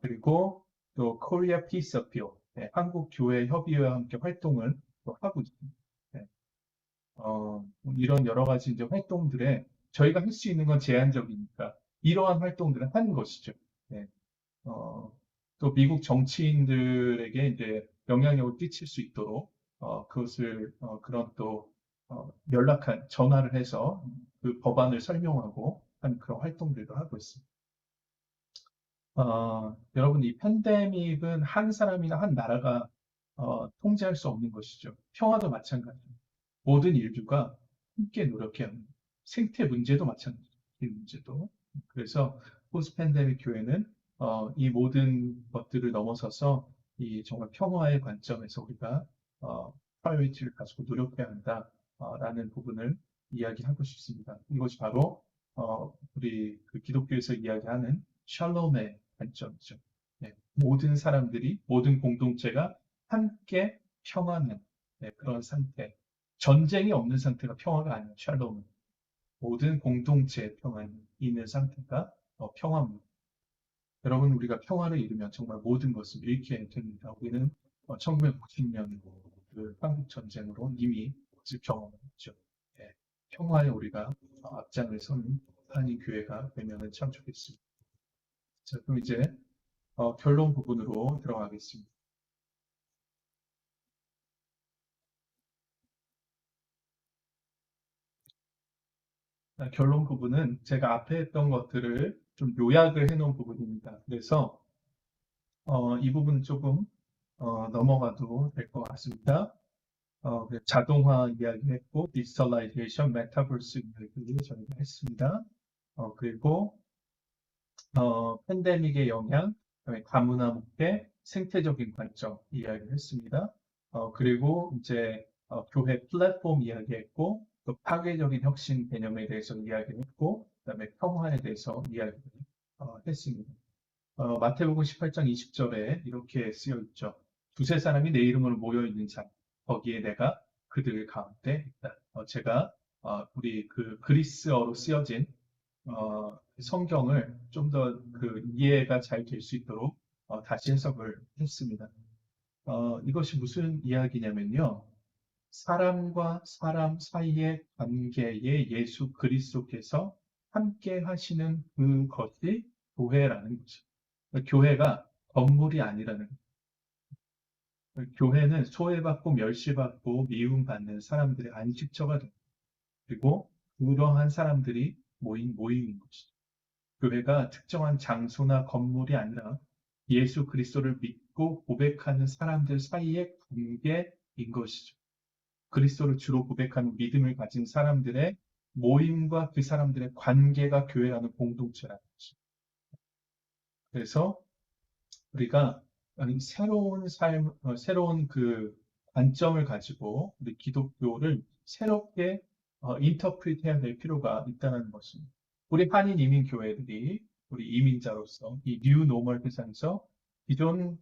그리고 또 코리아 피스 어필, 한국 교회 협의회와 함께 활동을 또 하고 있습니다. 네. 이런 여러 가지 이제 활동들에 저희가 할 수 있는 건 제한적이니까 이러한 활동들을 하는 것이죠. 네. 또 미국 정치인들에게 이제 영향력을 끼칠 수 있도록 그것을 그런 또 연락한 전화를 해서 그 법안을 설명하고 하는 그런 활동들도 하고 있습니다. 여러분 이 팬데믹은 한 사람이나 한 나라가 통제할 수 없는 것이죠. 평화도 마찬가지입니다. 모든 인류가 함께 노력해야 합니다. 생태 문제도 마찬가지입니다. 이 문제도. 그래서 포스트 팬데믹 교회는 이 모든 것들을 넘어서서 이 정말 평화의 관점에서 우리가 프라이어리티를 가지고 노력해야 한다라는 부분을 이야기하고 싶습니다. 이것이 바로 우리 그 기독교에서 이야기하는 샬롬의 관점이죠. 네, 모든 사람들이 모든 공동체가 함께 평안한 그런 상태. 전쟁이 없는 상태가 평화가 아니에요. 샬롬은 모든 공동체의 평안이 있는 상태가 평화입니다. 여러분 우리가 평화를 잃으면 정말 모든 것을 잃게 됩니다. 우리는 1990년 그 한국 전쟁으로 이미 그것을 경험했죠. 예, 평화에 우리가 앞장을 서는 한인 교회가 되면 참 좋겠습니다. 자, 그럼 이제 결론 부분으로 들어가겠습니다. 결론 부분은 제가 앞에 했던 것들을 좀 요약을 해놓은 부분입니다. 그래서 이 부분 조금 넘어가도 될 것 같습니다. 자동화 이야기했고 디지털라이제이션, 메타버스 이야기를 저희가 했습니다. 그리고 팬데믹의 영향, 그다음에 다문화 목회, 생태적인 관점 이야기를 했습니다. 그리고 이제 교회 플랫폼 이야기했고 또 파괴적인 혁신 개념에 대해서 이야기를 했고 그다음에 평화에 대해서 이야기를 했습니다. 마태복음 18장 20절에 이렇게 쓰여 있죠. 두세 사람이 내 이름으로 모여 있는 자, 거기에 내가 그들 가운데 있다. 제가 우리 그 그리스어로 쓰여진 성경을 좀 더 그 이해가 잘 될 수 있도록 다시 해석을 했습니다. 이것이 무슨 이야기냐면요. 사람과 사람 사이의 관계에 예수 그리스도께서 함께 하시는 그것이 교회라는 거죠. 교회가 건물이 아니라는 거예요. 교회는 소외받고 멸시받고 미움받는 사람들의 안식처가 됩니다. 그리고 그러한 사람들이 모임인 것이죠. 교회가 특정한 장소나 건물이 아니라 예수 그리스도를 믿고 고백하는 사람들 사이의 관계인 것이죠. 그리스도를 주로 고백하는 믿음을 가진 사람들의 모임과 그 사람들의 관계가 교회라는 공동체라는 것이죠. 그래서 우리가 새로운 삶, 새로운 그 관점을 가지고 우리 기독교를 새롭게 인터프리트 해야 될 필요가 있다는 것입니다. 우리 한인 이민 교회들이 우리 이민자로서 이 뉴 노멀 세상에서 기존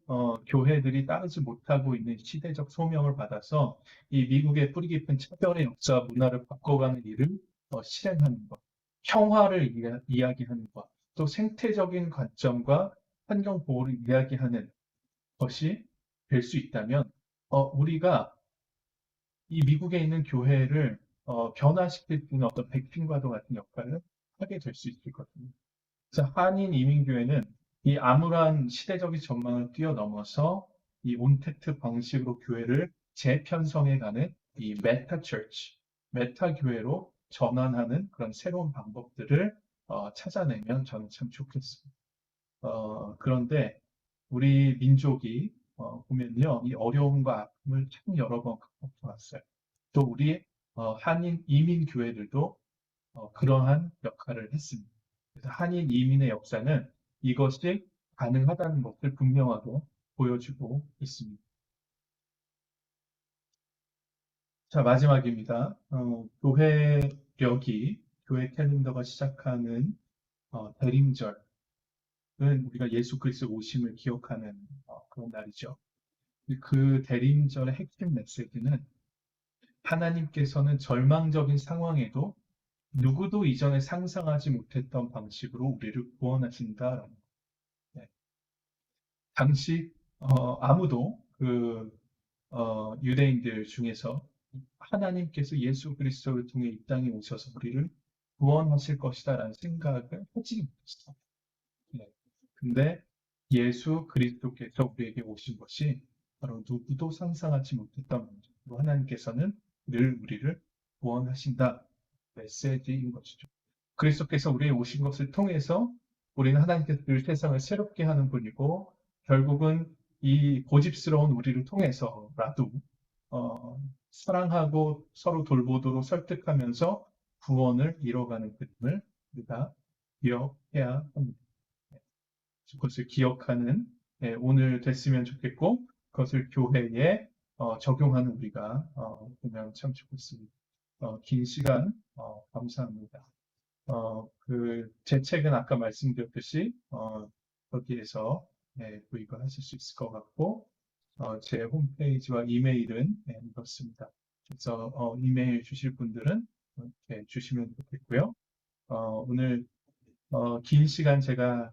교회들이 따르지 못하고 있는 시대적 소명을 받아서 이 미국의 뿌리 깊은 차별의 역사 문화를 바꿔가는 일을 실행하는 것, 평화를 이야기하는 것, 또 생태적인 관점과 환경 보호를 이야기하는 것이 될 수 있다면, 우리가 이 미국에 있는 교회를 변화시킬 수 있는 어떤 백신과도 같은 역할을 하게 될 수 있을 것입니다. 그래서 한인 이민교회는 이 암울한 시대적인 전망을 뛰어넘어서 이 온택트 방식으로 교회를 재편성해가는 이 메타 처치, 메타 교회로 전환하는 그런 새로운 방법들을 찾아내면 저는 참 좋겠습니다. 그런데 우리 민족이 보면요, 이 어려움과 아픔을 참 여러 번 극복해왔어요. 또 우리 한인 이민 교회들도 그러한 역할을 했습니다. 그래서 한인 이민의 역사는 이것이 가능하다는 것을 분명하게 보여주고 있습니다. 자, 마지막입니다. 교회력이, 교회 캘린더가 시작하는 대림절은 우리가 예수 그리스도 오심을 기억하는 그런 날이죠. 그 대림절의 핵심 메시지는 하나님께서는 절망적인 상황에도 누구도 이전에 상상하지 못했던 방식으로 우리를 구원하신다라는 거예요. 네. 당시 아무도 유대인들 중에서 하나님께서 예수 그리스도를 통해 이 땅에 오셔서 우리를 구원하실 것이다라는 생각을 하지 못했어요. 네. 근데 예수 그리스도께서 우리에게 오신 것이 바로 누구도 상상하지 못했던 방식으로 하나님께서는 늘 우리를 구원하신다 메시지인 것이죠. 그리스도께서 우리의 오신 것을 통해서 우리는 하나님께서 늘 세상을 새롭게 하는 분이고 결국은 이 고집스러운 우리를 통해서라도 사랑하고 서로 돌보도록 설득하면서 구원을 이뤄가는 그림을 우리가 기억해야 합니다. 그것을 기억하는 오늘 됐으면 좋겠고 그것을 교회에 적용하는 우리가 보면 참 좋겠습니다. 긴 시간 감사합니다. 제 책은 아까 말씀드렸듯이 거기에서 구입을 하실 수 있을 것 같고 제 홈페이지와 이메일은 이렇습니다. 그래서 이메일 주실 분들은 이렇게 주시면 좋겠고요. 오늘 긴 시간 제가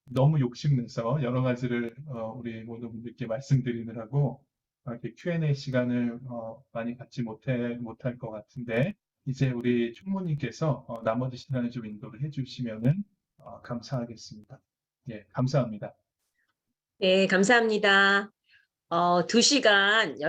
너무 욕심내서 여러 가지를 우리 모든 분들께 말씀드리느라고 이렇게 Q&A 시간을 많이 갖지 못할 것 같은데 이제 우리 총무님께서 나머지 시간을 좀 인도를 해주시면은 감사하겠습니다. 예, 감사합니다. 네, 감사합니다. 2시간